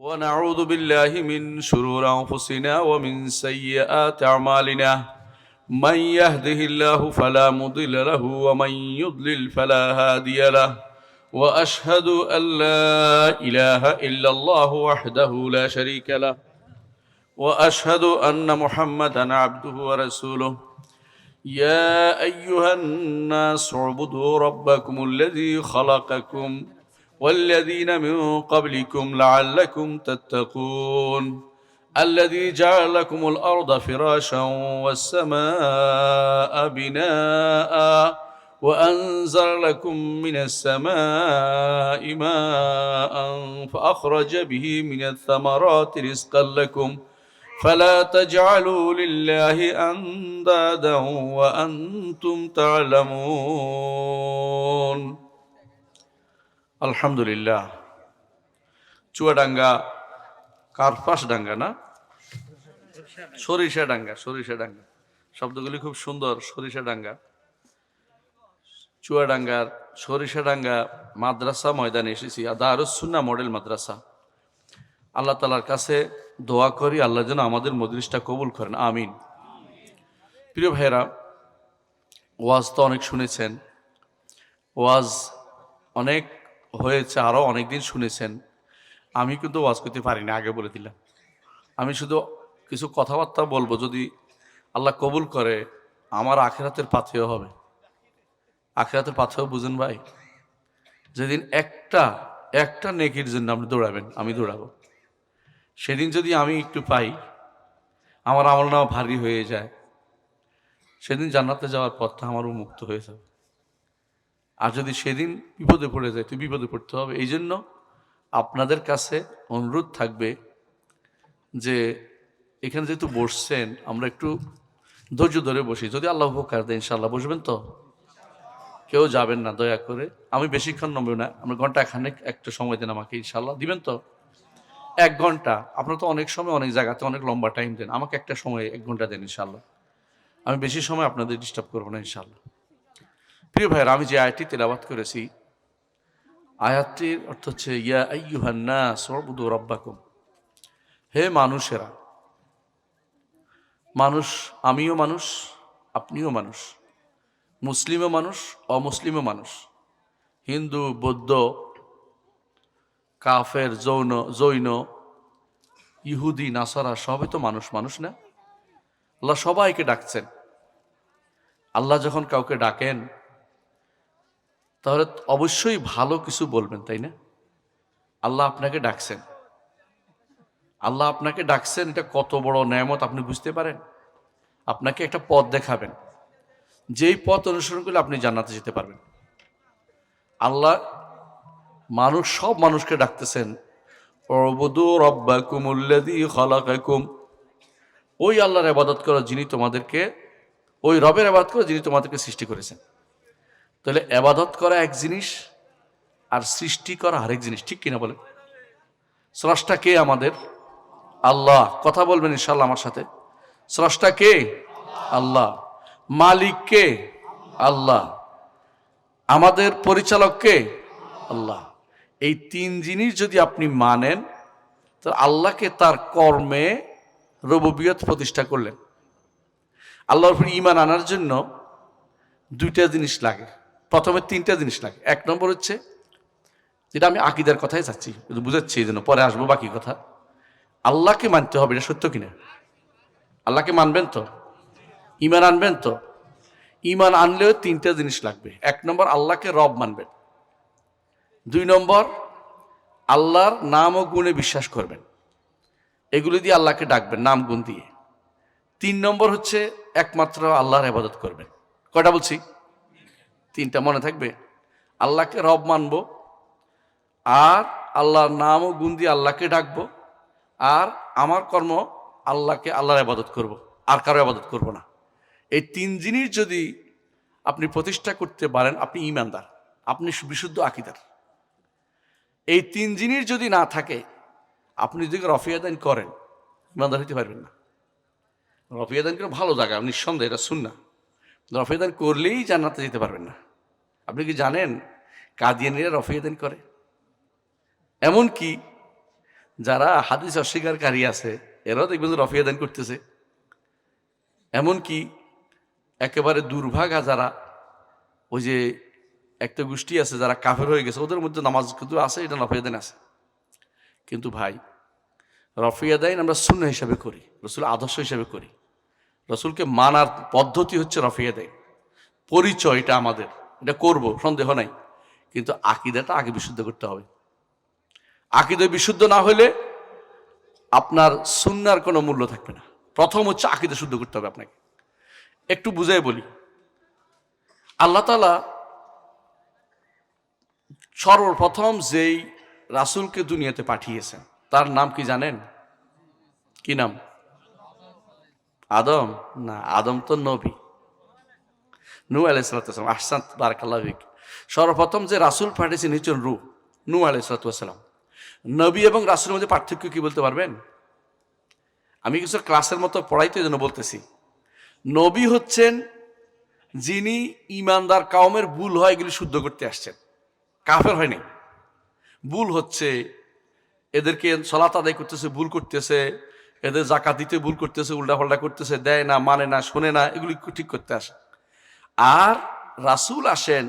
ونعوذ بالله من شرور أنفسنا ومن سيئات أعمالنا من يهده الله فلا مضل له ومن يضلل فلا هادي له وأشهد أن لا إله إلا الله وحده لا شريك له وأشهد أن محمدا عبده ورسوله يا أيها الناس اعبدوا ربكم الذي خلقكم والذين من قبلكم لعلكم تتقون الذي جعل لكم الأرض فراشا والسماء بناء وأنزل لكم من السماء ماء فأخرج به من الثمرات رزقا لكم فلا تجعلوا لله أندادا وأنتم تعلمون আলহামদুলিল্লাহ। চুয়াডাঙ্গা কার্পাস ডাঙ্গা না, সরিষা ডাঙ্গা শব্দগুলি খুব সুন্দর। সরিষা ডাঙ্গা, চুয়াডাঙ্গার সরিষা ডাঙ্গা মাদ্রাসা ময়দানে এসেছি। দারুস সুন্নাহ মডেল মাদ্রাসা। আল্লাহ তাআলার কাছে দোয়া করি আল্লাহ যেন আমাদের মজলিসটা কবুল করেন, আমিন। প্রিয় ভাইরা, ওয়াজ তো অনেক শুনেছেন, ওয়াজ অনেক হয়েছে, আরও অনেক দিন শুনেছেন। আমি কিন্তু ওয়াজ করতে পারি না, আগে বলে দিলাম। আমি শুধু কিছু কথাবার্তা বলবো, যদি আল্লাহ কবুল করে আমার আখিরাতের পাথেয় হবে। আখিরাতের পাথেয় বুঝেন ভাই? যেদিন একটা নেকির জন্য আপনি দৌড়াবেন, আমি দৌড়াবো। সেদিন যদি আমি একটু পাই, আমার আমলনামা ভারী হয়ে যায়, সেদিন জান্নাতে যাওয়ার পথটা আমারও মুক্ত হয়ে যাবে। আর যদি সেদিন বিপদে পড়ে যায়, তুই বিপদে পড়তে হবে। এই জন্য আপনাদের কাছে অনুরোধ থাকবে যে এখানে যেহেতু বসছেন, আমরা একটু ধৈর্য ধরে বসি। যদি আল্লাহ উপকার দেয় ইনশাআল্লাহ বসবেন তো, কেউ যাবেন না দয়া করে। আমি বেশিক্ষণ নমবে না, আমরা ঘন্টা খানেক একটা সময় দেন আমাকে, ইনশাআল্লাহ দিবেন তো? 1 ঘন্টা। আপনারা তো অনেক সময় অনেক জায়গাতে অনেক লম্বা টাইম দেন, আমাকে একটা সময় 1 ঘন্টা দেন ইনশাআল্লাহ। আমি বেশি সময় আপনাদের ডিস্টার্ব করবো না ইনশাআল্লাহ। প্রিয় ভাইয়েরা, আমি যে আয়াতটি তেলাওয়াত করেছি, আয়াতটির অর্থ হচ্ছে ইয়া আইয়ুহান নাস উবুদু রাব্বাকুম। হে মানুষেরা, মানুষ, আমিও মানুষ, আপনিও মানুষ, মুসলিমও মানুষ, অমুসলিমও মানুষ, হিন্দু, বৌদ্ধ, কাফের, জৈন, ইহুদি, নাসারা, সবই তো মানুষ। মানুষ না? আল্লাহ সবাইকে ডাকছেন। আল্লাহ যখন কাউকে ডাকেন তাহলে অবশ্যই ভালো কিছু বলবেন, তাই না? আল্লাহ আপনাকে ডাকছেন, আল্লাহ আপনাকে ডাকছেন, এটা কত বড় নেয়ামত আপনি বুঝতে পারেন? আপনাকে একটা পথ দেখাবেন, যেই পথ অনুসরণ করলে আপনি জান্নাতে যেতে পারবেন। আল্লাহ সব মানুষকে ডাকতেছেন, উবুদু রাব্বাকুমুল্লাযী খালাকাকুম। ওই আল্লাহর ইবাদত করো যিনি তোমাদেরকে, ওই রবের ইবাদত করো যিনি তোমাদেরকে সৃষ্টি করেছেন। তাহলে ইবাদত করা এক জিনিস, আর সৃষ্টি করা আরেক জিনিস, ঠিক কিনা বলে? স্রষ্টা কে? আমাদের আল্লাহ। কথা বলবেন ইনশাআল্লাহ আমার সাথে। স্রষ্টা কে? আল্লাহ। মালিক কে? আল্লাহ। আমাদের পরিচালক কে? আল্লাহ। এই 3 জিনিস যদি আপনি মানেন, তো আল্লাহকে তার কর্মে রুবুবিয়ত প্রতিষ্ঠা করলেন। আল্লাহর উপর ঈমান আনার জন্য 2টা জিনিস লাগে, প্রথমে 3টা জিনিস লাগে। 1 নম্বর হচ্ছে, যেটা আমি আকীদার কথাই চাচ্ছি, বুঝাচ্ছি, এই জন্য পরে আসবো বাকি কথা। আল্লাহকে মানতে হবে, এটা সত্য কিনা? আল্লাহকে মানবেন তো? ঈমান আনবেন তো? ঈমান আনলেও 3টা জিনিস লাগবে। 1 নম্বর, আল্লাহকে রব মানবেন। 2 নম্বর, আল্লাহর নাম ও গুণে বিশ্বাস করবেন, এগুলি দিয়ে আল্লাহকে ডাকবেন, নাম গুণ দিয়ে। 3 নম্বর হচ্ছে একমাত্র আল্লাহর ইবাদত করবেন। কয়টা বলছি? 3টা মনে থাকবে। আল্লাহকে রব মানবো, আর আল্লাহর নাম ও গুণ দিয়ে আল্লাহকে ডাকবো, আর আমার কর্ম আল্লাহর ইবাদত করব, আর কারো ইবাদত করব না। এই 3 জিনিস যদি আপনি প্রতিষ্ঠা করতে পারেন, আপনি ঈমানদার, আপনি বিশুদ্ধ আকীদার। এই 3 জিনিস যদি না থাকে, আপনি যদি রফিয়াদান করেন, ঈমানদার হতে পারবেন না। রফিয়াদান করে ভালো জায়গা, নিঃসন্দেহে এটা সুন্নাহ। রফিয়াদান করলেই জান্নাতে যেতে পারবেন না। আপনি কি জানেন কাদিয়ানীরা রফিয়াদান করে? এমন কি যারা হাদিস অস্বীকারী আছে এরাও দেখবেন যে রফিয়া দান করতেছে। এমনকি একেবারে দুর্ভাগা যারা, ওই যে একটা গোষ্ঠী আছে যারা কাফের হয়ে গেছে, ওদের মধ্যে নামাজ কিন্তু আছে, এটা রফিয়া দান আছে। কিন্তু ভাই, রফিয়া দান আমরা সুন্নাহ হিসাবে করি, রসুল আদর্শ হিসাবে করি। রসুলকে মানার পদ্ধতি হচ্ছে রফিয়া দান, পরিচয় এটা আমাদের, এটা করব সন্দেহ নাই। কিন্তু আকীদাটা আগে বিশুদ্ধ করতে হবে। আকীদা বিশুদ্ধ না হলে আপনার সুন্নাহর কোনো মূল্য থাকবে না। প্রথম হচ্ছে আকীদা শুদ্ধ করতে হবে আপনাকে। একটু বুঝাই বলি, আল্লাহ তাআলা সর্বপ্রথম যেই রাসূলকে দুনিয়াতে পাঠিয়েছেন তার নাম কি জানেন? কি নাম? আদম? না, আদম তো নবী। নূহ আলাইহিস সালাম। আহসানত, বারাকাল্লাহু ফিক। সর্বপ্রথম যে রাসূল পাঠিয়েছেন হচ্ছেন নূহ আলাইহিস সালাম। নবী এবং রাসূলের মধ্যে পার্থক্য কি বলতে পারবেন? আমি কিছু ক্লাসের মতো পড়াইতে জন্য বলতেছি। নবী হচ্ছেন যিনি ইমানদার কাউমের ভুল হয় এগুলি শুদ্ধ করতে আসছেন, কাফের হয়নি। ভুল হচ্ছে, এদেরকে সালাত আদায় করতেছে ভুল করতেছে, এদের যাকাত দিতে ভুল করতেছে, উল্টাপাল্টা করতেছে, দেয় না, মানে না, শোনে না, এগুলি ঠিক করতে আসে। আর রাসূল আসেন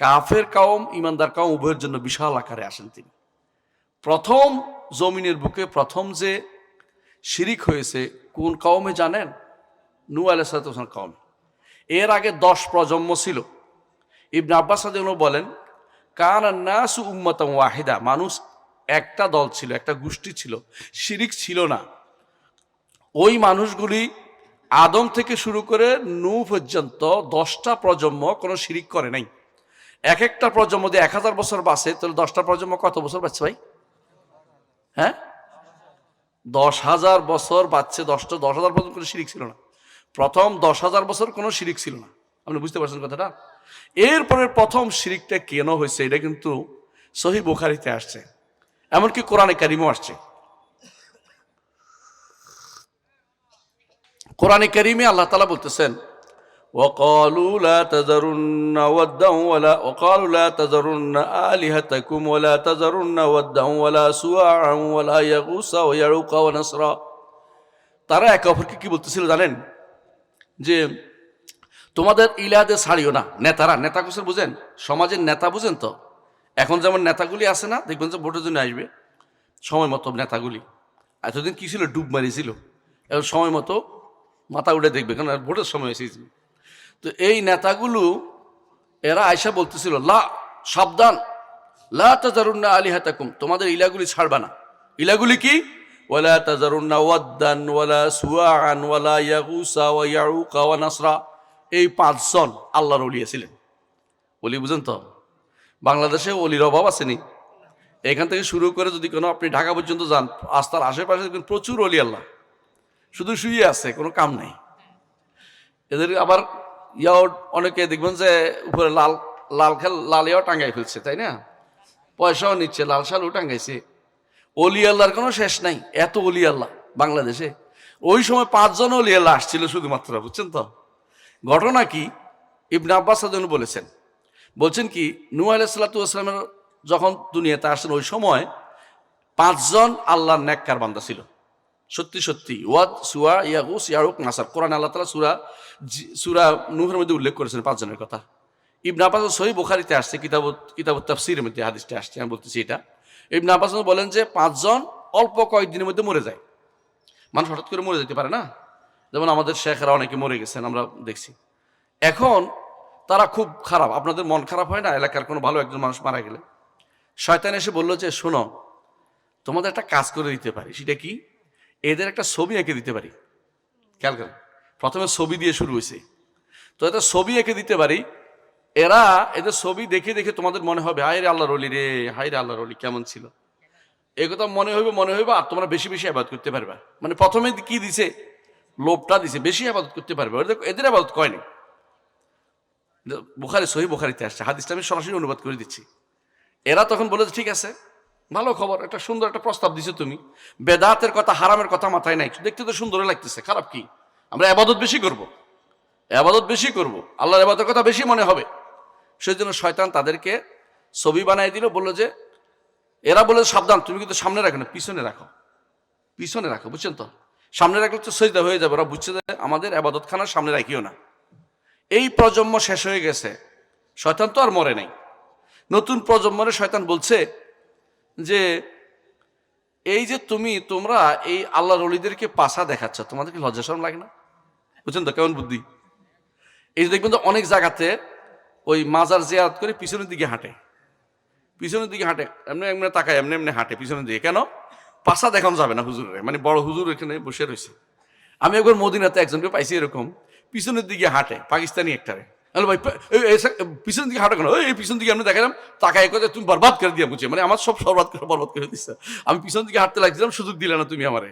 কাফের কাউম ইমানদার কাউম উভয়ের জন্য বিশাল আকারে আসেন তিনি। প্রথম জমিনের বুকে প্রথম যে শিরিক হয়েছে কোন কওমে জানেন? নূহ আলাইহিস সালাম কওম। এর আগে 10 প্রজন্ম ছিল। ইবনে আব্বাস রাদিয়াল্লাহু বলেন, কানান নাসু উম্মাতান ওয়াহিদা, মানুষ একটা দল ছিল, একটা গোষ্ঠী ছিল, শিরিক ছিল না। ওই মানুষগুলি আদম থেকে শুরু করে নূহ পর্যন্ত 10টা প্রজন্ম কোনো শিরিক করে নাই। এক একটা প্রজন্ম দিয়ে 1000 বছর বাঁচে, তাহলে 10টা প্রজন্ম কত বছর বাঁচছে ভাই? হ্যাঁ, 10,000 বছর বাঁচছে। 10,000 বছর কোনো শিরিক ছিল না। প্রথম 10,000 বছর কোনো শিরিক ছিল না। আপনি বুঝতে পারছেন কথাটা? এরপরে প্রথম শিরিকটা কেন হয়েছে এটা কিন্তু সহিহ বুখারীতে আসছে, এমনকি কোরআনে কারিমও আসছে। কোরআনে কারিমে আল্লাহ তাআলা বলতেছেন, وقالوا لا تذرن ودا ولا وقالوا لا تذرن آلهتكم ولا تذرن ودا ولا سواعا ولا يغوث ويعوق ونسرا। তারা একে অপরকে কি বলতেছিল জানেন? যে তোমাদের ইলাহাদের ছাড়িও না। নেতারা, নেতা কোসের বুঝেন? সমাজের নেতা বুঝেন তো? এখন যেমন নেতাগুলি আছে না, দেখবেন যে ভোটের জন্য আসবে সময় মতো নেতাগুলি। এতদিন কি ছিল, ডুব মারিছিল, এখন সময় মতো মাথা উঠে দেখবে, কারণ ভোটের সময় এসেছে। তো এই নেতাগুলো এরা আয়সা বলতেছিল, লা, সাবধান, লা তাজারুন্না আলিহাতাকুম, তোমাদের ইলাগুলি ছাড়বা না। ইলাগুলি কি? ওয়ালা তাজারুন্না ওয়াদ্দান ওয়ালা সুওয়াআন ওয়ালা ইয়াগুসা ওয়া ইয়াউকা ওয়া নাসরা। এই 5 জন আল্লাহর ওলি ছিলেন। ওলি বুঝেন তো? বাংলাদেশে ওলির অভাব আসেনি। এখান থেকে শুরু করে যদি কোনো আপনি ঢাকা পর্যন্ত যান, রাস্তার আশেপাশে দেখবেন প্রচুর ওলি আল্লাহ, শুধু শুয়ে আছে, কোনো কাম নাই। এদের আবার ইয়াও অনেকে দেখবেন যে উপরে লাল ইয়াও টাঙ্গাই ফেলছে, তাই না? পয়সাও নিচ্ছে, লাল শালও টাঙ্গাইছে। অলি আল্লাহর কোনো শেষ নাই, এত অলি আল্লাহ বাংলাদেশে। ওই সময় 5 জন অলি আল্লাহ আসছিল শুধুমাত্র, বুঝছেন তো? ঘটনা কি? ইবনে আব্বাস বলছেন কি, নূহ আলাইহিস সালামের যখন দুনিয়াতে আসেন ওই সময় 5 জন আল্লাহর নেককার বান্দা ছিল, সত্যি সত্যি। ওয়াদ, সুয়া, ইয়াগুস, ইয়াউক, নাসার। কোরআন আল্লাহ তাআলা সূরা নূহের মধ্যে উল্লেখ করেছেন 5 জনের কথা। ইবনে আব্বাস সহিহ বুখারীতে আসছে, কিতাবুত তাফসীরের মধ্যে হাদিসটা আসছে, আমি বলতেছি এটা। ইবনে আব্বাস বলেন যে 5 জন অল্প কয়েকদিনের মধ্যে মরে যায়। মানুষ হঠাৎ করে মরে যেতে পারে না, যেমন আমাদের শেখরা অনেকে মরে গেছেন, আমরা দেখছি। এখন তারা খুব খারাপ। আপনাদের মন খারাপ হয় না এলাকার কোনো ভালো একজন মানুষ মারা গেলে? শয়তান এসে বলল যে শোনো, তোমাদের একটা কাজ করে দিতে পারি। সেটা কি? এদের একটা ছবি এঁকে দিতে পারি। খেয়াল করেন, প্রথমে ছবি দিয়ে শুরু হয়েছে। তো এদের ছবি এঁকে দিতে পারি, এরা এদের ছবি দেখে দেখে তোমাদের মনে হবে হায় রে আল্লাহর ওলি রে, হায় রে আল্লাহর ওলি কেমন ছিল, এই কথা মনে হইবে। আর তোমরা বেশি বেশি ইবাদত করতে পারবা। মানে প্রথমে কি দিছে? লোভটা দিছে, বেশি ইবাদত করতে পারবে। এদের ইবাদত কয়নি। বুখারী, সহিহ বুখারীতে আসছে, হাদিসটা আমি সরাসরি অনুবাদ করে দিচ্ছি। এরা তখন বলে ঠিক আছে, ভালো খবর, একটা সুন্দর একটা প্রস্তাব দিছো তুমি। বেদাতের কথা, হারামের কথা মাথায় নাই, দেখতে তো সুন্দরই লাগতেছে, খারাপ কি? আমরা ইবাদত বেশি করব, আল্লাহর ইবাদতের কথা বেশি মনে হবে। সেই জন্য শয়তান তাদেরকে ছবি বানাই দিল, বললো যে এরা বলে সাবধান, তুমি কিন্তু সামনে রাখো না, পিছনে রাখো, পিছনে রাখো, বুঝছেন তো? সামনে রাখলে তো সেজদা হয়ে যাবে। ওরা বুঝছে যে আমাদের ইবাদতখানার সামনে রাখিও না। এই প্রজন্ম শেষ হয়ে গেছে, শয়তান তো আর মরে নাই। নতুন প্রজন্মরে শয়তান বলছে যে এই যে তোমরা এই আল্লাহর ওলিদেরকে পাছা দেখাচ্ছ, তোমাদের কি লজ্জা শরম লাগে না? বুঝছেন তো কেমন বুদ্ধি? এই যে দেখবেন তো অনেক জায়গাতে ওই মাজার জিয়ারত করে পিছনের দিকে হাঁটে, পিছনের দিকে হাঁটে, এমনি এমনি তাকায়, এমনি এমনি হাঁটে পিছনের দিকে। কেন? পাছা দেখানো যাবে না হুজুরের, মানে বড় হুজুর এখানে বসে রয়েছে। আমি একবার মদিনাতে একজনকে পাইছি এরকম, পিছনের দিকে হাঁটে, পাকিস্তানি একটারে। হ্যালো ভাই, পিছনের দিকে হাঁটো কেন? এই পিছন দিকে আমি দেখালাম, তাকায় কথা তুমি বরবাদ করে দিয়ে বুঝে, মানে আমার সব বরবাদ করে দিচ্ছে। আমি পিছন দিকে হাঁটতে লাগছিলাম, সুযোগ দিলে না তুমি আমারে।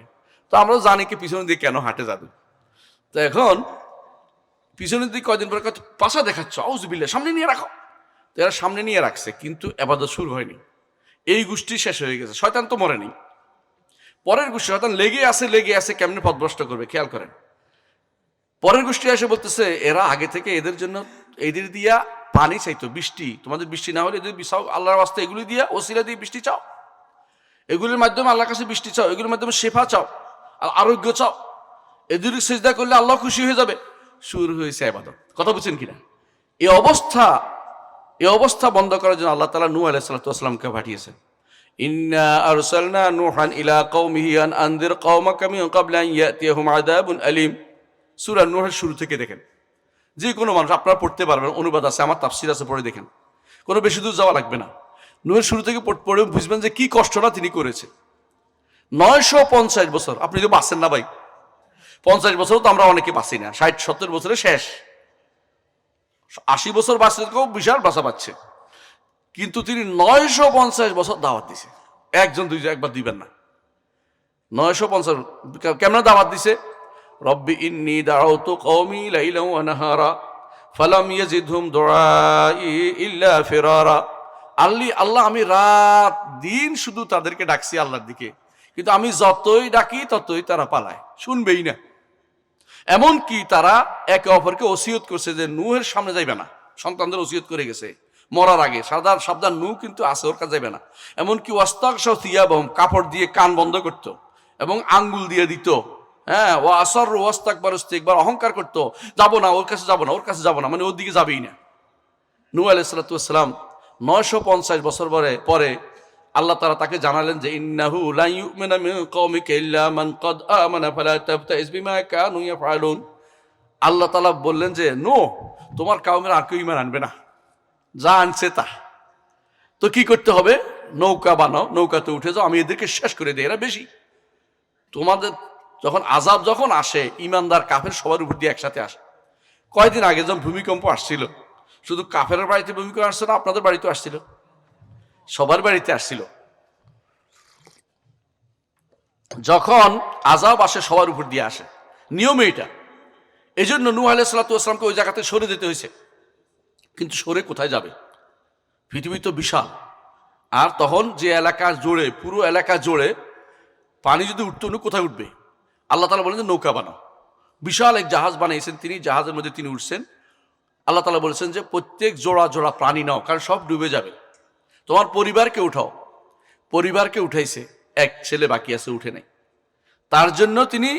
তো আমরাও জানি কি পিছনের দিকে কেন হাঁটে যাবে। তো এখন পিছনের দিকে কয়দিন পরে পাশা দেখাচ্ছ, আউযুবিল্লাহ, সামনে নিয়ে রাখো। তো এরা সামনে নিয়ে রাখছে, কিন্তু ইবাদত শুরু হয়নি। এই গোষ্ঠী শেষ হয়ে গেছে, শয়তান তো মরেনি। পরের গোষ্ঠী শয়তান লেগে আছে কেমনে পথভ্রষ্ট করবে, খেয়াল করেন। পরের গোষ্ঠী এসে বলতেছে এরা আগে থেকে এদের জন্য এদের দিয়া পানি চাইতো, বৃষ্টি, তোমাদের বৃষ্টি না হলে এদের চাও, আল্লাহর ওয়াস্তে এগুলি দিয়া ওসিলা দিয়ে বৃষ্টি চাও, এগুলির মাধ্যমে আল্লাহর কাছে বৃষ্টি চাও, এগুলির মাধ্যমে শেফা চাও, আরোগ্য চাও, এদের সিজদা করলে আল্লাহ খুশি হয়ে যাবে। শুরু হয়েছে ইবাদত। কথা বুঝছেন কিনা? এই অবস্থা বন্ধ করার জন্য আল্লাহ তাআলা নূহ আলাইহিস সালাতু ওয়াস সালামকে পাঠিয়েছেন। ইন্না আরসালনা নূহান ইলা কওমিহি আন আনযির কওমাকা মিন ক্বাবলি আন ইয়াতিয়াহুম আযাবুন আলীম। সূরা নূহের শুরু থেকে দেখেন, যে কোনো মানুষ আপনারা পড়তে পারবেন, অনুবাদ আছে, আমার তাফসীর আছে, পড়ে দেখেন, কোনো বেশি দূর যাওয়া লাগবে না। নূহের শুরু থেকে পড়ে বুঝবেন যে কি কষ্টটা তিনি করেছে। 950 বছর, আপনি তো বাঁচেন না ভাই, 50 বছর তো আমরা অনেকে বাঁচি না, 60-70 বছরে শেষ। 80 বছর বাঁচলে কেউ বিশাল বাঁচা পাচ্ছে, কিন্তু তিনি 950 বছর দাওয়াত দিছে। একজন দুইজন একবার দিবেন না, 950 কেমন দাওয়াত দিছে? রব্বি ইন্নী দাউতু কওমি লাইলান ওয়া নাহারা ফালাম ইয়াজিদহুম দুআই ইল্লা ফিরারা। আল্লাহ আমি রাত দিন শুধু তাদেরকে ডাকছি আল্লাহর দিকে, কিন্তু আমি যতই ডাকি ততই তারা পালায়, শুনবেই না। এমন কি তারা একে অপরকে ওসিয়ত করছে যে নূহের সামনে যাইবে না, সন্তানদের ওসিয়ত করে গেছে মরার আগে, সাবধান নূহ কিন্তু আছে, ওর কাছে যাইবে না। এমনকি ওয়াস্তাগশাউ থিয়াবাহুম, কাপড় দিয়ে কান বন্ধ করতো এবং আঙ্গুল দিয়ে দিত। হ্যাঁ, ও আসরু ওয়াস্তাকবারু ইস্তিকবার, অহংকার করতো, যাবো না, ওর কাছে যাবো না, ওর কাছে যাবো না, মানে ওর দিকে যাবেই না। নূহ আলাইহিস সালাতু ওয়াস সালাম 950 বছর পরে আল্লাহ তাআলা তাকে জানালেন যে ইন্নাহু লা ইউমিনু মিন কওমিকা ইল্লা মান ক্বাদ আমানা ফালা তাবতাইস বিমা কানু ইয়াফআলুন। আল্লাহ তাআলা বললেন যে নূহ, তোমার কওমের আর কেউ ঈমান আনবে না, যা আনছে তা। তো কি করতে হবে? নৌকা বানাও, নৌকাতে উঠে যাও, আমি এদেরকে শেষ করে দিই, এরা বেশি। তোমাদের যখন আযাব যখন আসে, ঈমানদার কাফের সবার উপর দিয়ে একসাথে আসে। কয়েকদিন আগে যখন ভূমিকম্প আসছিল, শুধু কাফেরের বাড়িতে ভূমিকম্প আসছে না, আপনাদের বাড়িতেও আসছিল, সবার বাড়িতে আসছিল। যখন আযাব আসে সবার উপর দিয়ে আসে, নিয়ম এটা। এই জন্য নূহ আলাইহিস সালাতু ওয়াস সালামকে ওই জায়গাতে সরে যেতে হয়েছে। কিন্তু সরে কোথায় যাবে? পৃথিবী তো বিশাল, আর তখন যে এলাকা জুড়ে, পুরো এলাকা জুড়ে পানি যদি উঠতো, কোথায় উঠবে? আল্লাহ তাআলা বলেন যে নৌকা বানাও। বিশাল এক জাহাজ বানিয়েছেন তিনি, জাহাজের মধ্যে তিনি উঠছেন। আল্লাহ তাআলা বলেছেন যে প্রত্যেক জোড়া জোড়া প্রাণী নাও, কারণ সব ডুবে যাবে। তোমার পরিবারকে উঠাও। পরিবারকে উঠাইছে, এক ছেলে বাকি আছে, উঠে নাই। তার জন্য তিনি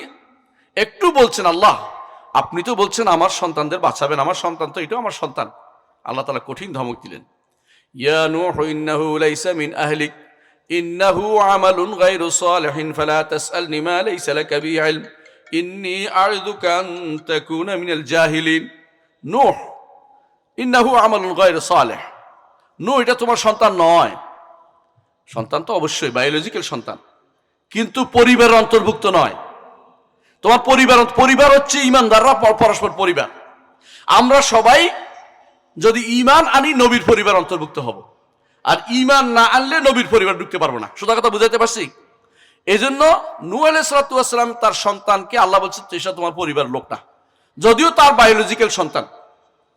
একটু বলছেন, আল্লাহ আপনি তো বলছেন আমার সন্তানদের বাঁচাবেন, আমার সন্তান তো এটাও আমার সন্তান। আল্লাহ তাআলা কঠিন ধমক দিলেন, ইয়া নূহ ইন্নাহু লাইসা মিন আহলিক ইন্নাহু আমালুন গায়রু সালিহিন ফালা তাসআলনি মা লাইসা লাকা বিহি ইলম ইন্নী আ'ইযুকা আন তাকুনা মিনাল জাহিলিন। নূহ, ইন্নাহু আমালুন গায়রু সালিহ, নূহ এটা তোমার সন্তান নয়। সন্তান তো অবশ্যই বায়োলজিক্যাল সন্তান, কিন্তু পরিবারের অন্তর্ভুক্ত নয়। তোমার পরিবার হচ্ছে ঈমানদাররা পরস্পর পরিবার। আমরা সবাই যদি ঈমান আনি নবীর পরিবার অন্তর্ভুক্ত হব, আর ঈমান না আনলে নবীর পরিবার ঢুকতে পারবো না। সোজা কথা বুঝাইতে পারছি? এই জন্য নূহ আলাইহিস সালাতু ওয়াস সালাম তার সন্তানকে আল্লাহ বলছেন এটা তোমার পরিবার লোক না, যদিও তার বায়োলজিক্যাল সন্তান,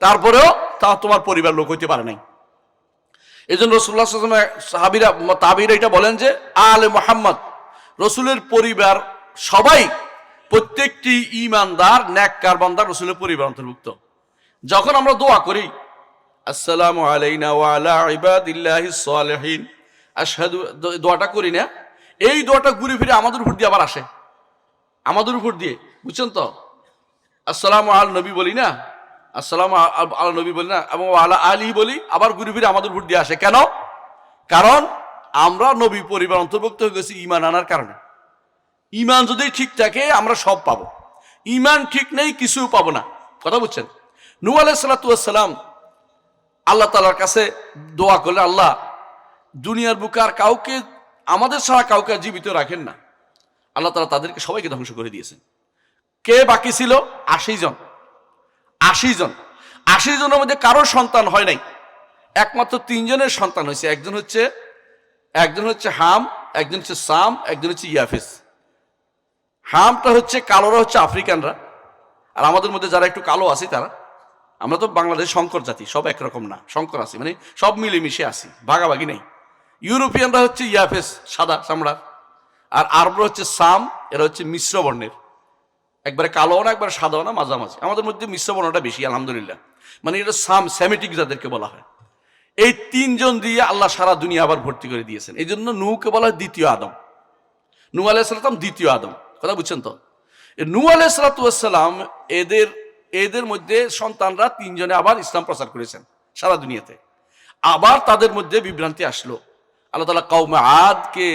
তারপরেও তা তোমার পরিবার লোক হইতে পারে নাই। এই জন্য রাসূলুল্লাহ সাল্লাল্লাহু আলাইহি ওয়াসাল্লাম তাবিঈরা এটা বলেন যে আলে মুহাম্মদ, রসুলের পরিবার সবাই, প্রত্যেকটি ঈমানদার নেককার বান্দা রসুলের পরিবার অন্তর্ভুক্ত। যখন আমরা দোয়া করি আসসালামু আলাইনা ওয়া আলা ইবাদিল্লাহিস সালিহিন, আশহাদু দোয়াটা করি না, এই দোয়াটা ঘুরে ফিরে আমাদের উপর দিয়ে আবার আসে, আমাদের উপর দিয়ে, বুঝছেন তো? আসসালামু আল নবী বলি না, আসসালামু আল নবী বলি না, এবং আলা আলী বলি, আবার ঘুরে ফিরে আমাদের উপর দিয়ে আসে। কেন? কারণ আমরা নবী পরিবার অন্তর্ভুক্ত হয়ে গেছি ঈমান আনার কারণে। ঈমান যদি ঠিক থাকে আমরা সব পাবো, ঈমান ঠিক নেই কিছু পাবো না। কথা বুঝছেন? নূহ আলাইহিস সালাতু ওয়াস সালাম আল্লাহ তাআলার কাছে দোয়া করলে, আল্লাহ দুনিয়ার বুকে আর কাউকে, আমাদের ছাড়া কাউকে জীবিত রাখেন না। আল্লাহ তাআলা তাদেরকে সবাইকে ধ্বংস করে দিয়েছেন। কে বাকি ছিল? ৮০ জন। ৮০ জন, ৮০ জনের মধ্যে কারো সন্তান হয় নাই, একমাত্র ৩ জনের সন্তান হয়েছে। একজন হচ্ছে হাম, একজন হচ্ছে সাম, একজন হচ্ছে ইয়াফেস। হামটা হচ্ছে কালোরা, হচ্ছে আফ্রিকানরা, আর আমাদের মধ্যে যারা একটু কালো আছি তারা, আমরা তো বাংলাদেশ শঙ্কর জাতি, সব একরকম না, শঙ্কর আছি মানে সব মিলেমিশে আছি, ভাগাভাগি নেই। ইউরোপিয়ানরা হচ্ছে ইয়াফেস, সাদা চামড়ার, আর আরবরা হচ্ছে সাম, এরা হচ্ছে মিশ্র বর্ণের, একবারে কালো না একবারে সাদাও না, মাঝামাঝি। আমাদের মধ্যে মিশ্র বর্ণটা বেশি আলহামদুলিল্লাহ, মানে এটা সেমেটিক যাদেরকে বলা হয়। এই ৩ জন দিয়ে আল্লাহ সারা দুনিয়া আবার ভর্তি করে দিয়েছেন। এই জন্য নূহকে বলা হয় দ্বিতীয় আদম। নূহ আলাইহিস সালাম দ্বিতীয় আদম, কথা বুঝছেন তো? নূহ আলাইহিস সালাতু ওয়াস সালাম এদের মধ্যে সন্তানরা ৩ জনে আবার ইসলাম প্রচার করেছেন সারা দুনিয়াতে। আবার তাদের মধ্যে বিভ্রান্তি আসলো। আল্লাহ তাআলা কওমে আদকে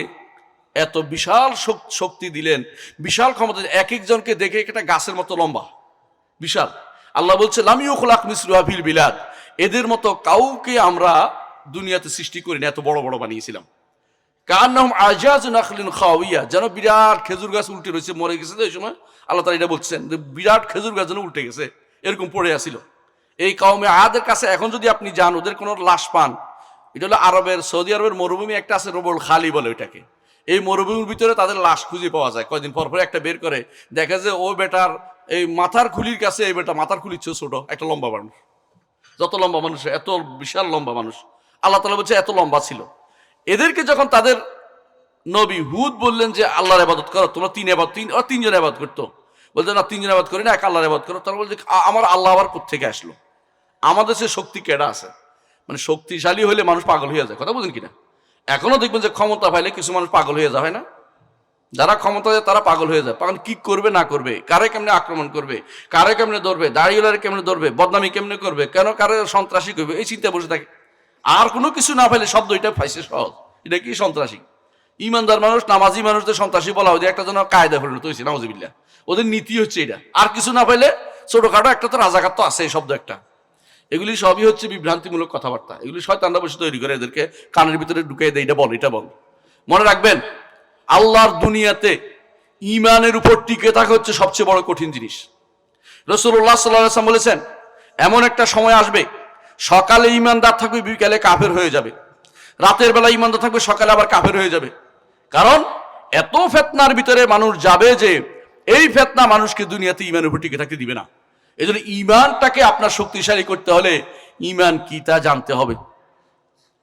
এত বিশাল শক্তি দিলেন, বিশাল ক্ষমতা, এক একজনকে দেখে একটা গাছের মতো লম্বা, বিশাল। আল্লাহ বলছে লাম ইউখলাক মিসলুহা ফিল বিলাদ, এদের মতো কাউকে আমরা দুনিয়াতে সৃষ্টি করিনি, এত বড় বড় বানিয়েছিলাম। কান্নাহুম আজাজ নাখলিন খাওয়িয়া, যেন বিরাট খেজুর গাছ উল্টে রয়েছে, মরে গেছে। তো এই সময় আল্লাহ তাআলা এটা বলছেন যে বিরাট খেজুর গাছ যেন উল্টে গেছে, এরকম পড়ে আসিল। এই কওমে আদের কাছে এখন যদি আপনি যান, ওদের কোনো লাশ পান, এটা হলো আরবের, সৌদি আরবের মরুভূমি একটা আছে, রবুল খালি বলে ওইটাকে। এই মরুভূমির ভিতরে তাদের লাশ খুঁজে পাওয়া যায়, কয়দিন পর পর একটা বের করে দেখে যে ও বেটার এই মাথার খুলির কাছে, এই বেটা মাথার খুলির চেয়ে ছোট, একটা লম্বা মানুষ, যত লম্বা মানুষ এত বিশাল লম্বা মানুষ। আল্লাহ তাআলা বলছে এত লম্বা ছিল। এদেরকে যখন তাদের নবী হুদ বললেন যে আল্লাহর ইবাদত করো, তোমরা ৩ জন ইবাদত করতো, বলছে না ৩ জন ইবাদত করি না, এক আল্লাহর ইবাদত করো। তারা বলছে আমার আল্লাহ আবার কোত্থেকে আসলো? আমাদের সে শক্তি কেডা আছে? মানে শক্তিশালী হলে মানুষ পাগল হয়ে যায়, কথা বুঝেন কিনা? এখনো দেখবেন যে ক্ষমতা পাইলে কিছু মানুষ পাগল হয়ে যায়, হয় না? যারা ক্ষমতা যায় তারা পাগল হয়ে যায়, পাগল কি করবে না করবে, কারে কেমনে আক্রমণ করবে, কারে কেমনে ধরবে, দাঁড়িয়ে কেমনে ধরবে, বদনামি কেমনে করবে, কেন কারে সন্ত্রাসী করবে, এই চিন্তা বসে থাকে। আর কোনো কিছু না পাইলে শব্দ এটা পাইছে সহজ, এটা কি সন্ত্রাসী। ইমানদার মানুষ, নামাজি মানুষদের সন্ত্রাসী বলা হয়, একটা জন্য কায়দা পরিণত হয়েছে, নাউজুবিল্লাহ। ওদের নীতি হচ্ছে এটা। আর কিছু না পাইলে ছোটখাটো একটা তো রাজাকার তো আছে, এই শব্দ একটা। এগুলি সবই হচ্ছে বিভ্রান্তিমূলক কথাবার্তা, এগুলি শয়তানরা বসে তৈরি করে, এদেরকে কানের ভিতরে ঢুকিয়ে দেয়, এটা বল এটা বল। মনে রাখবেন, আল্লাহর দুনিয়াতে ঈমানের উপর টিকে থাকা হচ্ছে সবচেয়ে বড় কঠিন জিনিস। রাসূলুল্লাহ সাল্লাল্লাহু আলাইহি ওয়াসাল্লাম বলেছেন, এমন একটা সময় আসবে সকালে ঈমানদার থাকবে, বিকালে কাফের হয়ে যাবে, রাতের বেলা ঈমানদার থাকবে, সকালে আবার কাফের হয়ে যাবে। কারণ এত ফিতনার ভিতরে মানুষ যাবে যে এই ফিতনা মানুষকে দুনিয়াতে ঈমানের উপর টিকে থাকতে দিবে না। এজন্য ঈমানটাকে আপনার শক্তিশালী করতে হলে ঈমান কি তা জানতে হবে,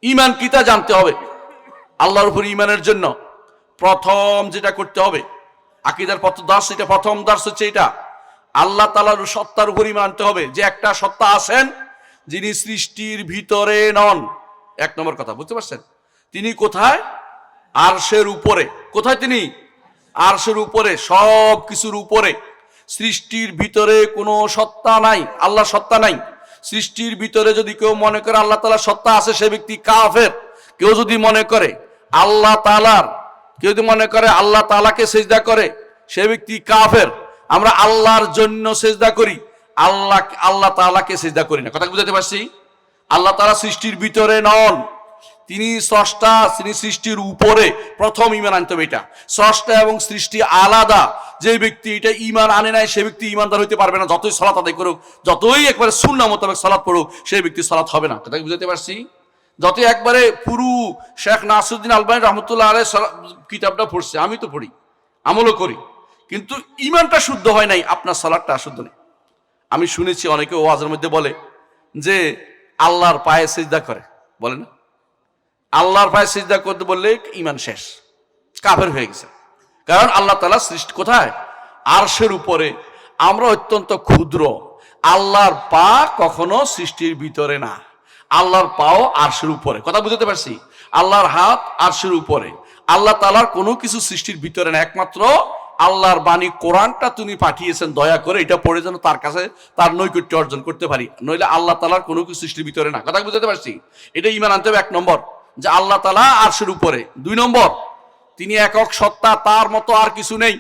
ঈমান কি তা জানতে হবে। আল্লাহর উপর ঈমানের জন্য প্রথম যেটা করতে হবে, আকীদার দাস, এটা প্রথম দাস হচ্ছে এটা, আল্লাহ তাআলার সত্তার উপর ঈমান আনতে হবে, যে একটা সত্তা আছেন যিনি সৃষ্টির ভিতরে নন। ১ নম্বর কথা, বুঝতে পারছেন? তিনি কোথায়? আরশের উপরে। কোথায় তিনি? আরশের উপরে, সব কিছুর উপরে। সৃষ্টির ভিতরে কোনো সত্তা নাই, আল্লাহ সত্তা নাই। সৃষ্টির ভিতরে যদি কেউ মনে করে আল্লাহ তাআলার সত্তা আছে, সে ব্যক্তি কাফের। কেউ যদি মনে করে আল্লাহ তাআলার, কেউ যদি মনে করে আল্লাহ তাআলাকে সিজদা করে, সে ব্যক্তি কাফের। আমরা আল্লাহর জন্য সিজদা করি, আল্লাহ তাআলাকে সিজদা করি না। কথা বুঝাতে পারছি? আল্লাহ তাআলা সৃষ্টির ভিতরে নন, তিনি স্রষ্টা, তিনি সৃষ্টির উপরে। প্রথম ঈমান আনতে হবে এটা। স্রষ্টা এবং সৃষ্টি আলাদা। যে ব্যক্তি এটা ঈমান আনে নাই, সে ব্যক্তি ঈমানদার হইতে পারবে না, যতই সালাত আদায় করুক, যতই একবারে সুন্নাহ মোতাবেক সালাত পড়ুক, সেই ব্যক্তি সালাত হবে না। কথা বুঝাতে পারছি? যতই একবারে পুরো শেখ নাসিরউদ্দিন আলবানী রাহমাতুল্লাহ আলাইহি কিতাবটা পড়ছে, আমি তো পড়ি, আমলও করি, কিন্তু ঈমানটা শুদ্ধ হয় নাই, আপনার সালাতটা অশুদ্ধ নেই। আমি শুনেছি অনেকে ওয়াজের মধ্যে বলে যে আল্লাহর পায়ে সিজদা করে, বলে না? আল্লাহর পায়ে সিজদা করতে বললে ঈমান শেষ, কাফের হয়ে গেছে। কারণ আল্লাহ তাআলা সৃষ্টি কোথায়? আরশের উপরে। আমরা অত্যন্ত ক্ষুদ্র, আল্লাহর পা কখনো সৃষ্টির ভিতরে না। আল্লাহর পাও আরশের উপরে, কথা বুঝতে পারছি? আল্লাহর হাত আরশের উপরে। আল্লাহ তাআলার কোনো কিছু সৃষ্টির ভিতরে না, একমাত্র আল্লাহর বাণী কোরআনটা তিনি পাঠিয়েছেন দয়া করে, এটা পড়ে যেন তার কাছে তার নৈকট্য অর্জন করতে পারি, নইলে আল্লাহ তাআলার কোনো কিছু সৃষ্টির ভিতরে না। কথা বুঝতে পারছি? এটা ঈমান আনতে হবে 1 নম্বর, যে আল্লাহ তাআলা আরশের উপরে। 2 নম্বর, তিনি একক সত্তা, তার মতো আর কিছু নেই।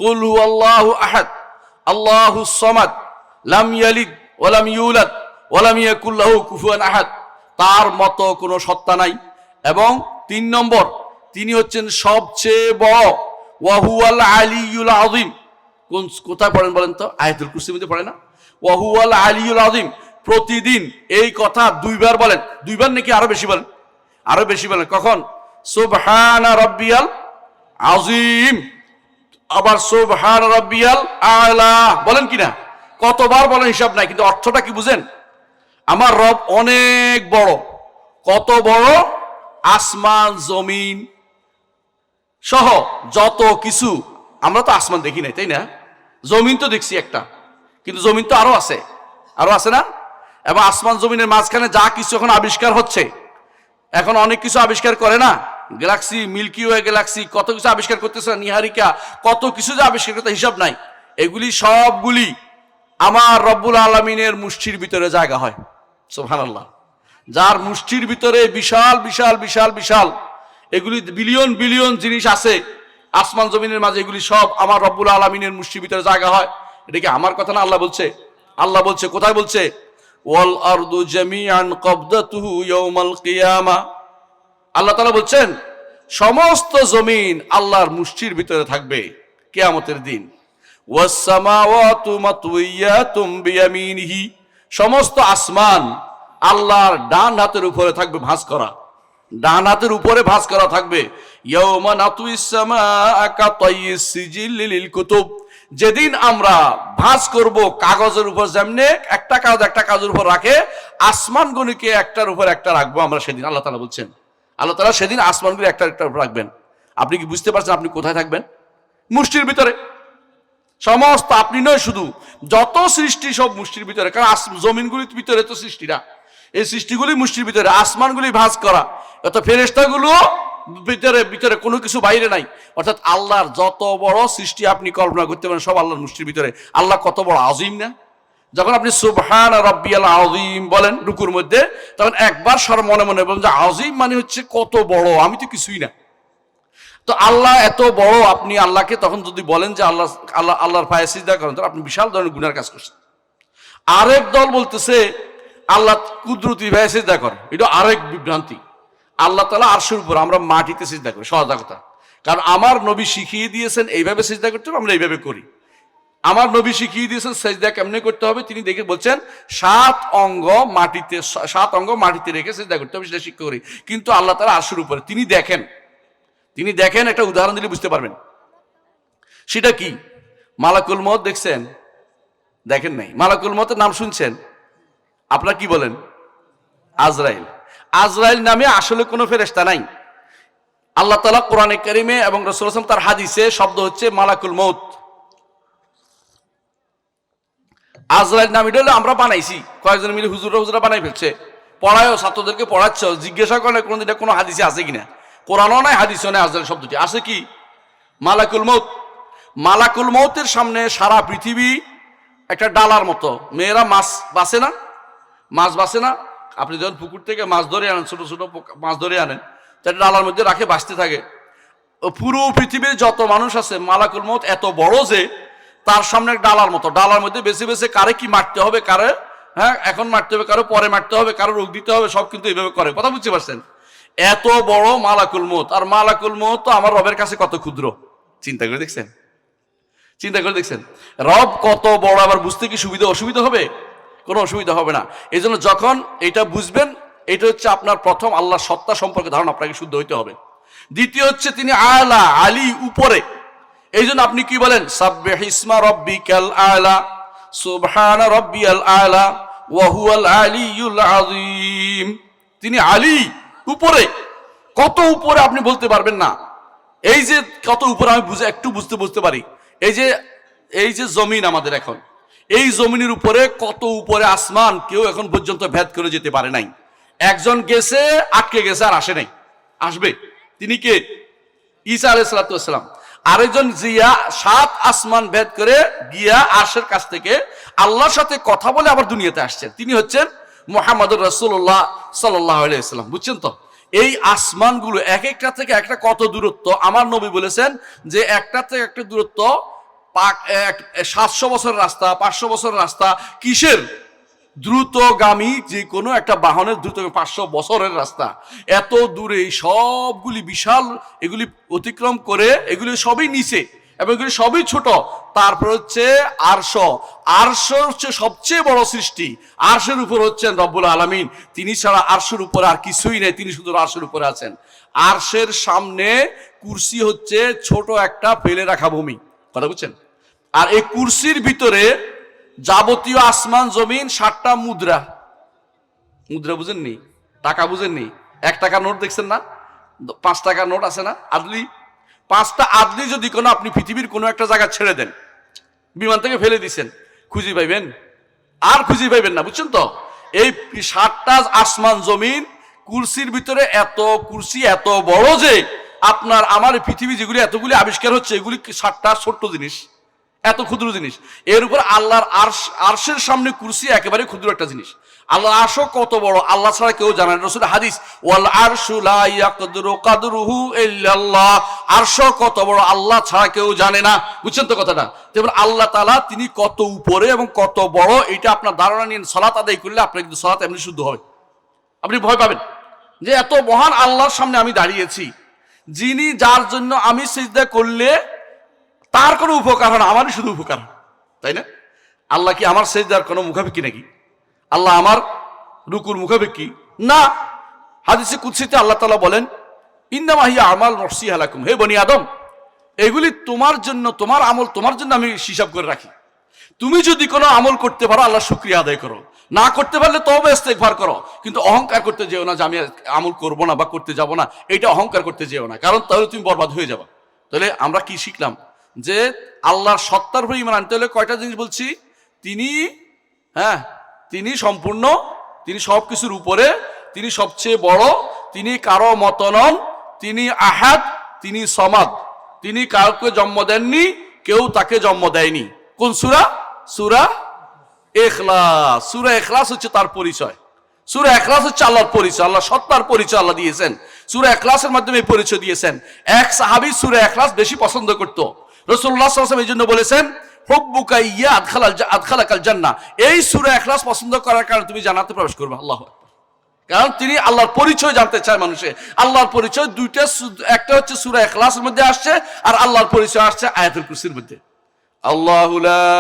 কুল হুয়াল্লাহু আহাদ আল্লাহুস সামাদ লাম ইয়ালিদ ওয়া লাম ইউলাদ ওয়া লাম ইয়াকুল লাহু কুফুয়ান আহাদ, তার মতো কোনো সত্তা নাই। এবং 3 নম্বর, তিনি হচ্ছেন সবচেয়ে বড়, ওয়া হুয়াল আলিয়্যুল আযীম। কোথায় পড়েন বলেন তো? আয়াতুল কুরসির মধ্যে পড়ে না? ওয়া হুয়াল আলিয়্যুল আযীম। প্রতিদিন এই কথা 2 বার বলেন। 2 বার নাকি আরো বেশি বলেন? আরো বেশি বলেন। কখন? সুবহানা রাব্বিয়াল আযীম, আবার সুবহানা রাব্বিয়াল আ'লা বলেন কিনা? কতবার বলেন হিসাব নাই, কিন্তু অর্থটা কি বুঝেন? আমার রব অনেক বড়। কত বড়? আসমান জমিন সহ যত কিছু। আমরা তো আসমান দেখি নাই, তাই না? জমিন তো দেখছি একটা, কিন্তু জমিন তো আরো আছে, আরো আছে না? এবং আসমান জমিনের মাঝখানে যা কিছু এখন আবিষ্কার হচ্ছে, এখন অনেক কিছু আবিষ্কার করে না, গ্যালাক্সি, মিল্কি ওয়ে গ্যালাক্সি, কত কিছু আবিষ্কার করতেছে, নিহারিকা, কত কিছু যে আবিষ্কার করতে হিসাব নাই। এগুলি সবগুলি আমার রব্বুল আলামিনের মুষ্টির ভিতরে জায়গা হয়। সুবহানাল্লাহ। যার মুষ্টির ভিতরে বিশাল বিশাল বিশাল বিশাল এগুলি বিলিয়ন বিলিয়ন জিনিস আছে আসমান জমিনের মাঝে, এগুলি সব আমার রব্বুল আলামিনের মুষ্টির ভিতরে জায়গা হয়। এটা কি আমার কথা না? আল্লাহ বলছে। আল্লাহ বলছে, কোথায় বলছে? ওয়াল আরদু জামিআন কবদাতুহু ইয়াউমাল কিয়ামা। আল্লাহ তাআলা বলছেন সমস্ত জমিন আল্লাহর মুষ্টির ভিতরে থাকবে কিয়ামতের দিন। ওয়াস সামাওয়াতু মাতউইয়াতুম বিয়ামিনিহি। সমস্ত আসমান আল্লাহর ডান হাতের উপরে থাকবে, ভাঁজ করা, ডান হাতের উপরে ভাঁজ করা থাকবে। ইয়াউমা নাতুইস সামাআ কাতাইয়িস সিজিল্লি লিল কুতুব। যেদিন আমরা ভাঁজ করব কাগজের উপর, যেমনে একটা কাগজ একটা কাগজের উপর রাখে, আসমানগুলিকে একটার উপর একটা রাখবো আমরা সেদিন। আল্লাহ তাআলা বলছেন, আল্লাহ তাআলা সেদিন আসমানগুলি একটা একটার উপর রাখবেন। আপনি কি বুঝতে পারছেন আপনি কোথায় থাকবেন? মুষ্টির ভিতরে। সমস্ত, আপনি নয় শুধু, যত সৃষ্টি সব মুষ্টির ভিতরে। কারণ জমিনগুলির ভিতরে তো সৃষ্টিরা, এই সৃষ্টিগুলি মুষ্টির ভিতরে, আসমানগুলি ভাঁজ করা, অত ফেরেশতাগুলো ভিতরে ভিতরে, কোনো কিছু বাইরে নাই। অর্থাৎ আল্লাহর যত বড় সৃষ্টি আপনি কল্পনা করতে পারেন সব আল্লাহর মুষ্টির ভিতরে। আল্লাহ কত বড় আযীম না? যখন আপনি সুবহানা রাব্বিয়াল আযীম বলেন রুকুর মধ্যে, তখন একবার সর মনে মনে বলেন যে আযীম মানে হচ্ছে কত বড়, আমি তো কিছুই না। তো আল্লাহ এত বড়, আপনি আল্লাহকে তখন যদি বলেন যে আল্লাহ আল্লাহ আল্লাহর পায়ে সিজদা করেন, তখন আপনি বিশাল ধরনের গুনার কাজ করছেন। আরেক দল বলতেছে আল্লাহ কুদরতি ভাবে সিজদা করে, এটা আরেক বিভ্রান্তি। আল্লাহ তাআলা আরশের উপর, আমরা মাটিতে সিজদা করি, সহজা কথা। কারণ আমার নবী শিখিয়ে দিয়েছেন এইভাবে সিজদা করতে হবে, আমরা এইভাবে করি। আমার নবী শিখিয়ে দিয়েছেন সিজদা কেমনে করতে হবে, তিনি দেখে বলছেন 7 অঙ্গ মাটিতে, 7 অঙ্গ মাটিতে রেখে সিজদা করতে হবে, সেটা শিক্ষা করি। কিন্তু আল্লাহ তাআলা আরশের উপরে, তিনি দেখেন, একটা উদাহরণ দিলে বুঝতে পারবেন। সেটা কি? মালাকুল মউত দেখছেন? দেখেন নাই। মালাকুল মউতের নাম শুনছেন? আপনারা কি বলেন? আজরাইল। আজরাইল নামে আসলে কোনো ফেরেশতা নাই। আল্লাহ তাআলা কোরআনে কারিমে এবং রাসূলুল্লাহ সাল্লাল্লাহু আলাইহি ওয়াসাল্লাম তার হাদিসে শব্দ হচ্ছে মালাকুল মউত। আজরাইল নাম এটা আমরা বানাইছি, কয়েকজন মিলে হুজুরা বানাই ফেলছে, পড়ায়ও, ছাত্রদেরকে পড়াচ্ছে, জিজ্ঞাসা করে কোনদিন কোনো হাদিসে আছে কিনা। কোরআনও নাই, হাদিসও নাই, আজরাইল শব্দটি আছে কি? মালাকুল মউত। মালাকুল মউতের সামনে সারা পৃথিবী একটা ডালার মতো। মেয়েরা মাছ বাছে না, মাছ বাছে না, আপনি যখন পুকুর থেকে মাছ ধরে আনেন, ছোট ছোট মাছ ধরে আনেন, তার ডালার মধ্যে রাখে বাঁচতে থাকে। পুরো পৃথিবীর যত মানুষ আছে, মালাকুল মউত এত বড় যে তার সামনে ডালার মতো, ডালার মধ্যে বেছে বেছে কারে কি মারতে হবে, কারে এখন মারতে হবে, কারো পরে মারতে হবে, কারো রোগ দিতে হবে, সব কিন্তু এইভাবে করে। কথা বুঝতে পারছেন? এত বড় মালাকুল মউত। আর মালাকুল মউত তো আমার রবের কাছে কত ক্ষুদ্র, চিন্তা করে দেখছেন? রব কত বড়, আবার বুঝতে কি সুবিধা অসুবিধা হবে? কোনো অসুবিধা হবে না। এই জন্য যখন এটা বুঝবেন, এটা হচ্ছে আপনার প্রথম আল্লাহর সত্তা সম্পর্কে ধারণা, আপনাকে শুদ্ধ হইতে হবে। দ্বিতীয় হচ্ছে তিনি আলা, আলী, উপরে। এই জন্য আপনি কি বলেন? সাব্বিহ ইসমা রাব্বিকাল আলা, সুবহানা রাব্বিয়াল আলা, ওয়া হুয়াল আলিয়্যুল আযীম। তিনি আলী, উপরে। কত উপরে আপনি বলতে পারবেন না। এই যে কত উপরে আমি একটু বুঝতে পারি। এই যে জমিন আমাদের এখন, এই জমিনের উপরে কত উপরে আসমান, কেউ এখন পর্যন্ত ভেদ করে যেতে পারে নাই। একজন গেছে, আটকে গেছে, আর আসে নাই, আসবে। তিনি কে? ঈসা আলাইহিস সালাম। আরেকজন জিয়া 7 আসমান ভেদ করে গিয়া আরশের কাছ থেকে আল্লাহর সাথে কথা বলে আবার দুনিয়াতে আসছেন। তিনি হচ্ছেন মুহাম্মদুর রাসূলুল্লাহ সাল্লাল্লাহু আলাইহি ওয়াসাল্লাম। বুঝছেন তো? এই আসমানগুলো এক একটা থেকে একটা কত দূরত্ব। আমার নবী বলেছেন যে একটা থেকে একটা দূরত্ব 700 বছরের রাস্তা, 500 বছরের রাস্তা। কিসের? দ্রুতগামী যে কোনো একটা বাহনের দ্রুত 500 বছরের রাস্তা। এত দূরে সবগুলি বিশাল, এগুলি অতিক্রম করে এগুলি সবই নিচে এবং এগুলি সবই ছোট। তারপর হচ্ছে আরশ। আরশ হচ্ছে সবচেয়ে বড় সৃষ্টি। আরশের উপর হচ্ছেন রব্বুল আলামিন। তিনি ছাড়া আরশের উপরে আর কিছুই নেই, তিনি শুধু আরশের উপরে আছেন। আরশের সামনে কুরসি হচ্ছে ছোট একটা ফেলে রাখা ভূমি। কথা বুঝছেন? আর এই কুরসির ভিতরে যাবতীয় আসমান জমিন 7টা মুদ্রা। মুদ্রা বুঝেননি? টাকা বুঝেননি? 1 টাকা নোট দেখছেন না? 5 টাকার নোট আছে না আদলি? 5টা আদলি যদি কোনো আপনি পৃথিবীর কোনো একটা জায়গা ছেড়ে দেন, বিমান থেকে ফেলে দিচ্ছেন, খুঁজে পাইবেন? আর খুঁজে পাইবেন না। বুঝছেন তো? এই 7টা আসমান জমিন কুরসির ভিতরে, এত কুরসি এত বড় যে আপনার আমার পৃথিবী যেগুলি এতগুলি আবিষ্কার হচ্ছে, এগুলি 7টা ছোট্ট জিনিস, এত ক্ষুদ্র জিনিস। এর উপর আল্লাহর আরশের সামনে কুরসি একেবারে ক্ষুদ্র একটা জিনিস। আল্লাহর আরশও কত বড় আল্লাহ ছাড়া কেউ জানে না। রাসূলের হাদিস, ওয়াল আরশু লা ইয়াকদিরু কদরুহু ইল্লাল্লাহ। আরশ কত বড় আল্লাহ ছাড়া কেউ জানে না। বুঝছেন তো কথাটা? যেমন আল্লাহ তাআলা তিনি কত উপরে এবং কত বড়, এটা আপনার ধারণা নিন। সালাত আদায় করলে আপনার কিন্তু সালাত এমনি শুদ্ধ হবে। আপনি ভয় পাবেন যে এত মহান আল্লাহর সামনে আমি দাঁড়িয়েছি, যিনি, যার জন্য আমি সিজদা করলে তার কোনো উপকার হয় না, আমারই শুধু উপকার, তাই না? আল্লাহ কি আমার সেজদার কোনো মুখাপেক্ষী নাকি? আল্লাহ আমার রুকুর মুখাপেক্ষী না। হাদিসে কুদসিতে আল্লাহ তাআলা বলেন, ইন্নামা হিয়া আমাল নফসি লাকুম, হে বনি আদম, এগুলি তোমার জন্য, তোমার আমল তোমার জন্য আমি হিসাব করে রাখি। তুমি যদি কোনো আমল করতে পারো আল্লাহ শুকরিয়া আদায় করো, না করতে পারলে তওবা ইস্তেগফার করো। কিন্তু অহংকার করতে যেও না যে আমি আমল করব না বা করতে যাব না, এটা অহংকার করতে যেও না, কারণ তাহলে তুমি বরবাদ হয়ে যাবে। তাহলে আমরা কি শিখলাম? যে আল্লাহর সত্তার উপর ঈমান আনতে হলে কয়টা জিনিস বলছি? তিনি, তিনি সম্পূর্ণ, তিনি সবকিছুর উপরে, তিনি সবচেয়ে বড়, তিনি কারো মত নন, তিনি আহাদ, তিনি সমাদ, তিনি কাউকে জন্ম দেননি, কেউ তাকে জন্ম দেয়নি। কোন সূরা? সূরা ইখলাস। সূরা ইখলাস হচ্ছে তার পরিচয়। সূরা ইখলাস হচ্ছে আল্লাহর পরিচয়, আল্লাহ সত্তার পরিচয় আল্লাহ দিয়েছেন। সূরা ইখলাসের মাধ্যমে এই পরিচয় দিয়েছেন। এক সাহাবী সূরা ইখলাস বেশি পছন্দ করত। রাসূলুল্লাহ সাল্লাল্লাহু আলাইহি ওয়াসাল্লাম এই জন্য বলেছেন, হুব্বুকা ইয়া আদখালাকাল জান্নাহ। এই সূরা ইখলাস পছন্দ করার কারণে তুমি জান্নাতে প্রবেশ করবে। আল্লাহু আকবার। কারণ তিনি আল্লাহর পরিচয় জানতে চায় মানুষে। আল্লাহর পরিচয় দুইটা, একটা হচ্ছে সূরা ইখলাসের মধ্যে আসছে, আর আল্লাহর পরিচয় আসছে আয়াতুল কুরসির মধ্যে। আল্লাহু লা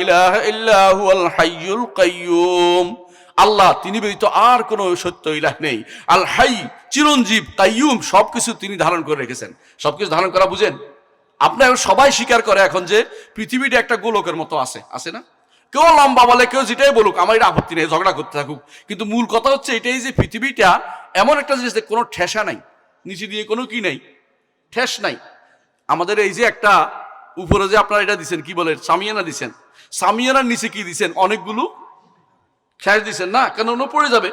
ইলাহা ইল্লা হুয়াল হাইয়ুল কাইয়্যুম। আল্লাহ, তিনি ব্যতীত আর কোনো সত্য ইলাহ নেই। আল হাই, চিরঞ্জীব, কাইয়্যুম, সবকিছু তিনি ধারণ করে রেখেছেন। সবকিছু ধারণ করা বুঝেন? আপনার সবাই স্বীকার করে এখন যে পৃথিবীটা একটা গোলকের মতো আছে না? কেউ লম্বা বলে, কেউ যেটাই বলুক, আমার এটা আপত্তি নেই, ঝগড়া করতে থাকুক। কিন্তু মূল কথা হচ্ছে এটাই যে পৃথিবীটা এমন একটা জিনিস, কোনো ঠেসা নাই, নিচে দিয়ে কোনো কি নাই, ঠেস নাই। আমাদের এই যে একটা উপরে যে আপনারা এটা দিচ্ছেন, কি বলে, সামিয়ানা দিচ্ছেন, সামিয়ানার নিচে কি দিচ্ছেন? অনেকগুলো ঠেস দিচ্ছেন না, কেন পড়ে যাবে।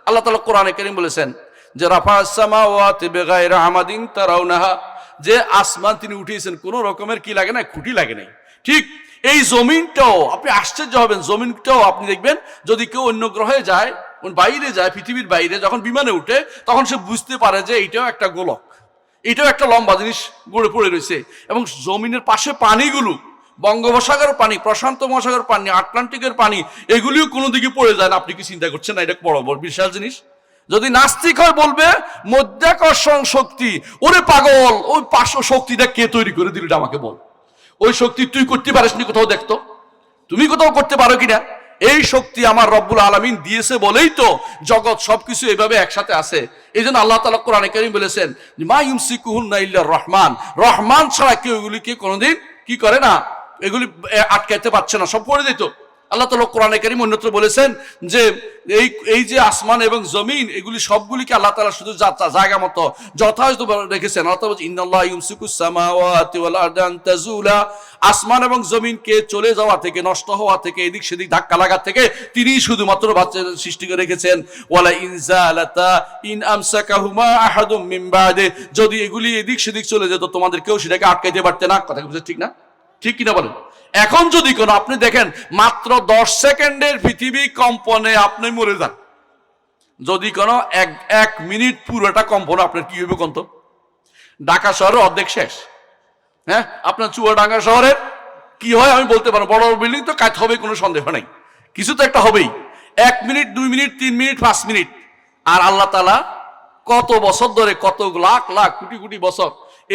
আল্লাহ তাআলা কোরআনে কারীম বলেছেন যে রাফা'আস সামাওয়াতি বিগাইরি আমাদিন তারাউনাহা, যে আসমান তিনি উঠিয়েছেন, কোনো রকমের কি লাগে না, খুঁটি লাগে নাই। ঠিক এই জমিনটাও আপনি আশ্চর্য হবেন, জমিনটাও আপনি দেখবেন যদি কেউ অন্য গ্রহে যায়, বাইরে যায়, পৃথিবীর বাইরে যখন বিমানে উঠে, তখন সে বুঝতে পারে যে এইটাও একটা গোলক, এটাও একটা লম্বা জিনিস গড়ে পড়ে রয়েছে। এবং জমিনের পাশে পানিগুলো, বঙ্গোপসাগরের পানি, প্রশান্ত মহাসাগর পানি, আটলান্টিকের পানি, এগুলিও কোনো দিকে পড়ে যায় না। আপনি কি চিন্তা করছেন না? এটা বড় বড় বিশাল জিনিস। যদি নাস্তিক হয় বলবে মধ্যাকর্ষণ শক্তি। ওরে পাগল, ওই 500 শক্তিটা কে তৈরি করে দিল আমাকে বল। ওই শক্তি তুই করতে পারিসনি, কোথাও দেখতো? তুমি কোথাও করতে পারো কিনা? এই শক্তি আমার রব্বুল আলামিন দিয়েছে বলেই তো জগৎ সবকিছু এইভাবে একসাথে আছে। এই জন্য আল্লাহ তাআলা কোরআনে কারীম বলেছেন, মা ইউমসিকুহুন্না ইল্লার রহমান। রহমান ছাড়া কেউ এগুলিকে কোনোদিন কি করে না, এগুলি আটকাইতে পারছে না, সব পড়ে যেত। আল্লাহ তাআলা কোরআনে কারীম অন্যত্র বলেছেন যে এই এই যে আসমান এবং জমিন এগুলি সবগুলিকে আল্লাহ তাআলা শুধু জায়গা মতো যথাযথ রেখেছেন। আল্লাহ তাআলা বলেছেন ইন্নাল্লাহা ইউমসিকুস সামাওয়াতি ওয়াল আরদা আন তাযুলা, আসমান এবং জমিনকে চলে যাওয়া থেকে, নষ্ট হওয়া থেকে, এদিক সেদিক ধাক্কা লাগা থেকে তিনিই শুধুমাত্র সৃষ্টি করে রেখেছেন। ওয়ালা ইনজালাতা ইন আমসাকাহুমা আহাদুম মিন বাদে, যদি এগুলি এদিক সেদিক চলে যেত তোমাদের কেউ সেটাকে আটকাইতে পারতে না। কথা বুঝছেন ঠিক না? ঠিক কিনা বলেন? এখন যদি কোনো আপনি দেখেন মাত্র 10 সেকেন্ডের পৃথিবী কম্পনে আপনি মরে যান, যদি কোনো এক মিনিট পুরোটা কম্পন, আপনার কি হবে কোন? তো ঢাকা শহরের অর্ধেক শেষ। হ্যাঁ, আপনার চুয়াডাঙ্গা শহরের কি হয় আমি বলতে পারবো, বড় বড় বিল্ডিং তো কাজ হবে, কোনো সন্দেহ নাই, কিছু তো একটা হবেই। 1 মিনিট, 2 মিনিট, 3 মিনিট, 5 মিনিট। আর আল্লাহ তাআলা কত বছর ধরে, কত লাখ লাখ কোটি কোটি বছর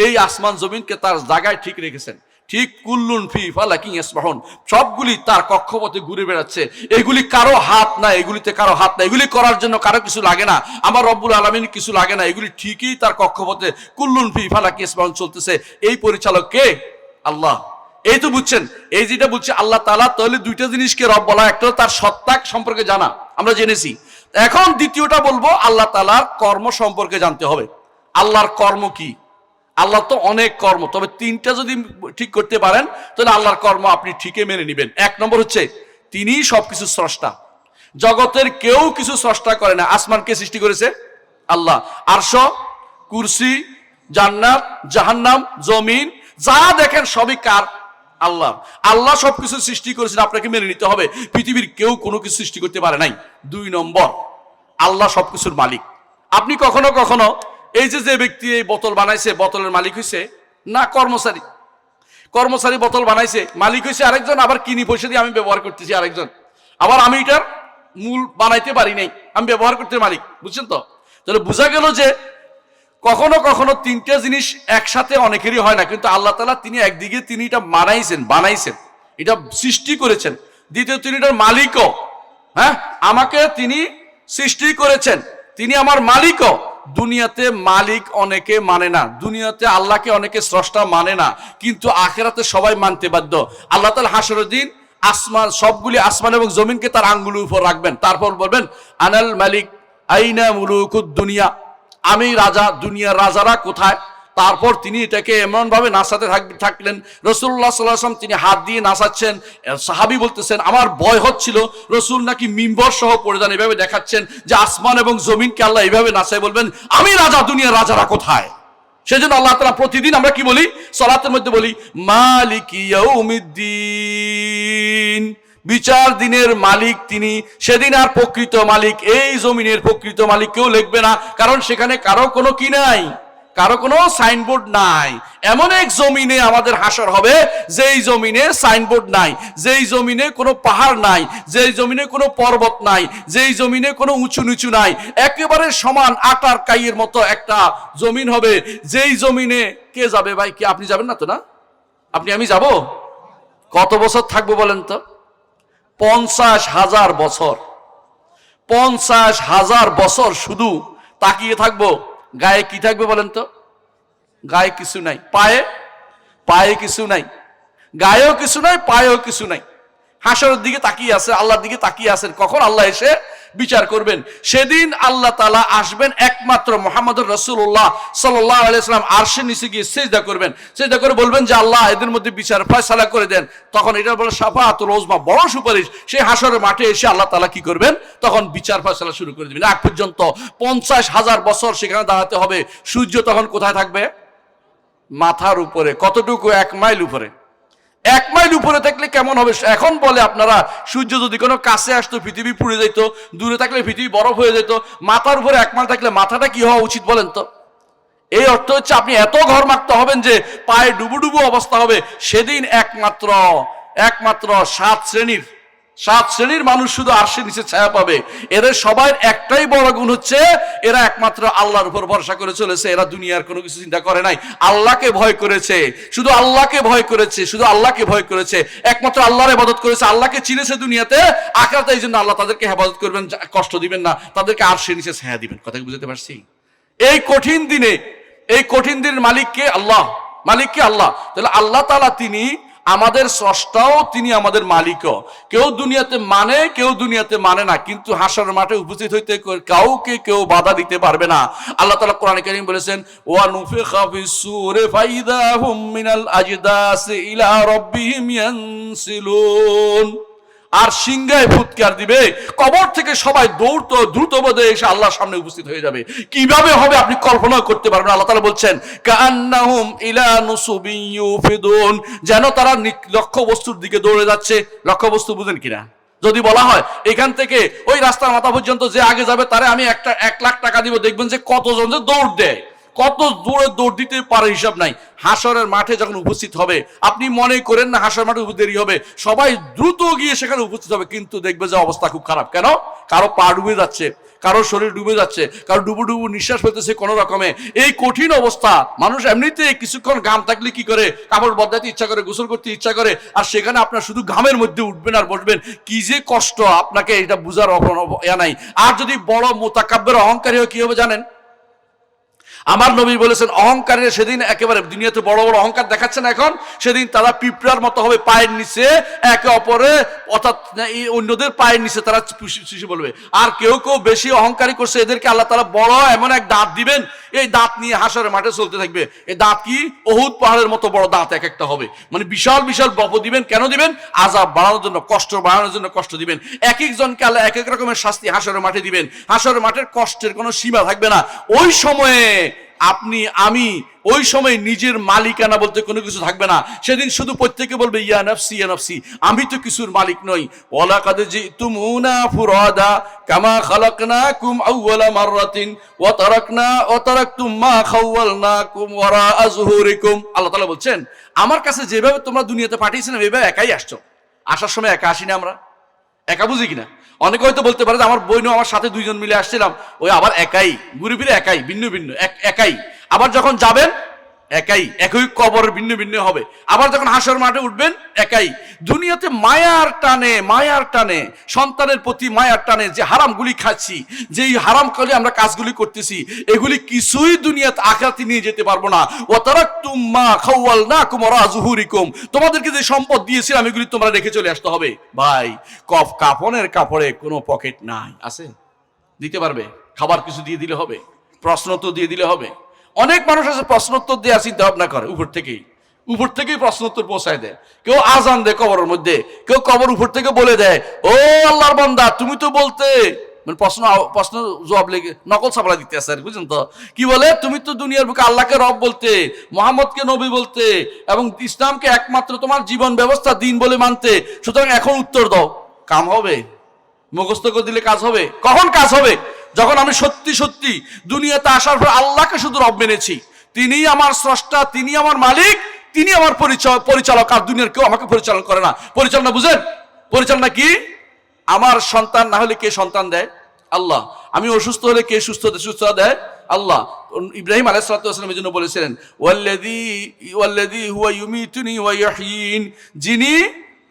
এই আসমান জমিনকে তার জায়গায় ঠিক রেখেছেন। ঠিক কুল্লুন ফি ফালাকিন ইয়াসবাহুন, সবগুলি তার কক্ষপথে ঘুরে বেড়াচ্ছে। এগুলি কারো হাত না, এগুলিতে কারো হাত না, এগুলি করার জন্য কারো কিছু লাগে না, আমার রব্বুল আলামিন কিছু লাগে না, এগুলি ঠিকই তার কক্ষপথে কুল্লুন ফি ফালাকিন ইয়াসবাহুন চলতেছে। এই পরিচালক কে? আল্লাহ। এই তো বুঝছেন, এই যেটা বুঝছে আল্লাহ তাআলা, তাহলে দুইটা জিনিসকে রব বলা, একটা তার সত্তা সম্পর্কে জানা, আমরা জেনেছি। এখন দ্বিতীয়টা বলবো আল্লাহ তাআলার কর্ম সম্পর্কে জানতে হবে। আল্লাহর কর্ম কি? আল্লাহ তো অনেক কর্ম, তবে 3টা যদি ঠিক করতে পারেন তাহলে আল্লাহর কর্ম আপনি ঠিকই মেনে নেবেন। 1 নম্বর হচ্ছে তিনি সবকিছু স্রষ্টা, জগতের কেউ কিছু স্রষ্টা করে না। আসমান কে সৃষ্টি করেছে? আল্লাহ। আরশ, কুরসি, জান্নাত, জাহান্নাম, জমিন যা দেখেন সবই কার? আল্লাহ। আল্লাহ সবকিছু সৃষ্টি করেছেন, আপনাকে মেনে নিতে হবে। পৃথিবীর কেউ কোনো কিছু সৃষ্টি করতে পারে নাই। 2 নম্বর, আল্লাহ সবকিছুর মালিক। আপনি কখনো কখনো এই যে ব্যক্তি এই বোতল বানাইছে, বোতলের মালিক হইছে না কর্মচারী? কর্মচারী বোতল বানাইছে, মালিক হইছে আরেকজন, আবার কিনি পয়সা দিয়ে আমি ব্যবহার করতেছি আরেকজন, আবার আমি এটার মূল বানাইতে পারি নাই, আমি ব্যবহার করতে মালিক। বুঝছেন তো? তাহলে বোঝা গেল যে কখনো কখনো 3টা জিনিস একসাথে অনেকেরই হয় না, কিন্তু আল্লাহ তাআলা তিনি একদিকে তিনি এটা বানাইছেন, এটা সৃষ্টি করেছেন। দ্বিতীয়, তিনি এটার মালিকও। হ্যাঁ, আমাকে তিনি সৃষ্টি করেছেন, তিনি আমার মালিকও। দুনিয়াতে মালিক অনেকে মানে না, দুনিয়াতে আল্লাহকে অনেকে স্রষ্টা মানে না, কিন্তু আখিরাতে সবাই মানতে বাধ্য। আল্লাহ তাআলা হাসরের দিন আসমান, সবগুলি আসমান এবং জমিনকে তার আঙ্গুলের উপর রাখবেন, তারপর বলবেন আনাল মালিক আইনা মুলুকুদ দুনিয়া, আমি রাজা, দুনিয়ার রাজারা কোথায়? তারপর তিনি এটাকে এমন ভাবে নাচাতে থাকলেন, রাসূলুল্লাহ সাল্লাল্লাহু আলাইহি ওয়াসাল্লাম তিনি হাত দিয়ে নাচাচ্ছেন। সাহাবী বলতেছেন আমার ভয় হচ্ছিল রাসূল নাকি মিম্বর সহ পড়ে যান, এভাবে দেখাচ্ছেন যে আসমান এবং জমিনকে আল্লাহ এইভাবে নাচায়, বলবেন আমি রাজা, দুনিয়ার রাজারা কোথায়? সেজন্য আল্লাহ তাআলা প্রতিদিন আমরা কি বলি? সালাতের মধ্যে বলি মালিকি ইয়াউমিদ্দিন, বিচার দিনের মালিক তিনি। সেদিন আর প্রকৃত মালিক, এই জমিনের প্রকৃত মালিক কেউ লিখবে না, কারণ সেখানে কারো কোনো কি নাই, কারো কোনো সাইনবোর্ড নাই। এমন এক জমিনে আমাদের হাসর হবে যেই জমিনে সাইনবোর্ড নাই, যেই জমিনে কোনো পাহাড় নাই, যেই জমিনে কোনো পর্বত নাই, যেই জমিনে কোনো উঁচু নিচু নাই, একেবারে সমান আটার কাইয়ের মতো একটা জমিন হবে। যেই জমিনে কে যাবে ভাই? কি আপনি যাবেন না তো? না, আপনি আমি যাব? কত বছর থাকবো বলেন তো? 50,000 বছর। 50,000 বছর শুধু তাকিয়ে থাকবো। গায়ে কি থাকবে বলেন তো? গায়ে কিছু নাই, পায়ে কিছু নাই, গায়েও কিছু নাই, পায়েও কিছু নাই। হাসরের দিকে তাকিয়ে আছে, আল্লাহর দিকে তাকিয়ে আছেন, কখন আল্লাহ এসে বিচার করবেন। সেদিন আল্লাহ তাআলা আসবেন একমাত্র মুহাম্মদুর রাসূলুল্লাহ সাল্লাল্লাহু আলাইহি ওয়াসাল্লাম আরশের নিচে গিয়ে সিজদা করবেন। সিজদা করে বলবেন যে আল্লাহ এদের মধ্যে বিচার ফয়সালা করে দেন। তখন এটা বলে শাফাআতুল উযমা, বড় সুপারিশ। সেই হাসরের মাঠে এসে আল্লাহ তাআলা কি করবেন? তখন বিচার ফয়সালা শুরু করে দিবেন। আগ পর্যন্ত 50,000 বছর সেখানে দাঁড়াতে হবে। সূর্য তখন কোথায় থাকবে? মাথার উপরে। কতটুকু? 1 মাইল উপরে। 1 মাইল উপরে থাকলে কেমন হবে? এখন বলে আপনারা সূর্য যদি কোনো কাছে আসতো পৃথিবী পুড়ে যেত, দূরে থাকলে পৃথিবী বরফ হয়ে যেত। মাথার উপরে 1 মাইল থাকলে মাথাটা কি হওয়া উচিত বলেন তো? এই অর্থ হচ্ছে আপনি এত ঘর মারতে হবেন যে পায়ে ডুবুডুবু অবস্থা হবে। সেদিন একমাত্র 7 শ্রেণীর মানুষ শুধু আরশের নিচে ছায়া পাবে। এদের সবাই একটাই বড় গুণ হচ্ছে এরা একমাত্র আল্লাহর উপর ভরসা করে চলেছে। এরা দুনিয়ার কোনো কিছু চিন্তা করে নাই, আল্লাহকে ভয় করেছে, শুধু আল্লাহকে ভয় করেছে, শুধু আল্লাহকে ভয় করেছে, একমাত্র আল্লাহর ইবাদত করেছে, আল্লাহকে চিনেছে দুনিয়াতে। আখিরাতে এই জন্য আল্লাহ তাদেরকে হেফাজত করবেন, কষ্ট দিবেন না, তাদেরকে আরশের নিচে ছায়া দিবেন। কথা কি বুঝতে পারছি? এই কঠিন দিনের মালিক কে? আল্লাহ। মালিক কে? আল্লাহ। তাহলে আল্লাহ তাআলা তিনি আমাদের স্রষ্টাও, তিনি আমাদের মালিকও। কেউ দুনিয়াতে মানে, কেউ দুনিয়াতে মানে না, কিন্তু হাসরের মাঠে উপস্থিত হইতে কাউকে কেউ বাধা দিতে পারবে না। আল্লাহ তাআলা কোরআনে কারীম বলেছেন, ওয়া নুফিখা ফিস-সূরি ফাইদা হুম মিনাল আজদাসি ইলা রাব্বিহিম ইয়ানসিলুন। আর সিংহায় ফুৎকার দিবে, কবর থেকে সবাই দ্রুত পদে এসে আল্লাহর সামনে উপস্থিত হয়ে যাবে। কিভাবে হবে আপনি কল্পনা করতে পারবেন। আল্লাহ তাআলা বলছেন, কাআন্নাহুম ইলা নুসুবিন ইউফিদুন, যেন তারা লক্ষ্য বস্তুর দিকে দৌড়ে যাচ্ছে। লক্ষ্য বস্তু বুঝেন কিনা? যদি বলা হয় এখান থেকে ওই রাস্তার মাথা পর্যন্ত যে আগে যাবে তারে আমি 1 লাখ টাকা দিব, দেখবেন যে কতজন যে দৌড় দেয়, কত দূরে দৌড় দিতে পারে হিসাব নাই। হাসরের মাঠে যখন উপস্থিত হবে, আপনি মনে করেন না হাসরের মাঠে দেরি হবে, সবাই দ্রুত গিয়ে সেখানে উপস্থিত হবে, কিন্তু দেখবে যে অবস্থা খুব খারাপ। কেন? কারো পা ডুবে যাচ্ছে, কারো শরীর ডুবে যাচ্ছে, কারো ডুবু ডুবু নিঃশ্বাস ফেলতেছে কোনো রকমে। এই কঠিন অবস্থা, মানুষ এমনিতে কিছুক্ষণ ঘাম থাকলে কি করে, কাপড় বদলাতে ইচ্ছা করে, গোসল করতে ইচ্ছা করে, আর সেখানে আপনার শুধু ঘামের মধ্যে উঠবেন আর বসবেন, কি যে কষ্ট, আপনাকে এটা বুঝার ইয়া নাই। আর যদি বড় মোতাকাব্বের অহংকারী হয় কি হবে জানেন? আমার নবী বলেছেন, অহংকারের সেদিন একেবারে দুনিয়াতে বড় বড় অহংকার দেখাচ্ছেন এখন, সেদিন তারা পিঁপড়ার মতো হবে, পায়ের নিচে একে অপরে, অর্থাৎ অন্যদের পায়ের নিচে তারা শিশু বলবে। আর কেউ কেউ বেশি অহংকারী করছে, এদেরকে আল্লাহ তাআলা বড় এমন এক দাঁত দিবেন, এই দাঁত নিয়ে হাসরের মাঠে চলতে থাকবে। এই দাঁত কি উহুদ পাহাড়ের মতো বড় দাঁত এক একটা হবে, মানে বিশাল বিশাল বপ দিবেন। কেন দিবেন? আযাব বাড়ানোর জন্য, কষ্ট বাড়ানোর জন্য কষ্ট দিবেন। এক একজনকে আল্লাহ এক এক রকমের শাস্তি হাসরের মাঠে দিবেন। হাসরের মাঠের কষ্টের কোনো সীমা থাকবে না। ওই সময়ে আপনি আমি ওই সময় নিজের মালিকানা বলতে কোনো কিছু থাকবে না। সেদিন শুধু প্রত্যেকে বলবে, ইয়া নাফসি ইয়া নাফসি, আমি তো কিছুর মালিক নই। ওয়ালাকাদ জিতুমুনা ফুরাদা কামা খালাকনাকুম আউওয়ালা মাররাতিন ওয়া তারাকতুম মা খাওয়ালনাকুম ওয়ারা আযহুরিকুম। আল্লাহ তাআলা বলছেন, আমার কাছে যেভাবে তোমরা দুনিয়াতে পাঠিয়েছেন এভাবে একাই আসছো। আসার সময় একা আসিনি আমরা, একা বুঝি কিনা? অনেকে হয়তো বলতে পারে যে আমার বোন আমার সাথে 2 জন মিলে আসছিলাম, ওই আবার একাই ঘুরে ফিরে, একাই ভিন্ন ভিন্ন, একাই। আবার যখন যাবেন একাই, একই কবর ভিন্ন ভিন্ন হবে। আবার যখন হাসর মাঠে উঠবেন একাই। দুনিয়াতে মায়ার টানে সন্তানের প্রতি মায়ার টানে যে হারামগুলি খাচ্ছি, যেই হারাম করে আমরা কাজগুলি করতেছি, এগুলি কিছুই দুনিয়াতে আখিরাতে নিয়ে যেতে পারবো না। ওয়া তারাকতুম মা খাওয়ালনাকুম ওয়া যুহুরিকুম, তোমাদেরকে যে সম্পদ দিয়েছিলাম এগুলি তোমরা রেখে চলে আসতে হবে। ভাই, কাফনের কাপড়ে কোনো পকেট নাই, আছে? দিতে পারবে? খাবার কিছু দিয়ে দিলে হবে, প্রশ্ন তো দিয়ে দিলে হবে। অনেক মানুষ আছে প্রশ্নোত্তর দেওয়ার চিন্তা ভাবনা করে, উপর থেকেই প্রশ্নোত্তর পৌঁছায় দেয়। কেউ আজান দেয় কবরের মধ্যে, কেউ কবর উপর থেকে বলে দেয়, ও আল্লাহর বান্দা তুমি তো বলতে, মানে প্রশ্ন জবাব লেগে নকল সাপলা দিতে আছে, বুঝলেন তো? কি বলে, তুমি তো দুনিয়ার বুকে আল্লাহকে রব বলতে, মোহাম্মদকে নবী বলতে, এবং ইসলামকে একমাত্র তোমার জীবন ব্যবস্থা দিন বলে মানতে, সুতরাং এখন উত্তর দাও। কাম হবে? মুখস্থ করে দিলে কাজ হবে? কখন কাজ হবে? যখন আমি সত্যি সত্যি দুনিয়াতে আসার পর আল্লাহকে শুধু রব মেনেছি, তিনি আমার স্রষ্টা, তিনি আমার মালিক, তিনি আমার পরিচালক, আর দুনিয়ার কেউ আমাকে পরিচালনা করে না। পরিচালনা বুঝেন? পরিচালনা কি? আমার সন্তান না হলে কে সন্তান দেয়? আল্লাহ। আমি অসুস্থ হলে কে সুস্থতা দেয়? আল্লাহ। ইব্রাহিম আলাইহিস সালাতু ওয়াস সালামের জন্য বলেছিলেন, ওয়াল্লাযী হুয়া ইউমিতুনি ওয়া ইয়াহয়িন, যিনি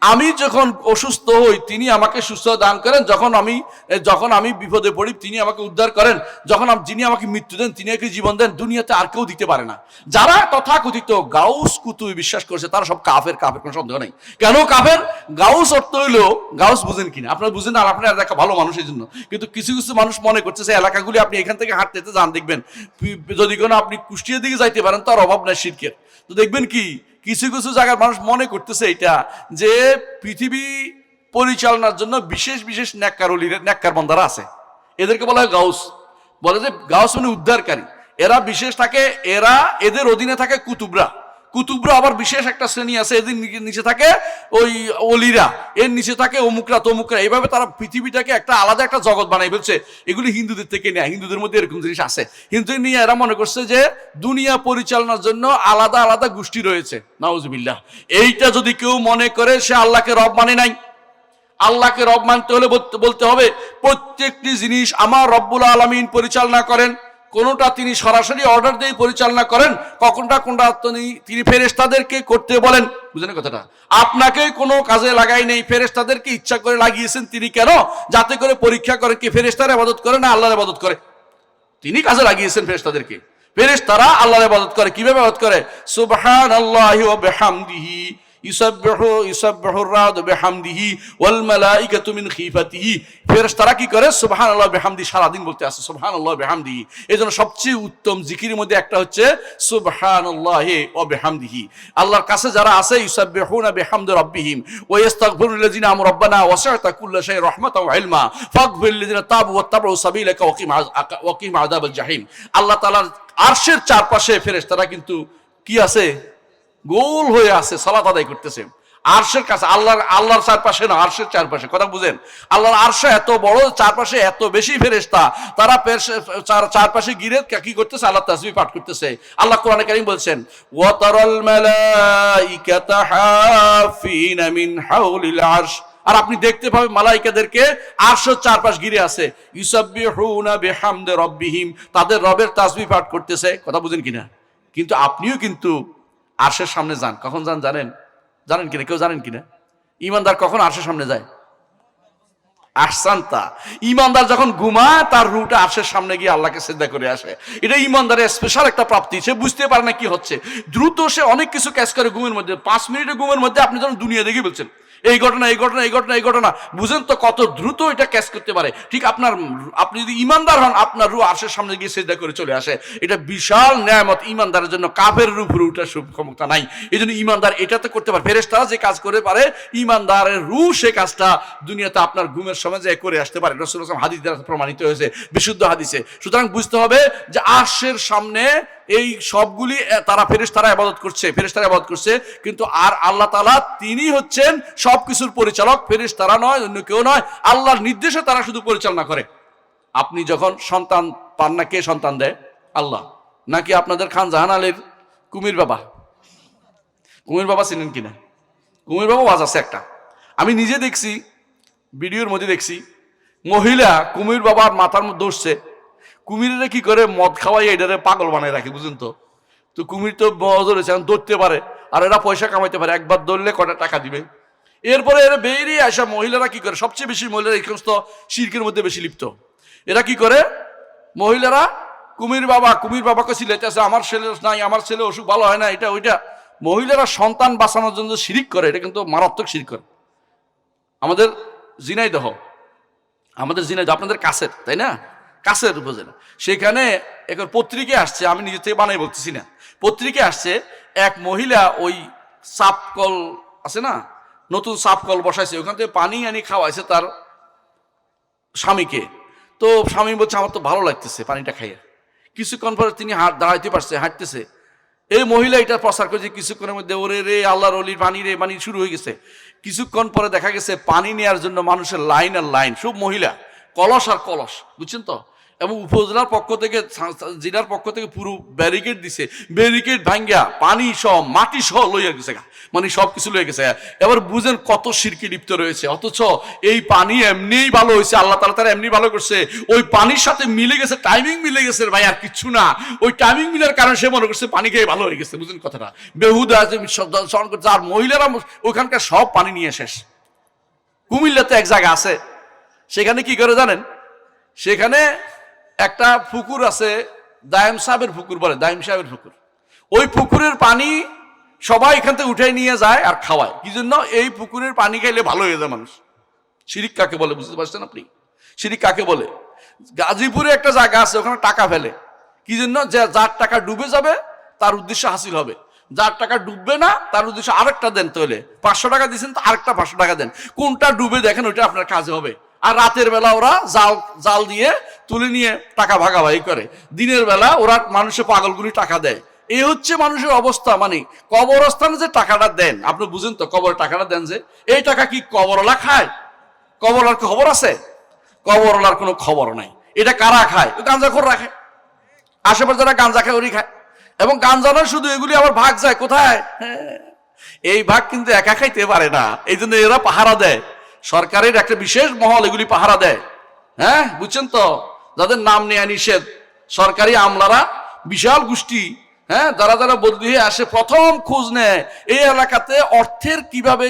আমি যখন অসুস্থ হই তিনি আমাকে সুস্থ দান করেন, যখন আমি বিপদে পড়ি তিনি আমাকে উদ্ধার করেন, যিনি আমাকে মৃত্যু দেন তিনি আমাকে জীবন দেন, দুনিয়াতে আর কেউ দিতে পারে না। যারা তথাকথিত গাউস কুতুবে বিশ্বাস করছে তারা সব কাফের, কোনো সন্দেহ নেই। কেন কাফের? গাউস অর্থ হইলো, গাউস বুঝেন কিনা? আপনারা বুঝেন না, আপনার এলাকা ভালো মানুষের জন্য, কিন্তু কিছু কিছু মানুষ মনে করছে যে এলাকাগুলি আপনি এখান থেকে হাঁটতে যান, দেখবেন যদি কোনো আপনি কুষ্টিয়ার দিকে যাইতে পারেন তার অভাব নাই শিরকের, তো দেখবেন কি কিছু কিছু জায়গার মানুষ মনে করতেছে এটা যে পৃথিবী পরিচালনার জন্য বিশেষ বিশেষ নেককার বান্দারা আছে, এদেরকে বলা হয় গাউস। বলে যে গাউস মানে উদ্ধারকারী, এরা বিশেষ থাকে, এদের অধীনে থাকে কুতুবরা আবার বিশেষ একটা শ্রেণী আছে, এদের নিচে থাকে ওই অলিরা, এর নিচে থাকে অমুকরা তমুকরা, এইভাবে তারা পৃথিবীটাকে একটা আলাদা একটা জগৎ বানাই ফেলছে। এগুলি হিন্দুদের থেকে নেয়, হিন্দুদের মধ্যে এরকম জিনিস আছে। হিন্দু নিয়ে এরা মনে করছে যে দুনিয়া পরিচালনার জন্য আলাদা আলাদা গোষ্ঠী রয়েছে। নাউজুবিল্লাহ। এইটা যদি কেউ মনে করে সে আল্লাহকে রব মানে নাই। আল্লাহকে রব মানতে হলে বলতে হবে প্রত্যেকটি জিনিস আমার রব্বুল আলামিন পরিচালনা করেন। কোনটা তিনি সরাসরি অর্ডার দিয়ে পরিচালনা করেন, কোনটা তিনি ফেরেশতাদেরকে করতে বলেন। বুঝলেন কথাটা? আপনাকে কোনো কাজে লাগাই নেই, ফেরেশতাদেরকে ইচ্ছা করে লাগিয়েছেন। তিনি কেন? যাতে করে পরীক্ষা করেন কি ফেরেশতার ইবাদত করে না আল্লাহর ইবাদত করে। তিনি কাজে লাগিয়েছেন ফেরেশতাদেরকে। ফেরেশতারা আল্লাহর ইবাদত করে। কিভাবে ইবাদত করে? সুবহানাল্লাহি ওয়া বিহামদিহি ইউসাব্বিহুর রাদু বিহামদিহি ওয়াল মালাইকাতু মিন খিফাতিহি। ফেরেশতারা কি করে? সুবহানাল্লাহ বিহামদি, সারাদিন বলতে আছে সুবহানাল্লাহ বিহামদিহি। এজন্য সবচেয়ে উত্তম জিকিরের মধ্যে একটা হচ্ছে সুবহানাল্লাহি ওয়া বিহামদিহি। আল্লাহর কাছে যারা আছে ইউসাব্বিহুনা বিহামদি রাব্বিহিম ওয়া ইস্তাগফিরুনা লিল্লাযিনা আমানু রাব্বানা ওয়াসি'তা কুল্লা শাইইন রাহমাতাও ওয়া ইলমা ফাগফির লিল্লাযিনা তাবু ওয়াত্তাবাউ সাবিলাকা ওয়া কিম আযাবাল জাহিম। আল্লাহ তাআলার আরশের চারপাশে ফেরেশতারা কিন্তু কি আছে? গোল হয়ে আছে, সালাত আদায় করতেছে আরশের কাছে। আল্লাহর চারপাশে না, আরশের চারপাশে। কথা বুঝেন? আল্লাহর আরশ এত বড়, চারপাশে এত বেশি ফেরেশতা, তারা চারপাশে ঘিরে কি করতেছে? আল্লাহ তাসবিহ পাঠ করতেছে। আল্লাহ কোরআনে কারীম বলছেন, ওয়া তারাল মালাইকাতা হাফিনা মিন হাওলিল আরশ। আর আপনি দেখতে পাবেন মালাইকাদেরকে আরশের চারপাশ ঘিরে আছে। ইউসাব্বিহুনা বিহামদি রাব্বিহিম, তাদের রবের তাসবিহ পাঠ করতেছে। কথা বুঝেন কিনা? কিন্তু আপনিও কিন্তু আরশের সামনে যান। কখন যান জানেন? জানেন কিনা? কেউ জানেন কিনা? ইমানদার কখন আরশের সামনে যায়? আহসানতা, ইমানদার যখন ঘুমায় তার রুটা আরশের সামনে গিয়ে আল্লাহকে সিজদা করে আসে। এটা ইমানদারের স্পেশাল একটা প্রাপ্তি। সে বুঝতে পারে না কি হচ্ছে, দ্রুত সে অনেক কিছু ক্যাচ করে ঘুমের মধ্যে। 5 মিনিটের ঘুমের মধ্যে আপনি যখন দুনিয়া দেখে বলছেন এই ঘটনা, এই ঘটনা, এই ঘটনা, এই ঘটনা, বুঝেন তো কত দ্রুত এটা ক্যাচ করতে পারে। ঠিক আপনি যদি ইমানদার হন, আপনার রূহ আরশের সামনে গিয়ে সিজদা করে চলে আসে। এটা বিশাল নেয়ামত ইমানদারের জন্য। কাফেরের উপরে ওঠার ক্ষমতা নাই, এই জন্য ইমানদার এটাতে করতে পারে। ফেরেশতারা যে কাজ করে পারে, ইমানদারের রূহ সে কাজটা দুনিয়াতে আপনার ঘুমের সময় যে করে আসতে পারে। রাসূলুল্লাহ সাল্লাল্লাহু আলাইহি ওয়াসাল্লাম হাদিস দ্বারা প্রমাণিত হয়েছে, বিশুদ্ধ হাদিসে। সুতরাং বুঝতে হবে যে আরশের সামনে এই সবগুলি তারা ফেরেশতারা ইবাদত করছে, কিন্তু আর আল্লাহ তাআলা তিনি হচ্ছেন সবকিছুর পরিচালক। ফেরেশতারা নয়, অন্য কেউ নয়। আল্লাহর নির্দেশে তারা শুধু পরিচালনা করে। আপনি যখন সন্তান পান না, কে সন্তান দেয়? আল্লাহ। নাকি আপনাদের খান জাহান আলীর কুমির বাবা? কুমির বাবা চিনেন কিনা? কুমির বাবা ওয়াজ আছে একটা, আমি নিজে দেখছি, ভিডিওর মধ্যে দেখছি। মহিলা কুমির বাবার মাথার মধ্যে দৌড়ছে। কুমিরেরা কি করে? মদ খাওয়াই এটারে পাগল বানায় রাখে, বুঝুন তো। তো কুমির তো ধরেছে, দৌড়তে পারে, আর এরা পয়সা কামাইতে পারে। একবার দৌড়লে কটা টাকা দিবে। এরপরে এরা বেরিয়ে আসা মহিলারা কি করে? সবচেয়ে বেশি মহিলারা এই সমস্ত শিরকের মধ্যে বেশি লিপ্ত। এরা কি করে? মহিলারা কুমির বাবাকে সিলাইতেছে, আমার ছেলে নাই, আমার ছেলে অসুখ ভালো হয় না, এটা ওইটা। মহিলারা সন্তান বাঁচানোর জন্য শিরিক করে। এটা কিন্তু মারাত্মক শিরিক করে। আমাদের ঝিনাইদহ, আপনাদের কাছের, তাই না? কাছের উপজেলা, সেখানে এখন পত্রিকা আসছে, আমি নিজে থেকে বানাই বলতেছি না, পত্রিকা আসছে, এক মহিলা ওই সাপকল আছে না, নতুন সাপকল বসাইছে, ওখান থেকে পানি আনি খাওয়াইছে তার স্বামীকে। তো স্বামী বলছে আমার তো ভালো লাগতেছে পানিটা খাইয়ে। কিছুক্ষণ পরে তিনি দাঁড়াইতে পারছে, হাঁটতেছে। এই মহিলা এটা প্রচার করেছে কিছুক্ষণের মধ্যে, ওরে রে আল্লাহর ওলির পানি শুরু হয়ে গেছে। কিছুক্ষণ পরে দেখা গেছে পানি নেওয়ার জন্য মানুষের লাইন আর লাইন, সব মহিলা, কলস আর কলস, বুঝছেন তো। এবং উপজেলার পক্ষ থেকে, জেলার পক্ষ থেকে পুরো ব্যারিকেড দিছে, ব্যারিকেড ভাঙ্গা পানি সহ মাটি সহ লইয়া গেছে, মানে সব কিছু লইয়া গেছে। এবার বুঝেন কত শিরকে লিপ্ত রয়েছে। অথচ এই পানি এমনিই ভালো হয়েছে, আল্লাহ তাআলা তারা এমনি ভালো করছে। ওই পানির সাথে মিলে গেছে, টাইমিং মিলে গেছে ভাই, আর কিচ্ছু না। ওই টাইমিং মিলার কারণে সে মনে করছে পানি খেয়ে ভালো হয়ে গেছে। বুঝেন কথাটা? বেহুদা স্মরণ করছে। আর মহিলারা ওখানকার সব পানি নিয়ে শেষ। কুমিল্লাতে এক জায়গা আছে, সেখানে কি করে জানেন? সেখানে একটা পুকুর আছে, দায়েম সাহেবের পুকুর বলে, দায়েম সাহেবের পুকুর। ওই পুকুরের পানি সবাই এখান থেকে উঠে নিয়ে যায় আর খাওয়ায়। কি জন্য? এই পুকুরের পানি খাইলে ভালো হয়ে যায় মানুষ। শিরিক কাকে বলে বুঝতে পারছেন আপনি? শিরিক কাকে বলে? গাজীপুরে একটা জায়গা আছে, ওখানে টাকা ফেলে। কি জন্য? যে যার টাকা ডুবে যাবে তার উদ্দেশ্য হাসিল হবে, যার টাকা ডুববে না তার উদ্দেশ্য আরেকটা দেন। তাহলে 500 টাকা দিচ্ছেন, তো আরেকটা 500 টাকা দেন। কোনটা ডুবে দেখেন, ওইটা আপনার কাজে হবে। আর রাতের বেলা ওরা জাল দিয়ে তুলে নিয়ে টাকা ভাগাভাগি করে, দিনের বেলা ওরা মানুষের পাগলগুলি টাকা দেয়। এই হচ্ছে মানুষের অবস্থা। মানে কবরস্থানে যে টাকাটা দেন, আপনি বুঝেন তো, কবরের টাকাটা দেন যে, এই টাকা কি কবরওয়ালা খায়? কবরওয়ালার খবর আছে? কবরওয়ালার কোনো খবর নাই। এটা কারা খায়? গাঁজাখোর রাখে, আশেপাশে যারা গাঁজা খায় ওরই খায়। এবং গাঁজা নয় শুধু, এগুলি আবার ভাগ যায় কোথায়? এই ভাগ কিন্তু একা খাইতে পারে না, এই জন্য এরা পাহারা দেয়। সরকারের একটা বিশেষ মহল এগুলি পাহারা দেয়। হ্যাঁ, বুঝছেন তো? যাদের নাম নেয়া নিষেধ, সরকারি আমলারা, বিশাল গোষ্ঠী, হ্যাঁ, যারা বদলি হয়ে আসে, প্রথম খোঁজ নেয় এই এলাকাতে অর্থের কিভাবে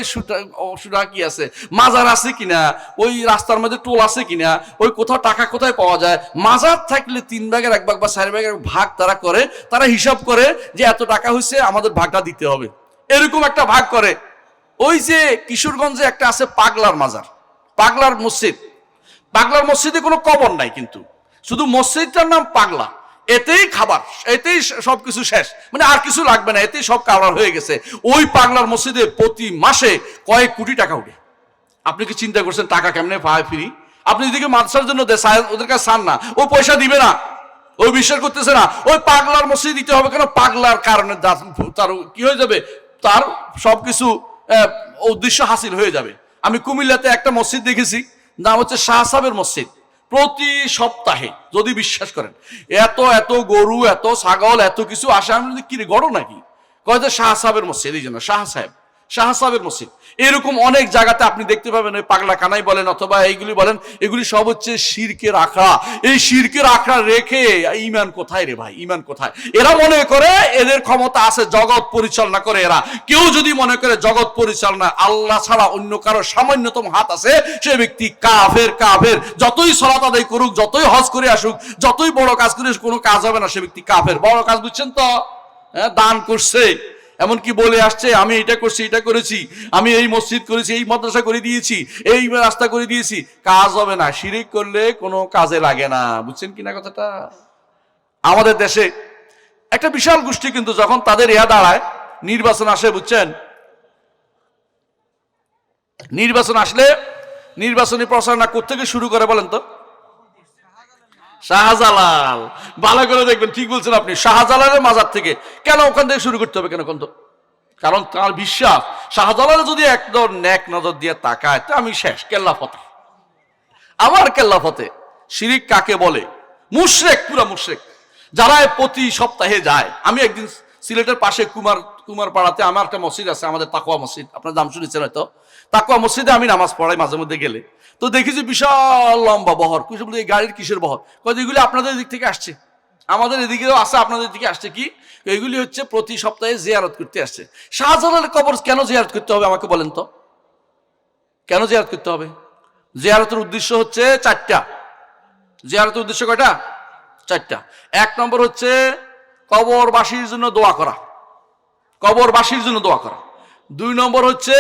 সুরা কি আছে, মাজার আছে কিনা, ওই রাস্তার মধ্যে টোল আছে কিনা, ওই কোথাও টাকা কোথায় পাওয়া যায়। মাজার থাকলে 3 ভাগের 1 ভাগ বা 4 ভাগের ভাগ তারা করে, তারা হিসাব করে যে এত টাকা হয়েছে, আমাদের ভাগটা দিতে হবে, এরকম একটা ভাগ করে। ওই যে কিশোরগঞ্জে একটা আছে পাগলার মাজার, পাগলার মসজিদ। পাগলার মসজিদে কোনো কবর নাই, কিন্তু শুধু মসজিদটার নাম পাগলা, এতেই খাবার, এতেই সবকিছু শেষ, মানে আর কিছু লাগবে না, এতেই সব কাভার হয়ে গেছে। ওই পাগলার মসজিদে প্রতি মাসে কয়েক কোটি টাকা উঠে। আপনি কি চিন্তা করছেন টাকা কেমনে পায় ফ্রি? আপনি যদি মাদ্রাসার জন্য ওদের কাছে চান না, ও পয়সা দিবে না, ওই বিশ্বাস করতেছে না। ওই পাগলার মসজিদ দিতে হবে কেন? পাগলার কারণে তার কি হয়ে যাবে, তার সবকিছু উদ্দেশ্য হাসিল হয়ে যাবে। আমি কুমিল্লাতে একটা মসজিদ দেখেছি, নাম হচ্ছে শাহ সাহেবের মসজিদ। প্রতি সপ্তাহে, যদি বিশ্বাস করেন, এত এত গরু, এত ছাগল, এত কিছু আসে। আমি কি রে, গড় নাকি? কয় যে শাহ সাহেবের মসজিদ, এই জন্য শাহ সাহেবের মসজিদ। এরকম অনেক জায়গাতে আপনি দেখতে পাবেন, ওই পাগলা কানাই বলেন অথবা এইগুলি বলেন, এগুলি সব হচ্ছে শিরকের আখড়া। এই শিরকের আখড়া রেখে ঈমান কোথায় রে ভাই, ঈমান কোথায়? এরা মনে করে এদের ক্ষমতা আছে জগৎ পরিচালনা করে। এরা কেউ যদি মনে করে জগৎ পরিচালনা আল্লাহ ছাড়া অন্য কারো সামান্যতম হাত আছে, সে ব্যক্তি কাফের। যতই সালাত আদায় করুক, যতই হজ করে আসুক, যতই বড় কাজ করে, কোনো কাজ হবে না, সে ব্যক্তি কাফের। বড় কাজ বুঝছেন তো? দান করছে, এমনকি বলে আসছে আমি এটা করছি, এটা করেছি, আমি এই মসজিদ করেছি, এই মাদ্রাসা করে দিয়েছি, এই রাস্তা করে দিয়েছি। কাজ হবে না, শিরিক করলে কোনো কাজে লাগে না। বুঝছেন কিনা কথাটা? আমাদের দেশে একটা বিশাল গোষ্ঠী, কিন্তু যখন তাদের দাঁড়ায়, নির্বাচন আসে, বুঝছেন, নির্বাচন আসলে নির্বাচনী প্রচারণা কোত্থেকে শুরু করে বলেন তো? শাহজালাল। ভালো করে দেখবেন, ঠিক বলছেন আপনি, শাহজালালের মাজার থেকে। কেন ওখান থেকে শুরু করতে হবে কেন? কারণ তার বিশ্বাস, শাহজালাল যদি একদম নেক নজর দিয়ে তাকায়, তো আমি শেষ, কেল্লা ফতে, আমার কেল্লা ফতে। শিরিক কাকে বলে? মুশরিক, পুরা মুশরিক। যারা প্রতি সপ্তাহে যায়। আমি একদিন সিলেটের পাশে কুমারপাড়াতে আমার একটা মসজিদ আছে, আমাদের তাকওয়া মসজিদ, আপনার নাম শুনেছেন হয়তো। তাকওয়া মসজিদে আমি নামাজ পড়াই মাঝে মধ্যে গেলে, তো দেখি যে বিশাল লম্বা বহর। কিছু বলতে, এই গাড়ির কিসের বহর? এগুলি আপনাদের দিক থেকে আসছে, আমাদের এদিকেও আছে, আপনাদের দিকে আসছে কি? এইগুলি হচ্ছে প্রতি সপ্তাহে জিয়ারত করতে আসছে। শাহজালালের কবর কেন জিয়ারত করতে হবে আমাকে বলেন তো? কেন জিয়ারত করতে হবে? জিয়ারতের উদ্দেশ্য হচ্ছে চারটা। জিয়ারতের উদ্দেশ্য কয়টা? চারটা। এক নম্বর হচ্ছে কবরবাসীর জন্য দোয়া করা, কবরবাসীর জন্য দোয়া করা। দুই নম্বর হচ্ছে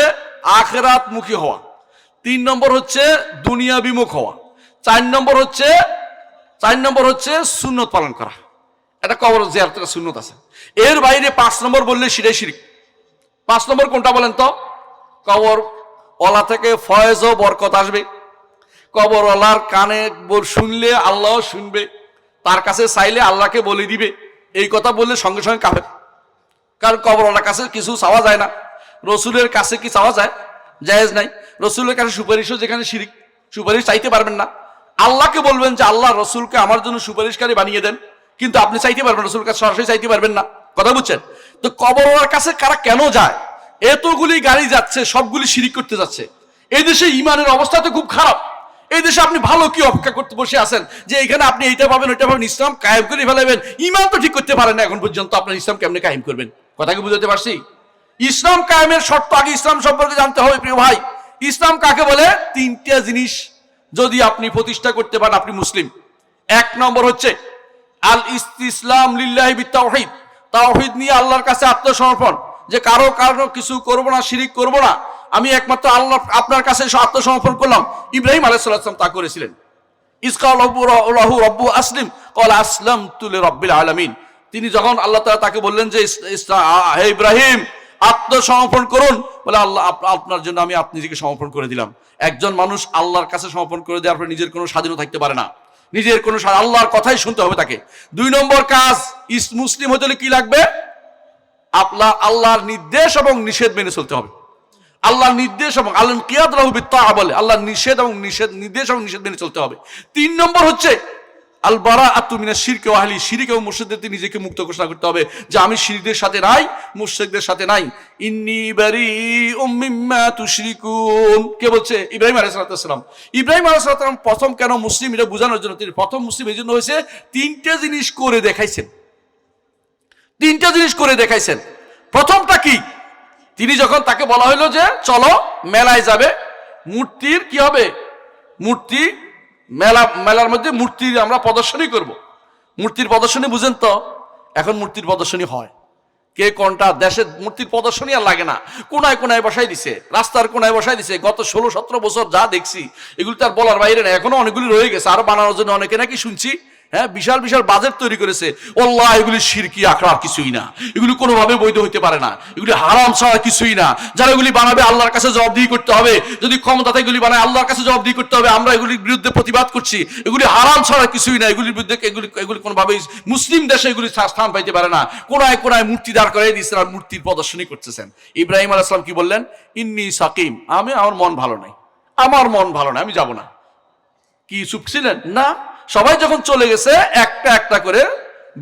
আখিরাত মুখী হওয়া। তিন নম্বর হচ্ছে দুনিয়া বিমুখ হওয়া। চার নম্বর হচ্ছে সুন্নত পালন করা। এটা কবর জিয়ারতের সুন্নত আছে। এর বাইরে 5 নম্বর বললে সেটাই শিরক। 5 নম্বর কোনটা বলেন তো? কবর ওলা থেকে ফয়েজ ও বরকত আসবে। কবর ওলার কানে শুনলে আল্লাহ শুনবে, তার কাছে চাইলে আল্লাহকে বলে দিবে। এই কথা বললে সঙ্গে সঙ্গে কাফের। কারণ কবর ওলার কাছে কিছু চাওয়া যায় না। রসুলের কাছে কি চাওয়া যায়? জায়েজ নাই। রসুলের কাছে সুপারিশও যেখানে শিরিক, সুপারিশ চাইতে পারবেন না। আল্লাহকে বলবেন যে আল্লাহ রসুলকে আমার জন্য সুপারিশকারী বানিয়ে দেন, কিন্তু আপনি চাইতে পারবেন, রসুল কাছে সরাসরি চাইতে পারবেন না। কথা বুঝছেন তো? কবরের কাছে কারা কেন যায়? এতগুলি গাড়ি যাচ্ছে, সবগুলি শিরিক করতে যাচ্ছে। এই দেশে ইমানের অবস্থা তো খুব খারাপ। এই দেশে আপনি ভালো কি অপেক্ষা করতে বসে আছেন যে এখানে আপনি এইটা পাবেন, ওইটা পাবেন, ইসলাম কায়েম করে ফেলাবেন? ইমান তো ঠিক করতে পারেন না এখন পর্যন্ত, আপনার ইসলাম কেমনে কায়েম করবেন? কথা কি বুঝাতে পারছি? ইসলাম কায়েমের শর্ত আগে ইসলাম সম্পর্কে জানতে হবে প্রিয় ভাই। ইসলাম কাকে বলে? 3টা জিনিস যদি আপনি প্রতিষ্ঠা করতে পারেন, আপনি মুসলিম। 1 নম্বর হচ্ছে আল ইসতিসলাম লিল্লাহি বিত্তাওহীদ, তাওহীদ নিয়ে আল্লাহর কাছে আত্মসমর্পণ, যে কারো কিছু করব না, শিরিক করব না, আমি একমাত্র আল্লাহ আপনার কাছে আত্মসমর্পণ করলাম। ইব্রাহিম আলাইহিস সালাম তা করেছিলেন। ইসকাল লাহু রব্বু আসলিম ক্বালা আসলামতু লিরাব্বিল আলামিন। তিনি যখন আল্লাহ তাআলা তাকে বললেন যে হে ইব্রাহিম আত্মসমর্পণ করুন, বলে আল্লাহ আপনার জন্য আমি নিজেকে সমর্পণ করে দিলাম। একজন মানুষ আল্লাহর কাছে সমর্পণ করে দেওয়ার পর নিজের কোনো স্বাধীনতা থাকতে পারে না, নিজের কোনো আল্লাহর কথাই শুনতে হবে তাকে। 2 নম্বর কাজ, মুসলিম হতে হলে কি লাগবে? আল্লাহর নির্দেশ এবং নিষেধ মেনে চলতে হবে। আল্লাহর নির্দেশ এবং আল ইনকিয়াদ লাহু বিত্তাআ বলে, আল্লাহর নির্দেশ এবং নিষেধ মেনে চলতে হবে। 3 নম্বর হচ্ছে আল বারাআতু মিনাশ শিরকি ওয়া আহলি, শিরক এবং মুশরিকদের থেকে নিজেকে মুক্ত ঘোষণা করতে হবে যে আমি শিরকদের সাথে নাই, মুশরিকদের সাথে নাই। ইন্নী বারিউম মিম্মা তুশরিকুন। কে বলছে? ইব্রাহিম আলাইহিস সালাম। ইব্রাহিম আলাইহিস সালাম প্রথম কেন মুসলিম, এটা বোঝানোর জন্য তিনি প্রথম মুসলিম এই জন্য হয়েছে, 3টে জিনিস করে দেখাইছেন। 3টে জিনিস করে দেখাইছেন। প্রথমটা কি? তিনি যখন তাকে বলা হলো যে চলো মেলায় যাবে, মূর্তির কি হবে? মূর্তি মেলার মধ্যে মূর্তির আমরা প্রদর্শনী করব। মূর্তির প্রদর্শনী বুঝেন তো? এখন মূর্তির প্রদর্শনী হয়, কে কোনটা, দেশের মূর্তির প্রদর্শনী আর লাগে না, কোনায় কোনায় বসাই দিছে, রাস্তার কোনায় বসাই দিছে। গত 16-17 বছর যা দেখছি এগুলি তার বলার বাইরে না। এখনো অনেকগুলি রয়ে গেছে, আরো বানানোর জন্য অনেকে নাকি শুনছি হ্যাঁ বিশাল বিশাল বাজেট তৈরি করেছে। আল্লাহ, এগুলি শিরকি আখড়া কিছুই না, এগুলি কোনোভাবে বৈধ হইতে পারে না, এগুলি হারাম ছাড়া কিছুই না। যারা এগুলি বানাবে আল্লাহর কাছে জবাবদিহি করতে হবে, যদি ক্ষমতাতে এগুলি বানায় আল্লাহর কাছে জবাবদিহি করতে হবে। আমরা এগুলির বিরুদ্ধে প্রতিবাদ করছি, এগুলি হারাম ছাড়া কিছুই না, এগুলির বিরুদ্ধে এগুলি কোনোভাবেই মুসলিম দেশে এগুলি স্থান পাইতে পারে না। কোনায় কোনায় মূর্তি দাঁড় করে দিয়েছেন আর মূর্তির প্রদর্শনী করতেছেন। ইব্রাহিম আলাইহিস সালাম কি বললেন? ইন্নী সাকিম, আমার মন ভালো নাই, আমার মন ভালো নাই, আমি যাব না। কি চুপ ছিলেন? না, সবাই যখন চলে গেছে একটা একটা করে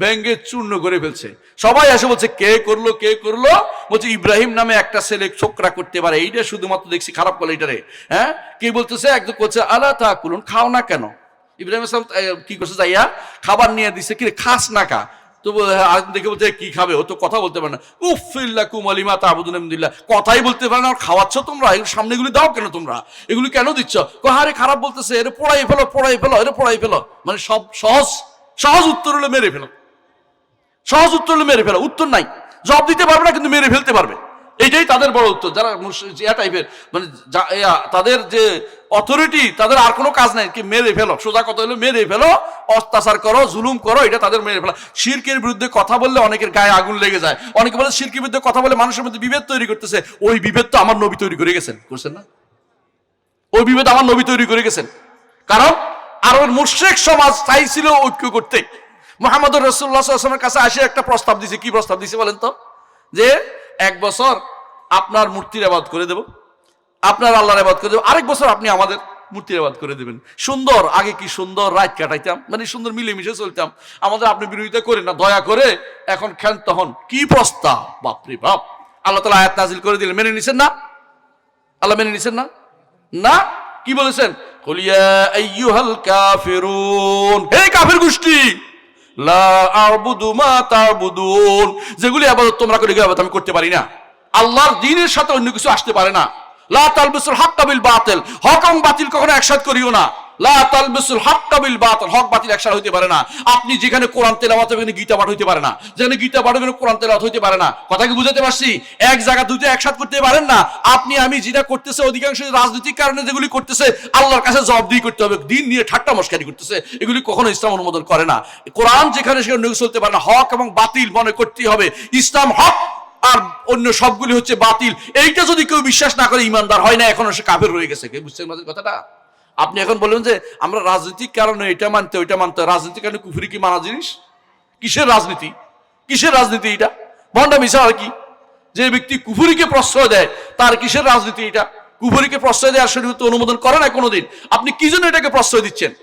ব্যাঙ্গে চূর্ণ করে ফেলছে। সবাই এসে বলছে কে করলো, কে করলো? বলছে ইব্রাহিম নামে একটা ছেলে ছোকরা করতে পারে, এইটা শুধুমাত্র দেখছি খারাপ বলে এইটারে। হ্যাঁ, কি বলতেছে? একদম করছে আলা তাকুলুন, খাও না কেন? ইব্রাহিম আসলাম কি করছে, যাইয়া খাবার নিয়ে দিছে, কি খাস না কা? তো দেখে বলছে কি খাবে, ও তো কথা বলতে পারে না। উফিল্লাকুম আলিমা তা'বুদুন মিন দুনিল্লাহ, কথাই বলতে পারে না, আর খাওয়াচ্ছ তোমরা, এগুলো সামনে এগুলি দাও কেন তোমরা, এগুলি কেন দিচ্ছ? আরে খারাপ বলতেছে, এর পোড়াই ফেলো, পোড়াই ফেলো, এর পোড়াই ফেলো। মানে সব সহজ সহজ উত্তর হলো মেরে ফেলো, সহজ উত্তর হলো মেরে ফেলো। উত্তর নাই, জবাব দিতে পারবে না কিন্তু মেরে ফেলতে পারবে, এইটাই তাদের বড় উত্তর। যারা টাইপের মানে তাদের যে অথরিটি, তাদের আর কোনো কাজ নাই, কি মেরে ফেলো। সোজা কথা হলো মেরে ফেলো, অত্যাচার করো, জুলুম করো, এটা তাদের মেরে ফেলা। শিরকের বিরুদ্ধে কথা বললে অনেকের গায়ে আগুন লেগে যায়। অনেকে বলে শিরকের বিরুদ্ধে কথা বলে মানুষের মধ্যে বিভেদ তৈরি করতেছে। ওই বিভেদ তো আমার নবী তৈরি করে গেছেন, করছেন না? ওই বিভেদ আমার নবী তৈরি করে গেছেন। কারণ আরবের মুশরিক সমাজ চাইছিল ঐক্য করতে। মুহাম্মদুর রাসূলুল্লাহ সাল্লাল্লাহু আলাইহি ওয়াসাল্লামের কাছে আসে একটা প্রস্তাব দিছে। কি প্রস্তাব দিছে বলেন তো? যে 1 বছর আপনার মূর্তির ইবাদত করে দেব, আপনার আল্লাহর ইবাদত করে দেব, আরেক বছর আপনি আমাদের মূর্তির ইবাদত করে দেবেন। সুন্দর, আগে কি সুন্দর রাত কাটাইতাম, মানে সুন্দর মিলেমিশে চলতাম। আমাদের আপনি বিরোধিতা করেন না, দয়া করে এখন ক্ষান্ত হন। কি প্রস্তাব, বাপরে বাপ! আল্লাহ তাআলা আয়াত নাযিল করে দিলেন, মেনে নিছেন না? আল্লাহ মেনে নিছেন না? না, কি বলেছেন? কুল ইয়া আইয়ুহাল কাফিরুন, হে কাফির গোষ্ঠী, লা আ'বুদু মা তা'বুদুন, যেগুলি ইবাদত তোমরা করে ইবাদত আমি করতে পারি না। আল্লাহর দ্বীনের সাথে অন্য কিছু আসতে পারে না। লা তালবিসুল হাক্কা বিল বাতিল, হক এবং বাতিল কখনো একসাথে করিও না। লা তালবিসুল হাক্কা বিল বাতিল, হক বাতিল একসাথে হইতে পারে না। আপনি যেখানে কোরআন তেলাওয়াত হবে গীতা পাঠ হইতে পারে না, যেখানে গীতা পাঠ হবে কোরআন তেলাওয়াত হইতে পারে না। কথা কি বুঝাতে পারছি? এক জায়গা দুটো একসাথে করতে পারেন না। আপনি আমি যেটা করতেছে, অধিকাংশ রাজনৈতিক কারণে যেগুলি করতেছে, আল্লাহর কাছে জবাবদিহি করতে হবে। দিন নিয়ে ঠাট্টা মশকারি করতেছে, এগুলি কখনো ইসলাম অনুমোদন করে না। কোরআন যেখানে সেখানে চলতে পারে না। হক এবং বাতিল মনে করতেই হবে। ইসলাম হক আর অন্য সবগুলি হচ্ছে বাতিল। এইটা যদি কেউ বিশ্বাস না করে ইমানদার হয় না, এখনো সে কাফের রয়ে গেছে। কে বুঝছেন আমাদের কথাটা? আপনি এখন বললেন যে আমরা রাজনৈতিক কারণে এটা মানতে ওইটা মানতে, রাজনৈতিক কারণে কুফরি কি মানা জিনিস? কিসের রাজনীতি, কিসের রাজনীতি এটা? ভণ্ডামি ছাড়া কি? যে ব্যক্তি কুফরিকে প্রশ্রয় দেয় তার কিসের রাজনীতি এটা? কুফরিকে প্রশ্রয় দেওয়ার শরীয়ত অনুমোদন করে না কোনোদিন। আপনি কি জন্য এটাকে প্রশ্রয় দিচ্ছেন?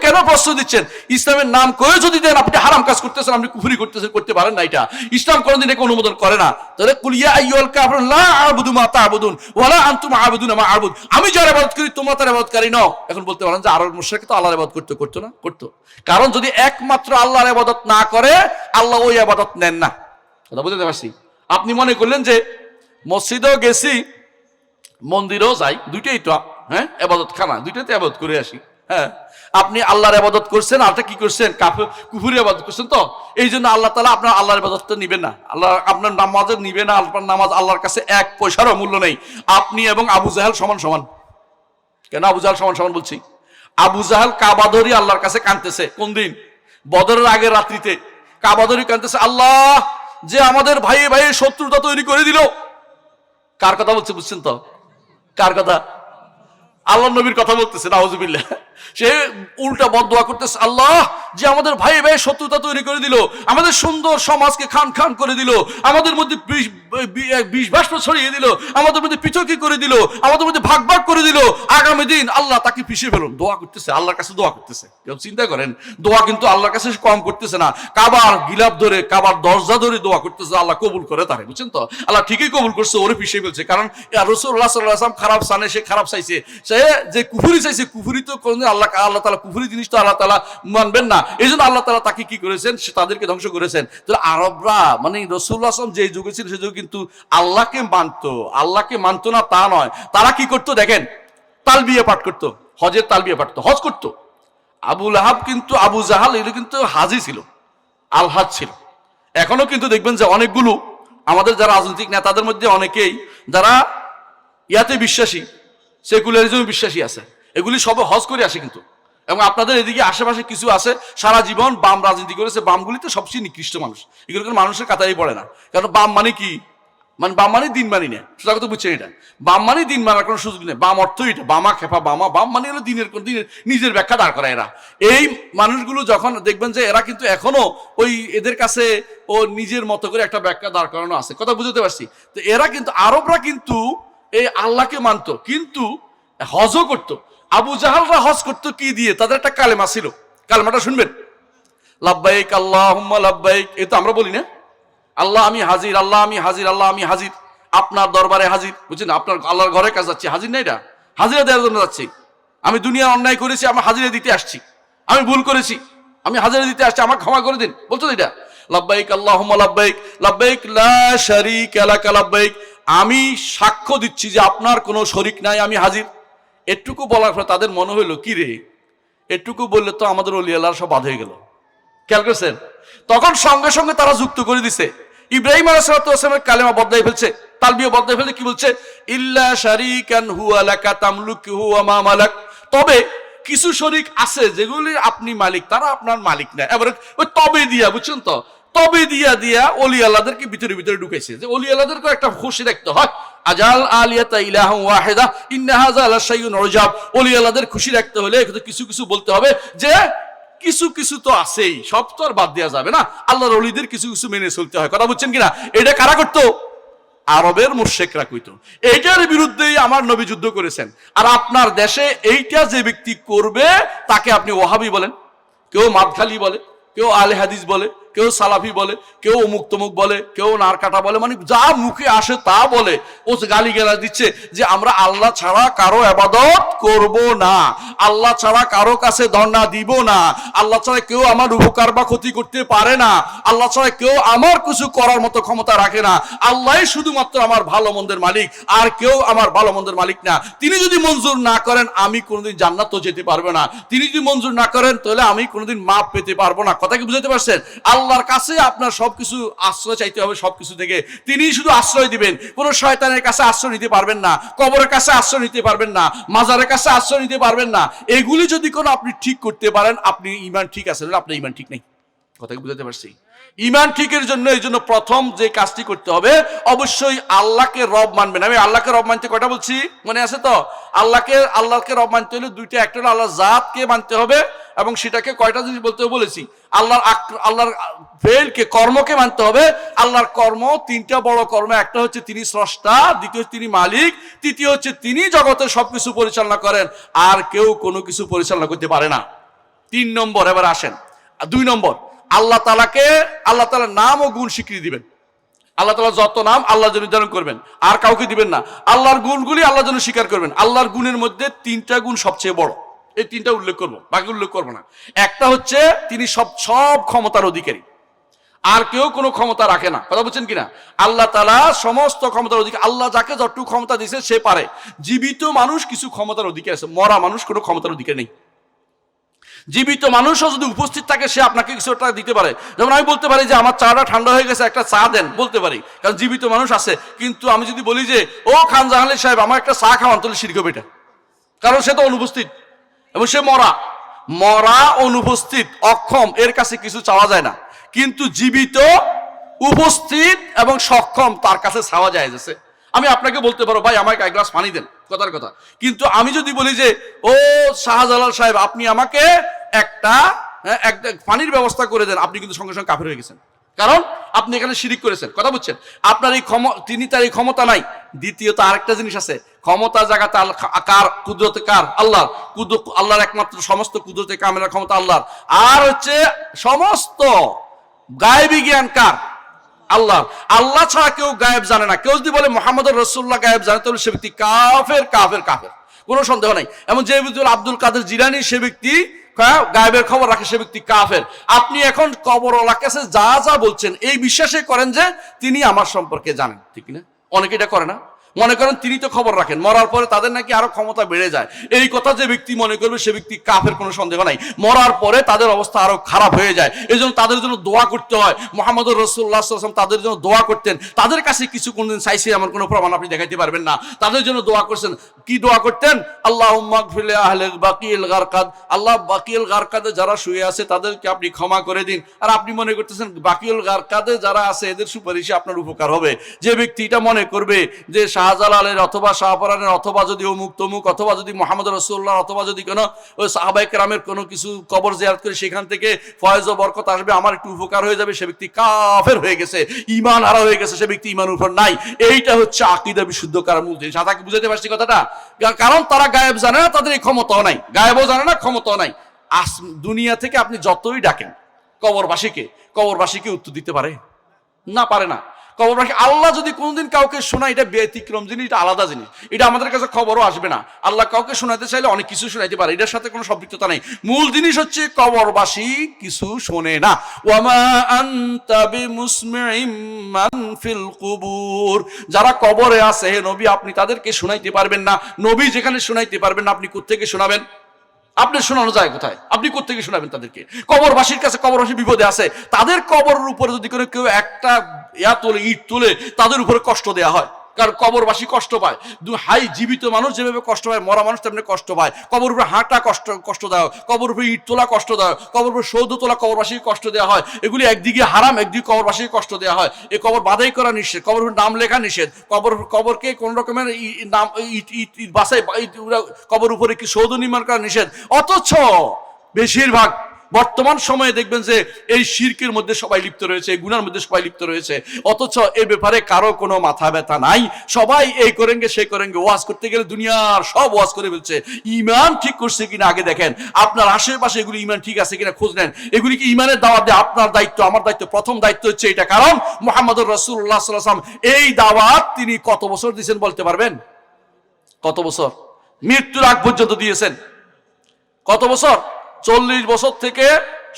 কেন প্রশ্রয় দিচ্ছেন? ইসলামের নাম করে যদি দেন, আপনি হারাম কাজ করতেছেন, আপনি কুফরি করতেছেন, করতে পারেন না। এটা ইসলাম কোনোদিন একে অনুমোদন করে না। তাহলে কুল ইয়া আইয়ুহাল কাফিরুন লা আ'বুদু মা তা'বুদুন ওয়ালা আনতুম আ'বুদুনা মা আ'বুদ, আমি যার ইবাদত করি তোমরা তার ইবাদতকারী নও। এখন বলতে পারেন যে আরব মুশরিক তো আল্লাহর ইবাদত করতো না? করতো। কারণ যদি একমাত্র আল্লাহর ইবাদত না করে, আল্লাহ ওই ইবাদত নেন না। কথা বুঝতে পারছি? আপনি মনে করলেন যে মসজিদেও গেছি, মন্দিরেও যাই, দুইটাই তো হ্যাঁ ইবাদত খানা, দুইটাতে ইবাদত করে আসি। হ্যাঁ, আপনি আল্লাহর ইবাদত করছেন, আরটা কি করছেন? কুফুরি ইবাদত করছেন। তো এই জন্য আল্লাহ তাআলা আপনার আল্লাহর ইবাদতটা নিবেন না, আল্লাহ আপনার নামাজের নিবে না। আপনার নামাজ আল্লাহর কাছে 1 পয়সারও মূল্য নেই। আপনি এবং আবু জাহেল সমান সমান। কেন আবু জাহেল সমান সমান বলছি? আবু জাহেল কাবা ধরে আল্লাহর কাছে কাঁদতেছে। কোন দিন? বদরের আগের রাত্রিতে কাবা ধরে কাঁদতেছে, আল্লাহ যে আমাদের ভাইয়ে ভাইয়ে শত্রুতা তৈরি করে দিল। কার কথা বলছে বুঝছেন তো? কার কথা? আল্লাহ নবীর কথা বলতেছে। নাউজুবিল্লাহ। সে উল্টা বদদোয়া করতেছে, আল্লাহ যে আমাদের ভাই ভাই শত্রুতা তৈরি করে দিল, আমাদের সুন্দর সমাজকে খান খান করে দিল, আমাদের মধ্যে বিষ বাষ্প ছড়িয়ে দিল, আমাদের মধ্যে পৃথকী করে দিল, আমাদের মধ্যে ভাগ ভাগ করে দিল। আগামী দিন আল্লাহ তাকে পিছিয়ে ফেলুন। দোয়া করতেছে, আল্লাহর কাছে দোয়া করতেছে। কেউ চিন্তা করেন, দোয়া কিন্তু আল্লাহর কাছে কম করতেছে না। কাবার গিলাপ ধরে, কাবার দরজা ধরে দোয়া করতেছে, আল্লাহ কবুল করে তারে। বুঝছেন তো? আল্লাহ ঠিকই কবুল করছে, ওরে পিছিয়ে ফেলছে। কারণ রাসূলুল্লাহ সাল্লাল্লাহু আলাইহি ওয়াসাল্লাম খারাপ সানে, সে খারাপ চাইছে। সে যে কুফরি চাইছে, কুফরি তো কোন আল্লাহ তাআলা কুফরি জিনিস তো আল্লাহ তাআলা মানবেন না। এই জন্য আল্লাহ তাআলা তাকে কি করেছেন? সে তাদেরকে ধ্বংস করেছেন। তাহলে আরবরা মানে রাসূলুল্লাহ সাল্লাল্লাহু আলাইহি ওয়াসাল্লাম যে যুগে ছিল, সে যুগে কিন্তু আল্লাহকে মানতো না তা নয়। তারা কি করতো দেখেন, তালবিয়া পাঠ করতো, হজের তালবিয়া পাঠ করতো, হজ করতো। আবু লাহাব কিন্তু, আবু জাহাল এগুলো কিন্তু হাজি ছিল, আল হাজ ছিল। এখনো কিন্তু দেখবেন যে অনেকগুলো আমাদের যারা রাজনৈতিক নেতাদের মধ্যে অনেকেই যারা ইয়াতে বিশ্বাসী, সেকুলারিজমে বিশ্বাসী আছে, এগুলি সব হজ করে আসে কিন্তু। এবং আপনাদের এদিকে আশেপাশে কিছু আছে সারা জীবন বাম রাজনীতি করেছে, বামগুলিতে সবচেয়ে নিকৃষ্ট মানুষ, এগুলো কোনো মানুষের কাতারেই পড়ে না। কারণ বাম মানে কি, মানে বাম মানে দিন মানি না, সেটা তো বুঝছেন। এটা বাম মানে দিন মানার কোনো সুযোগ নেই। বাম অর্থ এটা, বামা খেপা বামা, বাম মানে হলো দিনের নিজের ব্যাখ্যা দাঁড় করা। এরা এই মানুষগুলো যখন দেখবেন যে এরা কিন্তু এখনো ওই এদের কাছে ও নিজের মতো করে একটা ব্যাখ্যা দাঁড় করানো আছে, কথা বুঝতে পারছি। তো এরা কিন্তু আরবরা কিন্তু এই আল্লাহকে মানতো, কিন্তু হজও করতো। আবু জাহালরা হজ করতো কি দিয়ে? তাদের একটা কালেমা ছিল, কালেমাটা শুনবেন, লাব্বাইক আল্লাহুম্মা লাব্বাইক। এই তো আমরা বলি না, আল্লাহ আমি হাজির, আল্লাহ আমি হাজির, আল্লাহ আমি হাজির, আপনার দরবারে হাজির। বুঝছেন, আপনার আল্লাহর ঘরে কাজ যাচ্ছি, হাজির না, এটা হাজিরা দেওয়ার জন্য যাচ্ছি। আমি দুনিয়া অন্যায় করেছি, আমি হাজিরা দিতে আসছি, আমি ভুল করেছি, আমি হাজিরা দিতে আসছি, আমাকে ক্ষমা করে দিন, বলছো এটা লাব্বাইক আল্লাহুম্মা লাব্বাইক, লাব্বাইক লা শারীকা লাকা লাব্বাইক। আমি সাক্ষ্য দিচ্ছি যে আপনার কোনো শরীক নাই, আমি হাজির। এটুকু বলার পর তাদের মনে হইলো কি রে, এটুকু বললে তো আমাদের ওলি আল্লাহর সব বাদ হয়ে গেল। খেয়াল করছেন? তখন সঙ্গে সঙ্গে তারা যুক্ত করে দিছে, ইব্রাহিম আলাইহিস সালামের কালেমা বদলাই ফেলছে, তালবিয়া বদলাই ফেলছে। কি বলছে? ইল্লা শারীকান হুয়া লাকা তামলুকুহু ওয়া মা মালাক। তবে কিছু শরীক আছে যেগুলি আপনি মালিক, তারা আপনার মালিক না। এবারে ওই তবে দিয়া, বুঝছেন তো, তবে দিয়া দিয়া ওলি আল্লাহদেরকে ভিতরে ভিতরে ঢুকাইছে, যে ওলি আল্লাহদেরকে একটা খুশি রাখতে হয়। আজাল আলিয়াতা ইলাহা ওয়াহিদা ইন্না হাযা লাশাইউন উজাব। ওলি আল্লাহদের খুশি রাখতে হলে কিছু কিছু বলতে হবে, যে কিছু কিছু তো আছেই, সব তো আর বাদ দেওয়া যাবে না। আল্লাহর ওলিদের কিছু কিছু মেনে চলতে হয়, কথা বুঝছেন কিনা? এটা কারা করতো? আরবের মুশরিকরা কইতো। এইটার বিরুদ্ধেই আমার নবী যুদ্ধ করেছেন। আর আপনার দেশে এইটা যে ব্যক্তি করবে তাকে আপনি ওয়াহাবি বলেন, কেউ মাদখালি বলে, কেউ আলে হাদিস বলে, কেউ সালাফি বলে, কেউ অমুক তমুক বলে, কেউ নারকাটা বলে, মানে যা মুখে আসে তা বলে। ও গালি গালাজ দিচ্ছে যে আমরা আল্লাহ ছাড়া কারো ইবাদত করব না, আল্লাহ ছাড়া কারো কাছে ধর্ণা দিব না, আল্লাহ ছাড়া কেউ আমার উপকার বা ক্ষতি করতে পারে না, আল্লাহ ছাড়া কেউ আমার কিছু করার মতো ক্ষমতা রাখে না, আল্লাহই শুধুমাত্র আমার ভালো মন্দের মালিক, আর কেউ আমার ভালো মন্দের মালিক না। তিনি যদি মঞ্জুর না করেন আমি কোনোদিন জান্নাত তো যেতে পারবো না, তিনি যদি মঞ্জুর না করেন তাহলে আমি কোনোদিন মাপ পেতে পারবো না। কথা কি বুঝতে পারছেন? আল্লাহর কাছে আপনার সবকিছু আশ্রয় চাইতে হবে, সবকিছু থেকে তিনি শুধু আশ্রয় দিবেন। কোন শয়তানের কাছে আশ্রয় নিতে পারবেন না, কবরের কাছে আশ্রয় নিতে পারবেন না, মাজারের কাছে আশ্রয় নিতে পারবেন না। এগুলি যদি কোনো আপনি ঠিক করতে পারেন, আপনি ঈমান ঠিক আছে, আপনার ঈমান ঠিক নেই। কথা কি বুঝতে পারছি? ঈমান ঠিকের জন্য এই জন্য প্রথম যে কাজটি করতে হবে, অবশ্যই আল্লাহকে রব মানবেন। আমি আল্লাহকে রব মানতে কয়টা বলছি মনে আছে তো? আল্লাহকে রব মানতে হলে দুইটা, একটা হলো আল্লাহর জাতকে মানতে হবে, এবং সেটাকে কয়টা জিনিস বলতে বলেছি, আল্লাহর ফেলকে, কর্মকে মানতে হবে। আল্লাহর কর্ম তিনটা বড় কর্ম, একটা হচ্ছে তিনি স্রষ্টা, দ্বিতীয় তিনি মালিক, তৃতীয় হচ্ছে তিনি জগতের সবকিছু পরিচালনা করেন, আর কেউ কোনো কিছু পরিচালনা করতে পারে না। 3 নম্বর, এবার আসেন 2 নম্বর, আল্লাহ তাআলার নাম ও গুণ স্বীকৃতি দিবেন। আল্লাহ তাআলার যত নাম আল্লাহর জন্য নির্ধারণ করবেন, আর কাউকে দিবেন না। আল্লাহর গুণগুলি আল্লাহর জন্য স্বীকার করবেন। আল্লাহর গুণের মধ্যে 3টা গুণ সবচেয়ে বড়, এই 3টা উল্লেখ করব, বাকি উল্লেখ করব না। একটা হচ্ছে তিনি সব ক্ষমতার অধিকারী, আর কেউ কোনো ক্ষমতা রাখে না। কথা বুঝছেন কিনা? আল্লাহ তাআলা সমস্ত ক্ষমতার অধিকারী। আল্লাহ যাকে যতটুকু ক্ষমতা দিয়েছে সে পারে। জীবিত মানুষ কিছু ক্ষমতার অধিকার আছে, মরা মানুষ কোনো ক্ষমতার অধিকার নেই। জীবিত মানুষও যদি উপস্থিত থাকে সে আপনাকে কিছু একটা দিতে পারে। যেমন আমি বলতে পারি যে আমার চাটা ঠান্ডা হয়ে গেছে, একটা চা দেন, বলতে পারি, কারণ জীবিত মানুষ আছে। কিন্তু আমি যদি বলি যে ও খান জাহাঙ্গীর সাহেব আমার একটা চা খাওয়ান, তাহলে শিরক হবে এটা, কারণ সে তো অনুপস্থিত এবং সে মরা অনুপস্থিত অক্ষম, এর কাছে কিছু চাওয়া যায় না। কিন্তু জীবিত, উপস্থিত এবং সক্ষম তার কাছে চাওয়া যায়। যাচ্ছে আমি আপনাকে বলতে পারো ভাই আমাকে 1 গ্লাস পানি দেন, কথার কথা। কিন্তু আমি যদি বলি যে ও শাহজালাল সাহেব আপনি আমাকে একটা পানির ব্যবস্থা করে দেন, আপনি কিন্তু সঙ্গে সঙ্গে কাফের হয়ে গেছেন, কারণ আপনি এখানে শিরিক করেছেন। কথা বুঝছেন? আপনার এই তিনি তার এই ক্ষমতা নাই। দ্বিতীয়ত আরেকটা জিনিস আছে, ক্ষমতা জায়গাতে কার? কুদরতে কার? আল্লাহ। আল্লাহর একমাত্র সমস্ত কুদরতে কামের ক্ষমতা আল্লাহর। আর হচ্ছে সমস্ত গায়েবী জ্ঞান কার? আল্লাহ। আল্লাহ ছাড়া কেউ গায়েব জানে না। কেউ যদি বলে মুহাম্মদুর রাসূলুল্লাহ গায়েব জানে, তাহলে সে ব্যক্তি কাফের, কোনো সন্দেহ নাই। এমন যে ব্যক্তি আব্দুল কাদের জিলানী, সে ব্যক্তি গায়েবের খবর রাখে, সে ব্যক্তি কাফের। আপনি এখন কবরওয়ালার কাছে যা যা বলছেন এই বিশ্বাসে করেন যে তিনি আমার সম্পর্কে জানেন, ঠিক না? অনেকে এটা করে না। মনে করেন তিনি তো খবর রাখেন, মরার পরে তাদের নাকি আরো ক্ষমতা বেড়ে যায়, এই কথা যে ব্যক্তি মনে করবে সে ব্যক্তি কাফের, কোনো সন্দেহ নাই। মরার পরে তাদের অবস্থা আরো খারাপ হয়ে যায়, এই জন্য তাদের জন্য দোয়া করতে হয়। মুহাম্মদ রাসূলুল্লাহ সাল্লাল্লাহু আলাইহি ওয়াসাল্লাম তাদের জন্য দোয়া করতেন। তাদের কাছে কিছু কোনদিন চাইছে এমন কোনো প্রমাণ আপনি দেখাইতে পারবেন না। তাদের জন্য দোয়া করছেন। কি দোয়া করতেন? আল্লাহুম্মা গফির লি আহলি বাকিল গারকাদ, আল্লাহ বাকিল গারকাদে যারা শুয়ে আছে তাদেরকে আপনি ক্ষমা করে দিন। আর আপনি মনে করতেছেন বাকিল গারকাদে যারা আছে এদের সুপারিশে আপনার উপকার হবে। যে ব্যক্তি এটা মনে করবে যে শাহজালালের অথবা শাহপরানের অথবা যদি অমুক তমুক অথবা যদি মুহাম্মদ রাসূলুল্লাহ অথবা যদি কোনো ওই সাহাবায়ে কেরামের কোনো কিছু কবর জিয়ারত করে সেখান থেকে ফয়েজ ও বরকত আসবে, আমার একটু উপকার হয়ে যাবে, সে ব্যক্তি কাফের হয়ে গেছে, ঈমান হারা হয়ে গেছে, সে ব্যক্তি ঈমানের উপর নাই। এইটা হচ্ছে আকীদা বিশুদ্ধ করার মূল জিনিস। তাকে বুঝাতে পারছি কথাটা? কারণ তারা গায়েব জানে না, তাদের এই ক্ষমতাও নাই, গায়েবও জানে না, ক্ষমতাও নাই। দুনিয়া থেকে আপনি যতই ডাকেন কবরবাসীকে উত্তর দিতে পারে না, পারে না। কবরবাসী আল্লাহ যদি কোনোদিন কাউকে শোনায়, এটা ব্যতিক্রম জিনিস, এটা আলাদা জিনিস, এটা আমাদের কাছে খবরও আসবে না। আল্লাহ কাউকে শোনাতে চাইলে অনেক কিছু শোনাইতে পারে, এটার সাথে কোনো সম্পৃক্ততা নেই। মূল জিনিস হচ্ছে কবরবাসী কিছু শোনে না। ওয়ামা আনতা বিমুসমিইম মান ফিল কুবুর, যারা কবরে আছে হে নবী আপনি তাদেরকে শোনাইতে পারবেন না। নবী যেখানে শোনাইতে পারবেন না, আপনি কোত্থেকে শোনাবেন? আপনি শোনানো যায় কোথায়? আপনি কোত্থেকে শোনাবেন তাদেরকে? কবরবাসীর কাছে, কবরবাসী বিপদে আছে, তাদের কবরের উপরে যদি কোনো কেউ একটা ইট তুলে তাদের উপরে কষ্ট দেয়া হয়, কারণ কবরবাসী কষ্ট পায়। হাই জীবিত মানুষ যেভাবে কষ্ট পায়, মরা মানুষ তেমনি কষ্ট পায়। কবর উপরে হাঁটা কষ্টদায়ক, কবর উপরে ইট তোলা কষ্টদায়ক, কবর উপরে সৌধ তোলা কবরবাসীকে কষ্ট দেওয়া হয়। এগুলি একদিকে হারাম, একদিকে কবরবাসীকে কষ্ট দেওয়া হয়। এই কবর বাধাই করা নিষেধ, কবর উপরে নাম লেখা নিষেধ, কবরকে কোন রকমের নাম ইট বাসায় কবর উপরে কি সৌধ নির্মাণ করা নিষেধ। অথচ বেশিরভাগ বর্তমান সময়ে দেখবেন যে এই শিরকের মধ্যে সবাই লিপ্ত রয়েছে, এই গুনার মধ্যে সবাই লিপ্ত রয়েছে, অথচ এই ব্যাপারে কারো কোনো মাথা ব্যথা নাই। সবাই এই করেঙ্গে সেই করেঙ্গে, ওয়াজ করতে গেলে দুনিয়ার সব ওয়াজ করে ফেলছে। ঈমান ঠিক করছে কিনা আগে দেখেন, আপনার আশেপাশে এগুলি ঈমান ঠিক আছে কিনা খোঁজ নেন। এগুলি কি ঈমানের দাওয়াত দেয়? আপনার দায়িত্ব, আমার দায়িত্ব, প্রথম দায়িত্ব হচ্ছে এটা। কারণ মুহাম্মদুর রাসূলুল্লাহ সাল্লাল্লাহু আলাইহি ওয়াসাল্লাম এই দাওয়াত তিনি কত বছর দিয়েছেন বলতে পারবেন? কত বছর? মৃত্যুর আগ পর্যন্ত দিয়েছেন। কত বছর? 40 বছর থেকে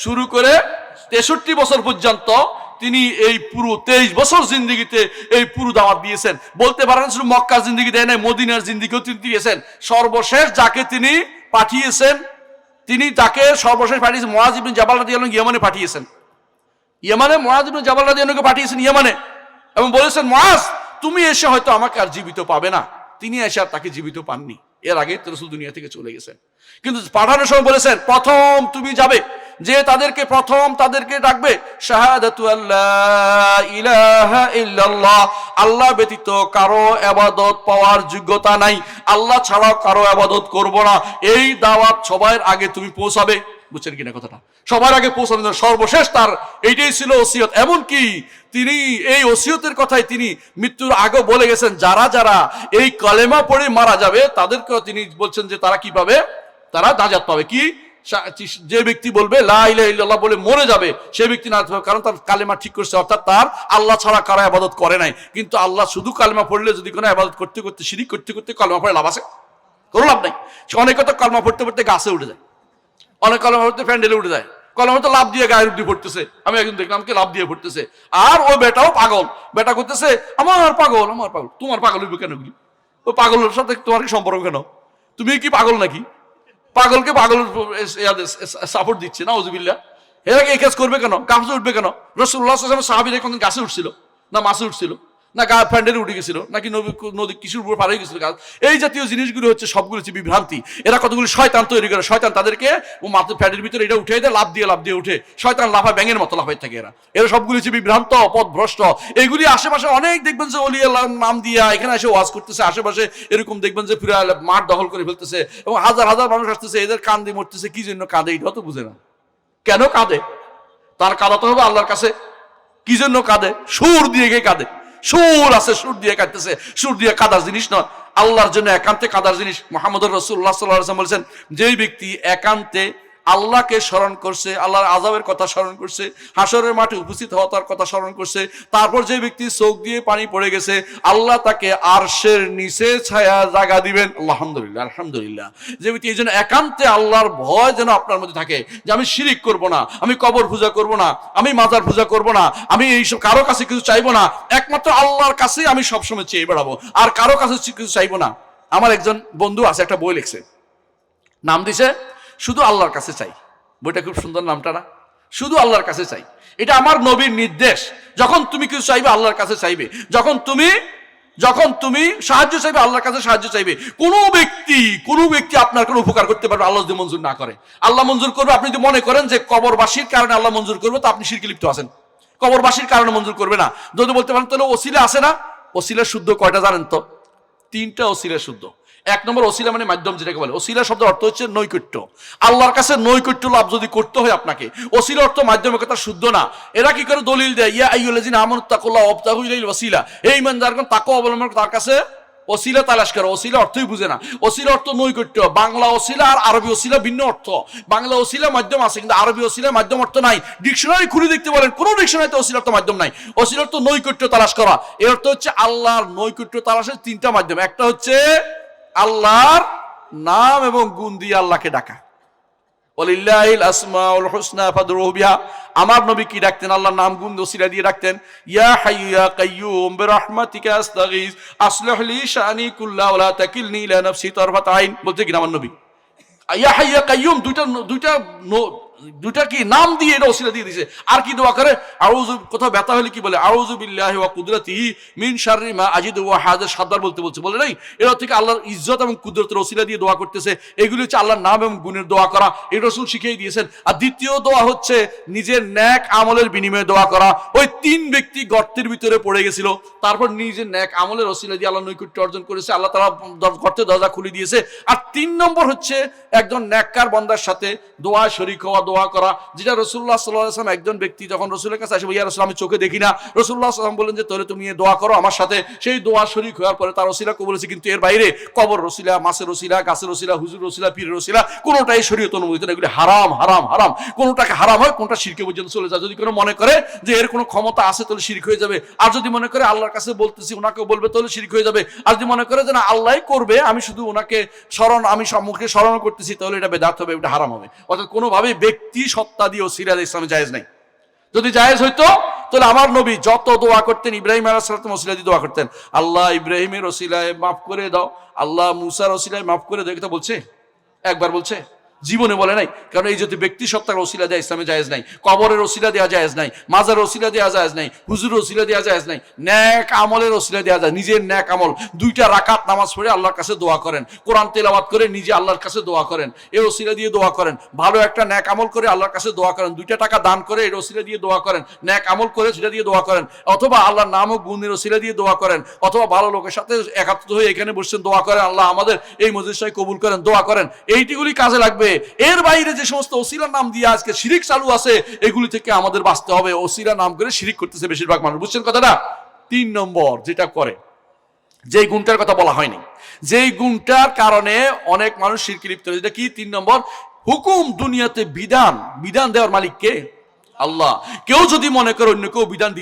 শুরু করে 63 বছর পর্যন্ত তিনি এই পুরো 23 বছর জিন্দেগিতে এই পুরো দাওয়াত দিয়েছেন। বলতে পারেন শুধু মক্কার জিন্দেগি দেয় নাই, মদিনার জিন্দেগিও তিনি দিয়েছেন। সর্বশেষ যাকে তিনি পাঠিয়েছেন, তিনি যাকে সর্বশেষ পাঠিয়েছেন মুআয ইবনে জাবাল রাদিয়াল্লাহু আনহু ইয়েমেনে পাঠিয়েছেন। ইয়েমেনে মুআয ইবনে জাবাল রাদিয়াল্লাহু আনহুকে পাঠিয়েছেন ইয়েমেনে, এবং বলেছেন মুআয তুমি এসে হয়তো আমাকে আর জীবিত পাবে না। তিনি এসে আর তাকে জীবিত পাননি, এর আগে রাসূল দুনিয়া থেকে চলে গেছেন। কিন্তু পাঠানোর সময় বলেছেন প্রথম তুমি যাবে, যে তাদেরকে প্রথম তাদেরকে ডাকবে শাহাদাতু আল্লা ইলাহা ইল্লাল্লাহ, আল্লাহ ব্যতীত কারো ইবাদত পাওয়ার যোগ্যতা নাই, আল্লাহ ছাড়া কারো ইবাদত করব না। এই দাওয়াত সবার আগে তুমি পৌঁছাবে। বুঝছেন কিনা কথাটা? সবার আগে পৌঁছানো, সর্বশেষ তার এইটাই ছিল ওসিয়ত। এমনকি তিনি এই ওসিয়তের কথাই তিনি মৃত্যুর আগে বলে গেছেন, যারা যারা এই কালেমা পড়ে মারা যাবে তাদেরকেও তিনি বলছেন যে তারা কি পাবে? তারা নাজাত পাবে। কি? যে ব্যক্তি বলবে লা ইলাহা ইল্লাল্লাহ বলে মরে যাবে সে ব্যক্তি নাজাত পাবে, কারণ তার কালেমা ঠিক করছে, অর্থাৎ তার আল্লাহ ছাড়া কারো ইবাদত করে নাই। কিন্তু আল্লাহ শুধু কালেমা পড়লে, যদি কোনো ইবাদত করতে করতে শিরিক করতে করতে কালেমা পড়ে লাভ আছে? কোনো লাভ নাই। অনেকে তো কালেমা পড়তে পড়তে গাছে উঠে যায়, অনেক কালেমা পড়তে প্যান্ডেলে উঠে যায়, কলমা তো লাভ দিয়ে গায়ের উপরে পড়তেছে। আমি একজন দেখলাম কে লাভ দিয়ে পড়তেছে, আর ও বেটাও পাগল, বেটা করতেছে আমার পাগল, আমার পাগল। তোমার পাগল হইবে কেন? ও পাগলের সাথে তোমার কি সম্পর্ক কেন? তুমি কি পাগল নাকি? পাগলকে পাগল সাপোর্ট দিচ্ছে না, ওযুবিল্লাহ। এরা এই কাজ করবে কেন? গাছে উঠবে কেন? রাসূলুল্লাহ সাল্লাল্লাহু আলাইহি ওয়াসাল্লাম সাহাবীরা কোনদিন গাছে উঠছিল না? মাছে উঠছিল না? প্যান্ডেলে উঠে গেছিল নাকি? নদী কিসুর উপর পার হয়ে গেছিল গাছ? এই জাতীয় জিনিসগুলো হচ্ছে সবগুলো হচ্ছে বিভ্রান্তি। এরা কতগুলো শয়তান তৈরি করে, শয়তান তাদেরকে ও মাথা প্যাডের ভিতরে এটা উঠে দেয়, লাভ দিয়ে উঠে, শয়তান লাফা ব্যাঙের মতো লাফাই থাকে। এরা সবগুলো হচ্ছে বিভ্রান্ত, পথভ্রষ্ট। এইগুলি আশেপাশে অনেক দেখবেন যে ওলি আল্লাহর নাম দিয়া এখানে এসে ওয়াজ করতেছে, আশেপাশে এরকম দেখবেন যে পুরো মাঠ দখল করে ফেলতেছে, এবং হাজার হাজার মানুষ আসতেছে, এদের কান্দে মরতেছে। কি জন্য কাঁদে? এটা তো বুঝে না। কেন কাঁদে? তার কাঁদাতে হবে আল্লাহর কাছে। কি জন্য কাঁদে? সুর দিয়ে গিয়ে কাঁদে। সুর আছে, সুর দিয়ে কাঁদতেছে। সুর দিয়ে কাঁদার জিনিস নয়, আল্লাহর জন্য একান্তে কাঁদার জিনিস। মুহাম্মদুর রাসূলুল্লাহ সাল্লাল্লাহু আলাইহি ওয়াসাল্লাম বলেছেন, যেই ব্যক্তি একান্তে আল্লাহকে স্মরণ করছে, আল্লাহর আযাবের কথা স্মরণ করছে, হাসরের মাঠে উপস্থিত হওয়ার কথা স্মরণ করছে, তারপর যে ব্যক্তি চোখ দিয়ে পানি পড়ে গেছে, আল্লাহ তাকে আরশের নিচে ছায়া জায়গা দিবেন। আলহামদুলিল্লাহ, আলহামদুলিল্লাহ। যে ব্যক্তি এই জন্য একান্তে আল্লাহর ভয় যেন আপনার মধ্যে থাকে, যে আমি শিরিক করব না, আমি কবর পূজা করব না, আমি মাজার পূজা করব না, আমি এইসব কারো কাছে কিছু চাইবো না, একমাত্র আল্লাহর কাছেই আমি সবসময় চেয়ে বেড়াবো, আর কারো কাছে কিছু চাইবো না। আমার একজন বন্ধু আছে, একটা বই লিখছে, নাম দিছে শুধু আল্লাহর কাছে চাই। বইটা খুব সুন্দর নামটা না? শুধু আল্লাহর কাছে চাই। এটা আমার নবীর নির্দেশ। যখন তুমি কিছু চাইবে আল্লাহর কাছে চাইবে, যখন তুমি সাহায্য চাইবে আল্লাহর কাছে সাহায্য চাইবে। কোনো ব্যক্তি আপনার কোনো উপকার করতে পারবে আল্লাহ যদি মঞ্জুর না করে। আল্লাহ মঞ্জুর করবে, আপনি যদি মনে করেন যে কবরবাসীর কারণে আল্লাহ মঞ্জুর করবে, তো আপনি শিরকে লিপ্ত আছেন। কবরবাসীর কারণে মঞ্জুর করবে না। যদি বলতে পারেন তাহলে ওসিলা আছে না? ওসিলা শুদ্ধ কয়টা জানেন তো? 3টা ওসিলা শুদ্ধ। 1 নম্বর ওসিলা মানে মাধ্যম, যেটাকে বলে। ওসিলা শব্দের অর্থ হচ্ছে নৈকট্য। আল্লাহর কাছে নৈকট্য লাভ যদি করতে হয় আপনাকে, ওসিলা অর্থ মাধ্যমের কথা শুদ্ধ না। এরা কি করে দলিল দেয়, ইয়া আইয়ুহাল্লাযিনা আমানুত্তাকুল্লাহ ওয়াবতাগু ইলাইহিল ওয়াসিলা, এই ইমানদারগণ তাকওয়া অবলম্বন করে তার কাছে ওসিলা তালাশ করো। ওসিলা অর্থই বুঝে না। ওসিলা অর্থ নৈকট্য। বাংলা ওসিলা আর আরবি ওসিলা ভিন্ন অর্থ। বাংলা ওসিলা মাধ্যম আছে, কিন্তু আরবি ওসিলা মাধ্যম অর্থ নাই। ডিকশনারি খুলে দেখতে বলেন, কোন ডিকশনারিতে ওসিলা অর্থ মাধ্যম নাই। ওসিলা অর্থ নৈকট্য তালাশ করা। এর অর্থ হচ্ছে আল্লাহর নৈকট্য তালাশের 3টা মাধ্যম। একটা হচ্ছে আল্লাহর নাম এবং গুণ দিয়ে আল্লাহকে ডাকা। ওয়ালিল্লাহিল আসমাউল হুসনা ফাদউহু বিহা। আমার নবী কি ডাকতেন? আল্লাহর নাম গুণ ওসিলা দিয়ে ডাকতেন। ইয়া হাইয়্যু ইয়া কাইয়্যুম বিরহমাতিকা আস্তাগীস আসলিহ লি শানি কুল্লাহু ওয়া লা তাকিলনি ইলা নাফসি তারফাত আইন। বলতে কি আমার নবী ইয়া হাইয়্যু ইয়া কাইয়্যুম দুইটা কি নাম দিয়ে এটা ওসিলা দিয়ে দিয়েছে। আর কি দোয়া করে? আউযু, কোথাও ব্যথা হলে কি বলে? আউযু বিল্লাহি ওয়া কুদরাতিহি মিন শাররি মা আজিদু ওয়া হাযা। সাতবার বলছে বলে নাই? এর থেকে আল্লাহর ইজ্জত এবং কুদরতের ওসিলা দিয়ে দোয়া করতেছে। এগুলি হচ্ছে আল্লাহর নাম এবং গুণের দোয়া করা। এটা রাসূল শিখিয়ে দিয়েছেন। আর দ্বিতীয় দোয়া হচ্ছে নিজের নেক আমলের বিনিময়ে দোয়া করা। ওই 3 ব্যক্তি গর্তের ভিতরে পড়ে গেছিল, তারপর নিজের নেক আমলের ওসিলা দিয়ে আল্লাহ নৈকট্য অর্জন করেছে, আল্লাহ তাআলা গর্তের দরজা খুলে দিয়েছে। আর 3 নম্বর হচ্ছে একজন নেককার বান্দার সাথে দোয়া শরীক হওয়া, দোয়া করা, যেটা রাসূলুল্লাহ সাল্লাল্লাহু আলাইহি ওয়াসাল্লাম একজন ব্যক্তি যখন রাসূলের কাছে আসে, ইয়া রাসূল আমি চোখে দেখি না। রাসূলুল্লাহ সাল্লাল্লাহু আলাইহি ওয়াসাল্লাম বলেন যে তাহলে তুমি দোয়া করো আমার সাথে। সেই দোয়া শরীক হওয়ার পরে তার ওসিলা কবুল হয়েছে। কিন্তু এর বাইরে কবর ওসিলা, মাছের ওসিলা, গাছের ওসিলা, হুজুর ওসিলা, পীরের ওসিলা কোনোটাই শরীয়ত অনুমোদিত না। এগুলি হারাম হারাম হারাম। কোনোটাকে হারাম হয়, কোনটা শিরকে পর্যন্ত চলে যায়। যদি কোনো মনে করে যে এর কোনো ক্ষমতা আছে তাহলে শিরক হয়ে যাবে। আর যদি মনে করে আল্লাহর কাছে বলতেছি ওনাকেও বলবে তাহলে শিরক হয়ে যাবে। আর যদি মনে করে যে না আল্লাহই করবে, আমি শুধু ওনাকে আমি সম্মুখে স্মরণ করতেছি, তাহলে এটা বেদাত হবে, এটা হারাম হবে। অর্থাৎ কোনোভাবে ব্যক্তি সত্তা দিয়ে ওসিলা ইসলামে জায়েজ নাই। যদি জায়েজ হইতো তাহলে আমার নবী যত দোয়া করতেন, ইব্রাহিম আলাইহিস সালাম ওসিলা দিয়ে দোয়া করতেন, আল্লাহ ইব্রাহিমের ওসিলায় মাফ করে দাও, আল্লাহ মুসার ওসিলায় মাফ করে দাও। এটা বলছে? একবার বলছে? জীবনে বলে নাই। কারণ এই যদি ব্যক্তি সত্তার ওসিলা দেওয়া ইসলামে জায়েজ নাই। কবরের ওসিলা দেওয়া জায়েজ নাই, মাজার ওসিলা দেওয়া জায়েজ নাই, হুজুর ওসিলা দেওয়া জায়েজ নাই। নেক আমলের ওসিলা দেওয়া যায়। নিজের নেক আমল 2টা রাকাত নামাজ পড়ে আল্লাহর কাছে দোয়া করেন, কোরআন তেলাওয়াত করে নিজে আল্লাহর কাছে দোয়া করেন, এই ওসিলা দিয়ে দোয়া করেন। ভালো একটা নেক আমল করে আল্লাহর কাছে দোয়া করেন, 2টা টাকা দান করে এই ওসিলা দিয়ে দোয়া করেন, নেক আমল করে সেটা দিয়ে দোয়া করেন, অথবা আল্লাহর নাম ও গুণের ওসিলা দিয়ে দোয়া করেন, অথবা ভালো লোকের সাথে একাত্রিত হয়ে এখানে বসছেন দোয়া করেন, আল্লাহ আমাদের এই মজলিসটাকে কবুল করেন, দোয়া করেন। এইটিগুলি কাজে লাগবে। এর বাইরে যে সমস্ত ওসিলার নাম দিয়ে আজকে শিরিক চালু আছে, এগুলি থেকে আমাদের বাঁচতে হবে। ওসিলা নাম করে শিরিক করতেছে বেশিরভাগ মানুষ। বুঝছেন কথাটা? 3 নম্বর যেটা করে, যেই গুণটার কথা বলা হয়নি, যেই গুণটার কারণে অনেক মানুষ শিরকে লিপ্ত হয়েছে, এটা কি? 3 নম্বর, হুকুম। দুনিয়াতে বিধান দেওয়ার মালিক কে? আল্লাহ। কেউ যদি মনে করে অন্য কেউ বিধান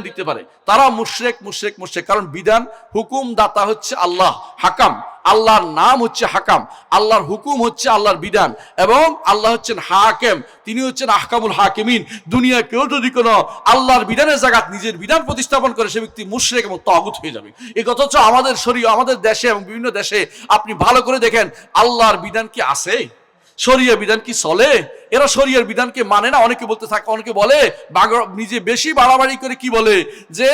দিতে পারে, তারা মুশরিক। কারণ বিধান, হুকুম দাতা হচ্ছে আল্লাহ, হাকাম। আল্লাহর নাম হচ্ছে হাকাম, আল্লাহর হুকুম হচ্ছে আল্লাহর বিধান, এবং আল্লাহ হচ্ছেন হাকিম, তিনি হচ্ছেন আহকামুল হাকিমিন। দুনিয়া কেউ যদি কোনো আল্লাহর বিধানের জায়গায় নিজের বিধান প্রতিস্থাপন করে, সে ব্যক্তি মুশরিক এবং তাগুত হয়ে যাবে। এই কথা হচ্ছে আমাদের শরীয়ত, আমাদের দেশে এবং বিভিন্ন দেশে আপনি ভালো করে দেখেন, আল্লাহর বিধান কি আছে? শরিয়া বিধান কি চলে? এরা শরিয়ার বিধানকে মানে না। অনেকে বলতে থাকে, অনেকে বলে নিজে বেশি বাড়াবাড়ি করে কি বলে যে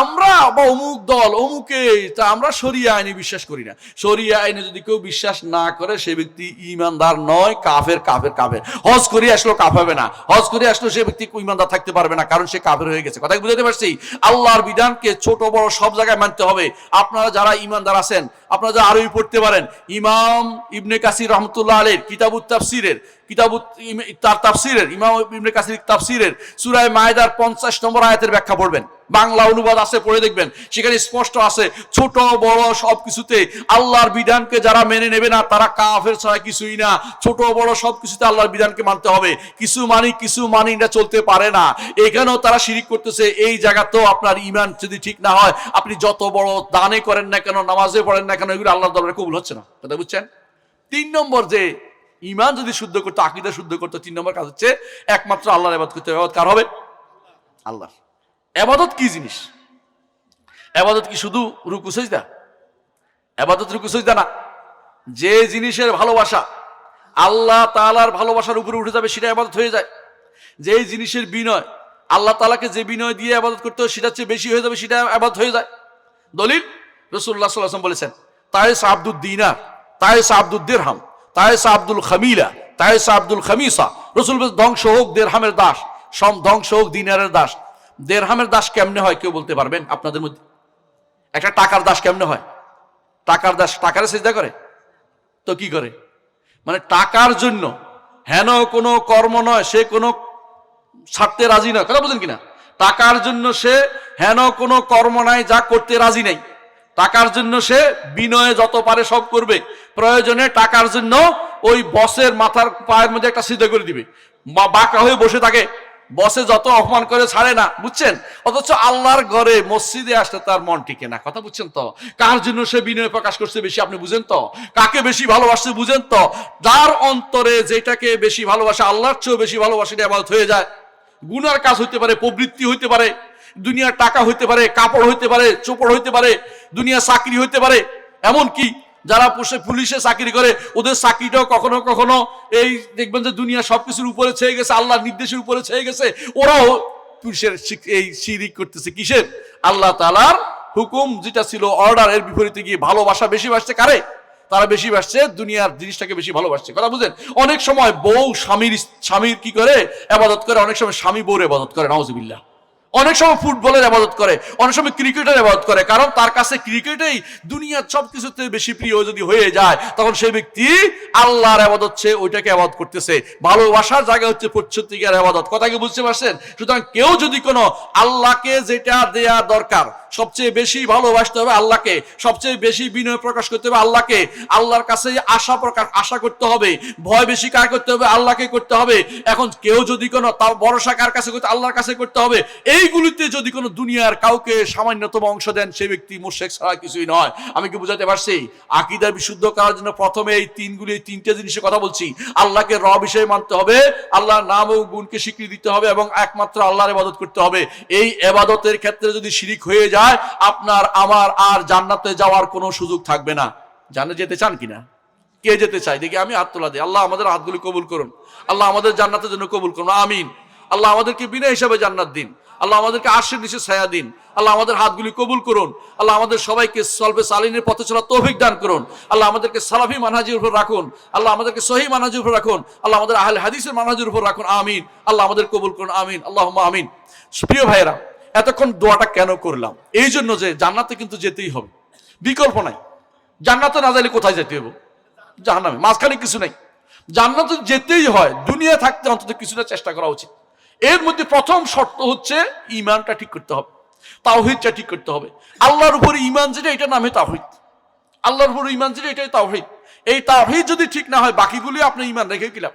আমরা বা অমুক দল অমুকে, তা আমরা শরিয়া আইনে বিশ্বাস করি না। শরিয়া আইনে যদি কেউ বিশ্বাস না করে, সে ব্যক্তি ঈমানদার নয়, কাফের। হজ করে আসলো কাফের হবে না, হজ করে আসলো সে ব্যক্তি ঈমানদার থাকতে পারবে না, কারণ সে কাফের হয়ে গেছে। কথা বুঝতে পারছি? আল্লাহর বিধানকে ছোট বড় সব জায়গায় মানতে হবে। আপনারা যারা ঈমানদার আছেন, আপনারা যারা আরবি পড়তে পারেন, ইমাম ইবনে কাসির রহমতুল্লাহ আলাইহির কিতাবুত তাফসিরের তার তাফসিরের ইমাম ইবনে কাসির তাফসিরের সূরা মায়েদার 50 নম্বর আয়াতের ব্যাখ্যা পড়বেন, বাংলা অনুবাদ আছে, পড়ে দেখবেন, সেখানে স্পষ্ট আছে ছোট বড় সব কিছুতে আল্লাহর বিধানকে যারা মেনে নেবে না তারা কাফের ছাড়া কিছুই না। ছোট বড় সব কিছুতে আল্লাহর বিধানকে মানতে হবে, কিছু মানি না চলতে পারে না। এখানেও তারা শিরিক করতেছে। এই জায়গাতেও আপনার ঈমান যদি ঠিক না হয়, আপনি যত বড় দানে করেন না কেন, নামাজে পড়েন না কেন, এগুলো আল্লাহর দরবারে কবুল হচ্ছে না। কথা বুঝছেন? 3 নম্বর যে ঈমান যদি শুদ্ধ করতে, আকীদা শুদ্ধ করতে, 3 নম্বর কাজ হচ্ছে একমাত্র আল্লাহর ইবাদত করতে হবে। ইবাদত কার হবে? আল্লাহর। ইবাদত কি জিনিস? ইবাদত কি শুধু রুকু সিজদা? ইবাদত রুকু সিজদা না। যে জিনিসের ভালোবাসা আল্লাহ তাআলার ভালোবাসার উপরে উঠে যাবে সেটা ইবাদত হয়ে যায়। যে জিনিসের বিনয় আল্লাহ তাআলাকে যে বিনয় দিয়ে ইবাদত করতে হয় সেটার চেয়ে বেশি হয়ে যাবে, সেটা ইবাদত হয়ে যায়। দলিল রাসূলুল্লাহ সাল্লাল্লাহু আলাইহি ওয়াসাল্লাম বলেছেন, তায়েস আব্দুদ দিনার, তায়েস আব্দুদ দিরহাম, তায়েস আব্দুল খামিলা, তায়েস আব্দুল খামিসা। রাসূল বলেন, ধ্বংস হোক দিরহামের দাস, ধ্বংস হোক দিনারের দাস। দিরহামের দাস কেমনে হয় কেউ বলতে পারবেন আপনাদের মধ্যে? একটা টাকার দাস কেমনে হয়? টাকার দাস টাকারে সিজদা করে তো কি করে? মানে টাকার জন্য হেন কোনো কর্ম নয়, সে কোনো ছাড়তে রাজি নয়। কথা বুঝেন কিনা? টাকার জন্য সে হেন কোনো কর্ম নাই যা করতে রাজি নাই। টাকার জন্য সে বিনয়ে যত পারে সব করবে। প্রয়োজনে টাকার জন্য ওই বসের মাথার পায়ের মধ্যে একটা সিজদা করে দিবে, বাঁকা হয়ে বসে থাকে, বসে যত অপমান করে ছাড়ে না, বুঝছেন? অথচ আল্লাহর ঘরে মসজিদে আসলে তার মন টিকে না। কথা বুঝছেন তো? কার জন্য সে বিনয় প্রকাশ করছে বেশি আপনি বুঝেন তো? কাকে বেশি ভালোবাসছে বুঝেন তো? যার অন্তরে যেটাকে বেশি ভালোবাসে, আল্লাহর চেয়েও বেশি ভালোবাসে, এটা ইবাদত হয়ে যায়। গুনার কাজ হইতে পারে, প্রবৃত্তি হইতে পারে, দুনিয়ার টাকা হইতে পারে, কাপড় হইতে পারে, চোপড় হইতে পারে, দুনিয়ার চাকরি হইতে পারে। এমন কি যারা পুলিশে চাকরি করে ওদের চাকরিটাও কখনো কখনো এই দেখবেন যে দুনিয়া সবকিছুর উপরে ছেয়ে গেছে, আল্লাহর নির্দেশের উপরে ছেয়ে গেছে, ওরাও পুলিশের এই শিরিক করতেছে। কিসের? আল্লাহ তাআলার হুকুম যেটা ছিল অর্ডার, এর বিপরীতে গিয়ে ভালোবাসা বেশি বাসছে কারে? তারা বেশি বাসছে দুনিয়ার জিনিসটাকে বেশি ভালোবাসছে। কথা বুঝেন? অনেক সময় বউ স্বামীর কি করে? ইবাদত করে। অনেক সময় স্বামী বউর ইবাদত করে, নাউজুবিল্লাহ। অনেক সময় ফুটবলের ইবাদত করে, অনেক সময় ক্রিকেটের ইবাদত করে। কারণ তার কাছে ক্রিকেটেই দুনিয়ার সবকিছুতে বেশি প্রিয় যদি হয়ে যায়, তখন সেই ব্যক্তি আল্লাহর ইবাদত সে ওইটাকে ইবাদত করতেছে। ভালোবাসার জায়গা হচ্ছে সত্যিকার ইবাদত। কথা কি বুঝতে পারছেন? সুতরাং কেউ যদি কোনো আল্লাহকে যেটা দেয়া দরকার, সবচেয়ে বেশি ভালোবাসতে হবে আল্লাহকে, সবচেয়ে বেশি বিনয় প্রকাশ করতে হবে আল্লাহকে, আল্লাহর কাছে আশা করতে হবে, ভয় বেশি কার করতে হবে? আল্লাহকে করতে হবে। এখন কেউ যদি কোনো তার ভরসা কার কাছে করতে? আল্লাহর কাছে করতে হবে। এইগুলিতে যদি কোনো দুনিয়ার কাউকে সামান্যতম অংশ দেন, সেই ব্যক্তি মুশরিক ছাড়া কিছুই নয়। আমি কি বুঝাতে পারছি? আকীদা বিশুদ্ধ করার জন্য প্রথমে এই তিনটে জিনিসের কথা বলছি। আল্লাহকে রব হিসেবে মানতে হবে, আল্লাহর নাম ও গুণকে স্বীকৃতি দিতে হবে, এবং একমাত্র আল্লাহর ইবাদত করতে হবে। এই ইবাদতের ক্ষেত্রে যদি শিরিক হয়ে যায়, আপনার আমার আর জান্নাতে যাওয়ার কোনো সুযোগ থাকবে না। জান্নাতে যেতে চান কিনা? কে যেতে চায় দেখি? আমি হাত তোলা দিই। আল্লাহ আমাদের হাতগুলি কবুল করুন। আল্লাহ আমাদের জান্নাতের জন্য কবুল করুন, আমিন। আল্লাহ আমাদেরকে বিনা হিসাবে জান্নাত দিন। আল্লাহ আমাদেরকে আরশের নিচে ছায়া দিন। আল্লাহ আমাদের হাতগুলি কবুল করুন। আল্লাহ আমাদের সবাইকে সলবে সালিনের পথে চলার তৌফিক দান করুন। আল্লাহ আমাদেরকে সালাফি মানহাজের উপর রাখুন। আল্লাহ আমাদেরকে সহিহ মানহাজের উপর রাখুন। আল্লাহ আমাদের আহলে হাদিসের মানহাজের উপর রাখুন, আমিন। আল্লাহ আমাদের কবুল করুন, আমিন। আল্লাহুম্মা আমিন। প্রিয় ভাইয়েরা, এতক্ষণ দোয়াটা কেন করলাম? এই জন্য যে জান্নাতে কিন্তু যেতেই হবে, বিকল্প নাই। জান্নাতে না যাইলে কোথায় যেতে হবে? জাহান্নামে। মাঝখানে কিছু নাই। জান্নাতে যেতেই হয়। দুনিয়া থাকতে অন্তত কিছুটা চেষ্টা করা উচিত। এর মধ্যে প্রথম শর্ত হচ্ছে ঈমানটা ঠিক করতে হবে, তাওহীদটা ঠিক করতে হবে। আল্লাহর উপরে ঈমান যেটা, এটা নামে তাওহীদ। আল্লাহর উপরে ঈমান যেটা, এটাই তাওহীদ। এই তাওহীদ যদি ঠিক না হয়, বাকিগুলি আপনি ঈমান রেখে কিলাম।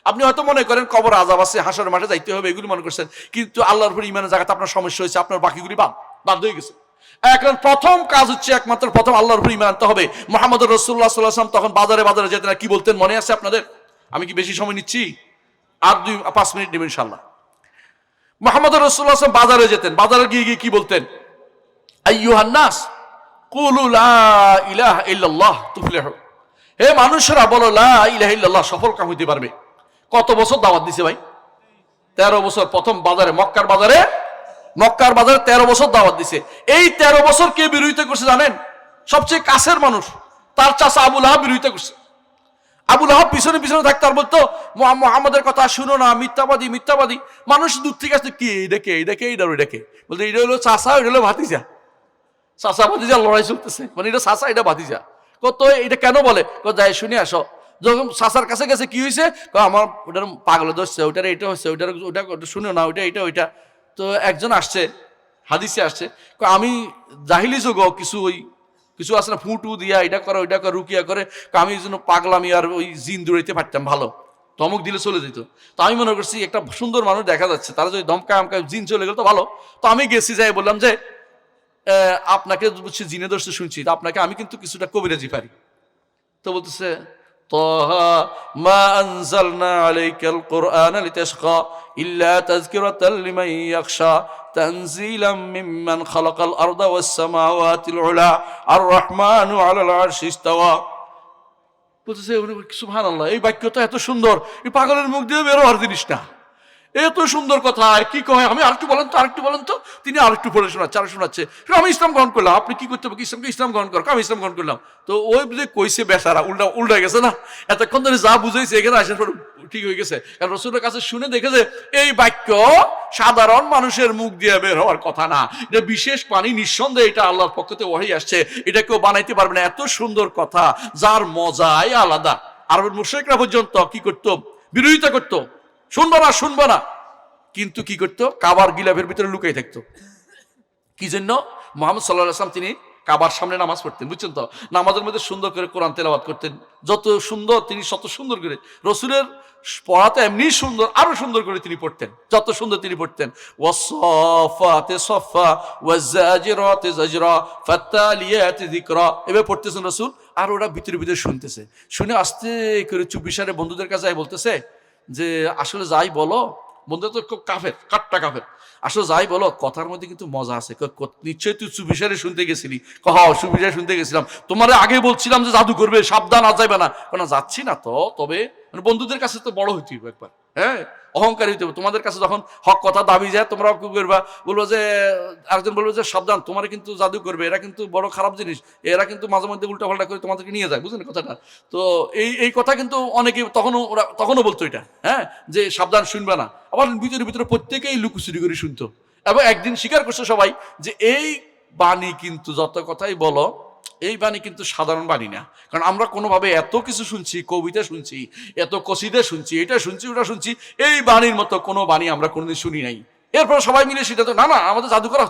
আপনি হয়তো মনে করেন কবর আযাব আছে, হাসরের মাঠে যাইতে হবে, এগুলি মনে করছেন, কিন্তু আল্লাহর উপরে ঈমানের জায়গাতে আপনার সমস্যা হয়েছে, আপনার বাকিগুলি বাদ হয়ে গেছে। এখন প্রথম কাজ হচ্ছে প্রথম আল্লাহর উপরে ঈমান আনতে হবে। মুহাম্মদুর রাসূলুল্লাহ সাল্লাল্লাহু আলাইহি ওয়াসাল্লাম তখন বাজারে যেতেন, কি বলতেন মনে আছে আপনাদের? আমি কি বেশি সময় নিচ্ছি? আর 5 মিনিট নেবেন ইনশাআল্লাহ। মুহাম্মদুর রাসূলুল্লাহ সাল্লাল্লাহু আলাইহি ওয়াসাল্লাম বাজারে যেতেন। বাজারে গিয়ে কি বলতেন? আইয়ুহান নাস কুলু লা ইলাহা ইল্লাল্লাহ তুফলিহু। হে মানুষেরা, বলো লা ইলাহা ইল্লাল্লাহ, সফল কাম হইতে পারবে। কত বছর দাওয়াত দিছে ভাই? 13 বছর। প্রথম বাজারে, মক্কার বাজারে 13 বছর দাওয়াত দিছে। এই 13 বছর কে বিরোধিতা করছে জানেন? সবচেয়ে কাছের মানুষ, তার চাচা আবু লাহাব বিরোধিতা করছে। আবু লাহাব পিছনে থাকতো আর বলতো, মুহাম্মাদের কথা শুনো না, মিথ্যাবাদী। মানুষ দূর থেকে আসতো, কি দেখে বলতো, এটা হলো চাচা, এটা হলো ভাতিজা। চাচা ভাতিজা লড়াই চলতেছে, মানে এটা চাচা, এটা ভাতিজা। কত এটা কেন বলে? যাই শুনে আসো, যখন চাচার কাছে গেছে কি হয়েছে, আমার ওটার পাগল ধরছে, ওটার এটা হচ্ছে, ওটা শুনে না, ওইটা। তো একজন আসছে, হাদিসে আসছে, আমি জাহিলি যোগ কিছু আছে না, ফুটু দিয়া এটা করে ওইটা করে রুকিয়া করে, আমি এই জন্য পাগলামি আর ওই জিন দৌড়াইতে পারতাম ভালো, ধমক দিলে চলে যেত। তো আমি মনে করছি একটা সুন্দর মানুষ দেখা যাচ্ছে, তারা যদি ধমকা জিন চলে গেল তো ভালো। তো আমি গেছি, যাই বললাম যে আপনাকে বলছি জিনে দর্শে শুনছি, আপনাকে আমি কিন্তু কিছুটা কবিরাজি পারি। তো বলতেছে তাহা মা আনজালনা আলাইকাল কুরআনা লিতাশকা ইল্লা তাযকিরাতাল লিমান ইয়াখশা তানজিলাম মিম্মান খালাকাল আরদা ওয়াস সামাওয়াতিল উলা আর রহমানু আলাল আরশি ইস্তাওয়া। বলতেছে সুবহানাল্লাহ, এই বাক্য তো এত সুন্দর, এই পাগলের মুখ দিয়ে বের হওয়ার জিনিস না, এত সুন্দর কথা কি কয়। আমি আরেকটু বলেন তো। তিনি আরেকটু পড়ে শোনাচ্ছে। আমি ইসলাম গ্রহণ করলাম। আপনি কি করতে হবে? ইসলাম গ্রহণ করো। আমি ইসলাম গ্রহণ করলাম। তো ওই যে কইছে বেচারা উল্টা গেছে না, এতক্ষণ ধরে যা বুঝাইছে এখানে আসার পর ঠিক হয়ে গেছে। কারণ রাসূলের কাছে শুনে দেখেছে এই বাক্য সাধারণ মানুষের মুখ দিয়ে বের হওয়ার কথা না, এটা বিশেষ পানি, নিঃসন্দেহে এটা আল্লাহর পক্ষ থেকে ওহী আসছে, এটা কেউ বানাইতে পারবে না। এত সুন্দর কথা যার মজাই আলাদা। আরবের মুশরিকরা পর্যন্ত কি করতো? বিরোধিতা করতো, শুনবো না। কিন্তু কি করতো? কাবার গিলাফের ভিতরে লুকাই থাকতো। কি জন্য? মুহাম্মদ সাল্লাল্লাহু আলাইহি ওয়াসাল্লাম তিনি কাবার সামনে নামাজ পড়তেন, বুঝছেন তো? নামাজের মধ্যে সুন্দর করে কোরআন তেলাওয়াত করতেন। যত সুন্দর তিনি তত সুন্দর করে, রাসূলের পড়াতে এমনি সুন্দর, আরো সুন্দর করে তিনি পড়তেন, যত সুন্দর তিনি পড়তেন। ওয়াসসাফাতে সফা ওয়াজাজিরাতে জাজরা ফাত্তালিয়াতে যিকরা, এভাবে পড়তেছেন রাসূল। আর ওরা ভিতরে শুনতেছে, শুনে আস্তে করে চুপিসারে বন্ধুদের কাছে বলতেছে যে আসলে যাই বলো, বন্ধুরা তো খুব কাট্টা কাফের, আসলে যাই বলো কথার মধ্যে কিন্তু মজা আছে। নিশ্চয়ই তুই চুপিসারে শুনতে গেছিলি? চুপিসারে শুনতে গেছিলাম, তোমার আগে বলছিলাম যে জাদু করবে, সাবধান, আজ যাইবে না। যাচ্ছি না তো, তবে বন্ধুদের কাছে তো বড় হইতে হবে একবার, হ্যাঁ, অহংকারী হইতে হবে। তোমাদের কাছে যখন হক কথা দাবি যায়, তোমরা কি করবা? বলবো যে আরেকজন বলবো যে সাবধান, তোমার কিন্তু জাদু করবে, এরা কিন্তু বড় খারাপ জিনিস, এরা কিন্তু মাঝে মধ্যে উল্টাপাল্টা করে তোমাদেরকে নিয়ে যায়, বুঝলেন কথাটা? তো এই কথা কিন্তু অনেকে তখনও বলতো এটা, হ্যাঁ, যে সাবধান, শুনবে না। আবার ভিতরে প্রত্যেকেই লুকোচুরি করে শুনতো। এবং একদিন স্বীকার করছে সবাই যে এই বাণী কিন্তু, যত কথাই বলো, এই বাণী কিন্তু সাধারণ বাণী না। কারণ আমরা কোনোভাবে এত কিছু শুনছি, কবিতা শুনছি, এত কসিদা শুনছি, এটা শুনছি, ওটা শুনছি, এই বাণীর মতো কোনো বাণী আমরা কোনোদিন শুনি নাই। এরপর সবাই মিলে সেটা তো না, আমাদের জাদু করা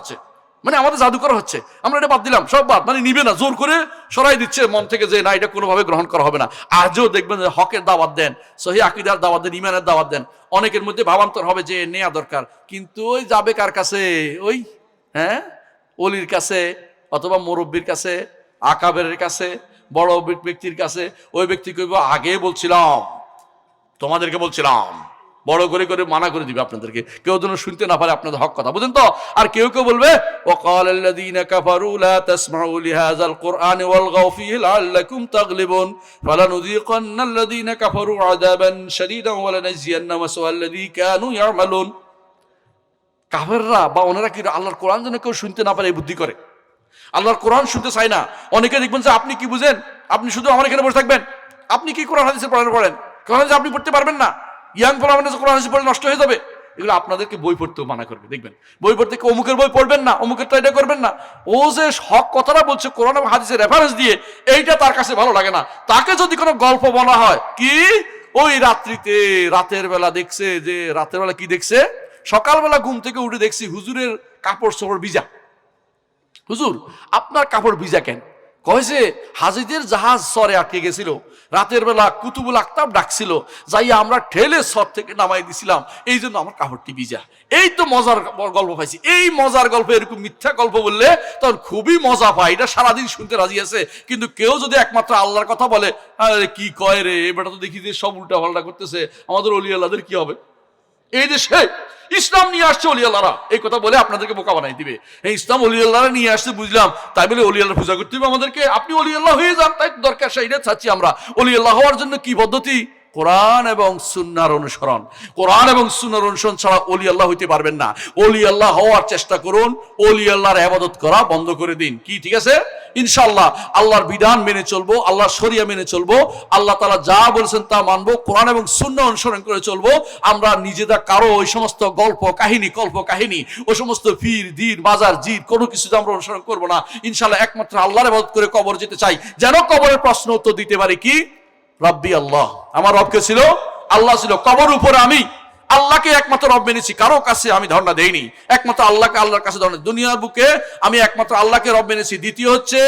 হচ্ছে, আমরা এটা বাদ দিলাম, সব বাদ, নিবে না, জোর করে সরাই দিচ্ছে মন থেকে যে না, এটা কোনোভাবে গ্রহণ করা হবে না। আজও দেখবেন যে হকের দাওয়াত দেন, সহিহ আকীদার দাওয়াত দেন, ঈমানের দাওয়াত দেন, অনেকের মধ্যে ভাবান্তর হবে যে নেয়া দরকার, কিন্তু ওই যাবে কার কাছে? ওই অলির কাছে, অথবা মুরব্বীর কাছে, আকাবেরের কাছে, বড় ব্যক্তির কাছে। ওই ব্যক্তি কইব আগে তোমাদেরকে বলছিলাম, বড় করে মানা করে দিবে আপনাদেরকে, কেউ যেন শুনতে না পারে আপনাদের হক কথা, বুঝেন তো? আর কেউ বলবে ওয়াকালাল্লাযীনা কাফারু লা তাসমাউ লিহাযাল কুরআনি ওয়ালগাউ ফীহি লাআল্লাকুম তাগলিবুন ফালানুযীকান্নাল্লাযীনা কাফারু আযাবান শাদীদান ওয়া লানাজিয়ান্না মাসওয়াল্লাযী কানু ইয়ামালুন। কাফেররা বা ওনারা কি আল্লাহর কোরআন যেন কেউ শুনতে না পারে এই বুদ্ধি করে, আল্লাহর কোরআন শুনতে চায় না। অনেকে দেখবেন যে আপনি কি বুঝেন, আপনি শুধু আমার এখানে বসে থাকবেন, আপনি কি কোরআন হাদিসের পড়েন, কোরআন যে আপনি পড়তে পারবেন না, ইয়াং ফলাফল কোরআন হাদিস পড়লে নষ্ট হয়ে যাবে। এগুলো আপনাদেরকে বই পড়তেও মানা করবে। দেখবেন বই পড়তে অমুকের বই পড়বেন না, অমুকেরটা এটা করবেন না। ও যে হক কথাটা বলছে কোরআন এবং হাদিসের রেফারেন্স দিয়ে, এইটা তার কাছে ভালো লাগে না। তাকে যদি কোনো গল্প বলা হয়, কি ওই রাতের বেলা দেখছে, যে রাতের বেলা কি দেখছে, সকালবেলা ঘুম থেকে উঠে দেখছি হুজুরের কাপড় চোপড় ভিজা। হুজুর আপনার কাপড় ভিজা কেন? কয়েছে হাজিদের জাহাজ সরে আটকে গেছিল, রাতের বেলা কুতুবুল আকতাব ডাকছিল, যাইয়া আমরা ঠেলে সর থেকে নামাই দিছিলাম, এই জন্য আমার কাপড়টি ভিজা। এই তো মজার গল্প পাইছি। এই মজার গল্প, এরকম মিথ্যা গল্প বললে তখন খুবই মজা পায়, এটা সারাদিন শুনতে রাজি আছে। কিন্তু কেউ যদি একমাত্র আল্লাহর কথা বলে, আরে কি কয় রে, এবারটা তো দেখি যে সব উল্টা পাল্টা করতেছে, আমাদের ওলি আল্লাহদের কি হবে? এই দেশে ইসলাম নিয়ে আসছে ওলি আল্লাহরা, এই কথা বলে আপনাদেরকে বোকা বানাই দিবে। এই ইসলাম ওলি আল্লাহরা নিয়ে আসছে বুঝলাম, তাই বলে ওলি আল্লাহ পূজা করতে হবে আমাদেরকে? আপনি ওলি আল্লাহ হয়ে যান, তাই দরকার, সেইটা চাচ্ছি আমরা। ওলি আল্লাহ হওয়ার জন্য কি পদ্ধতি? কোরআন এবং সুন্নাহর অনুসরণ। কোরআন এবং সুন্নাহর অনুসরণ ছাড়া ওলি আল্লাহ হইতে পারবেন না। ওলি আল্লাহ হওয়ার চেষ্টা করুন, ওলি আল্লাহর ইবাদত করা বন্ধ করে দিন। কি ঠিক আছে? ইনশাআল্লাহ আল্লাহর বিধান মেনে চলবো, আল্লাহর শরিয়া মেনে চলবো, আল্লাহ তাআলা যা বলেছেন তা মানবো, কোরআন এবং সুন্নাহ অনুসরণ করে চলবো। আমরা নিজেরা কারো ওই সমস্ত গল্প কাহিনী, ওই সমস্ত পীর দীর মাজার জিদ কোনো কিছু আমরা অনুসরণ করবো না। ইনশাআল্লাহ একমাত্র আল্লাহর ইবাদত করে কবর যেতে চাই, যেন কবরের প্রশ্ন উত্তর দিতে পারি কি রব্বি আল্লাহ, আমার রবকে ছিল আল্লাহ ছিল। কবর উপরে আমি আল্লাহকে একমাত্র রব মেনেছি, কারো কাছে আমি ধারণা দেইনি, একমাত্র আল্লাহকে, আল্লাহর কাছে ধারণা। দুনিয়ার বুকে আমি একমাত্র আল্লাহকে রব মেনেছি। দ্বিতীয় হচ্ছে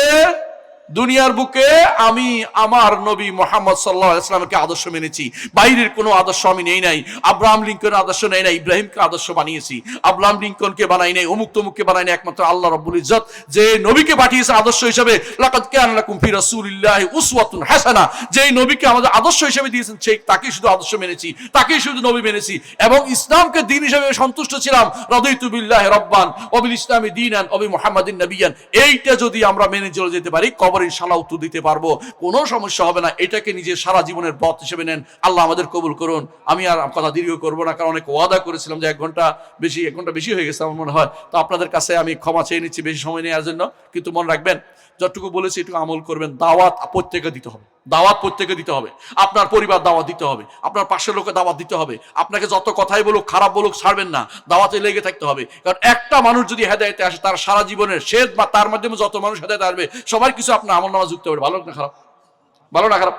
দুনিয়ার বুকে আমি আমার নবী মুহাম্মদ সাল্লাল্লাহু আলাইহি ওয়াসাল্লামকে আদর্শ মেনেছি, বাইরের কোনো আদর্শ আমি নেই নাই। আব্রাহাম লিঙ্কনের আদর্শ নেই নাই, ইব্রাহিমকে আদর্শ বানিয়েছি। আব্রাহাম লিঙ্কনকে বানাই নাই, অমুক তমুককে বানাই নাই, একমাত্র আল্লাহ রাব্বুল ইজ্জত যে নবীকে পাঠিয়েছে আদর্শ হিসেবে, লাকাদ কানা লাকুম ফি রাসূলিল্লাহি উসওয়াতুন হাসানাহ, যেই নবীকে আমাদের আদর্শ হিসেবে দিয়েছেন সেই তাকেই শুধু আদর্শ মেনেছি, তাকেই শুধু নবী মেনেছি। এবং ইসলামকে দ্বীন হিসেবে সন্তুষ্ট ছিলাম, রাদিতু বিল্লাহি রাব্বান ওয়া বিল ইসলামি দীনান ওয়া বি মুহাম্মাদিন নাবিয়ান। এইটা যদি আমরা মেনে চলে যেতে পারি, কবর ইনশাআল্লাহ উত্তর দিতে পারবো, কোনো সমস্যা হবে না। এটাকে নিজের সারা জীবনের পথ হিসেবে নেন। আল্লাহ আমাদের কবুল করুন। আমি আর কথা দীর্ঘ করবো না, কারণ অনেক ওয়াদা করেছিলাম যে এক ঘন্টা বেশি হয়ে গেছে আমার মনে হয়। তো আপনাদের কাছে আমি ক্ষমা চেয়ে নিচ্ছি বেশি সময় নেওয়ার জন্য। কিন্তু মনে রাখবেন, যতটুকু বলেছি একটু আমল করবেন। দাওয়াত প্রত্যেকে দিতে হবে, দাওয়াত প্রত্যেকে দিতে হবে। আপনার পরিবার দাওয়াত দিতে হবে, আপনার পাশের লোকে দাওয়াত দিতে হবে। আপনাকে যত কথাই বলুক, খারাপ বলুক, ছাড়বেন না, দাওয়াতে লেগে থাকতে হবে। কারণ একটা মানুষ যদি হেদায়েতে আসে, তার সারা জীবনের শেষ বা তার মাধ্যমে যত মানুষ হেদায়েতে আসবে, সবার কিছু আপনার আমলনামা যুক্ত হবে। ভালো না খারাপ? ভালো না খারাপ?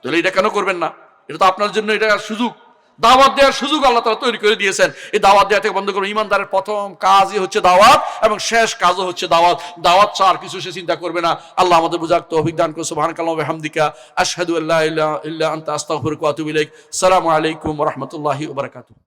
তাহলে এটা কেন করবেন না? এটা তো আপনার জন্য, এটা সুযোগ, দাওয়াত দেওয়ার সুযোগ আল্লাহ তাআলা তৈরি করে দিয়েছেন। এই দাওয়াত দেওয়া থেকে বন্ধ করুন। ইমানদারের প্রথম কাজই হচ্ছে দাওয়াত, এবং শেষ কাজও হচ্ছে দাওয়াত। দাওয়াত ছাড়া কিছু সে চিন্তা করবে না। আল্লাহ আমাদের বুঝার তৌফিক দান করুন। সুবহানাকাল্লাহু ওয়া বিহামদিকা, আশহাদু আল্লা ইলাহা ইল্লা আনতা, আস্তাগফিরুকা ওয়া আতুবু ইলাইক। আসসালামু আলাইকুম ওয়া রাহমাতুল্লাহি ওয়া বারাকাতুহু।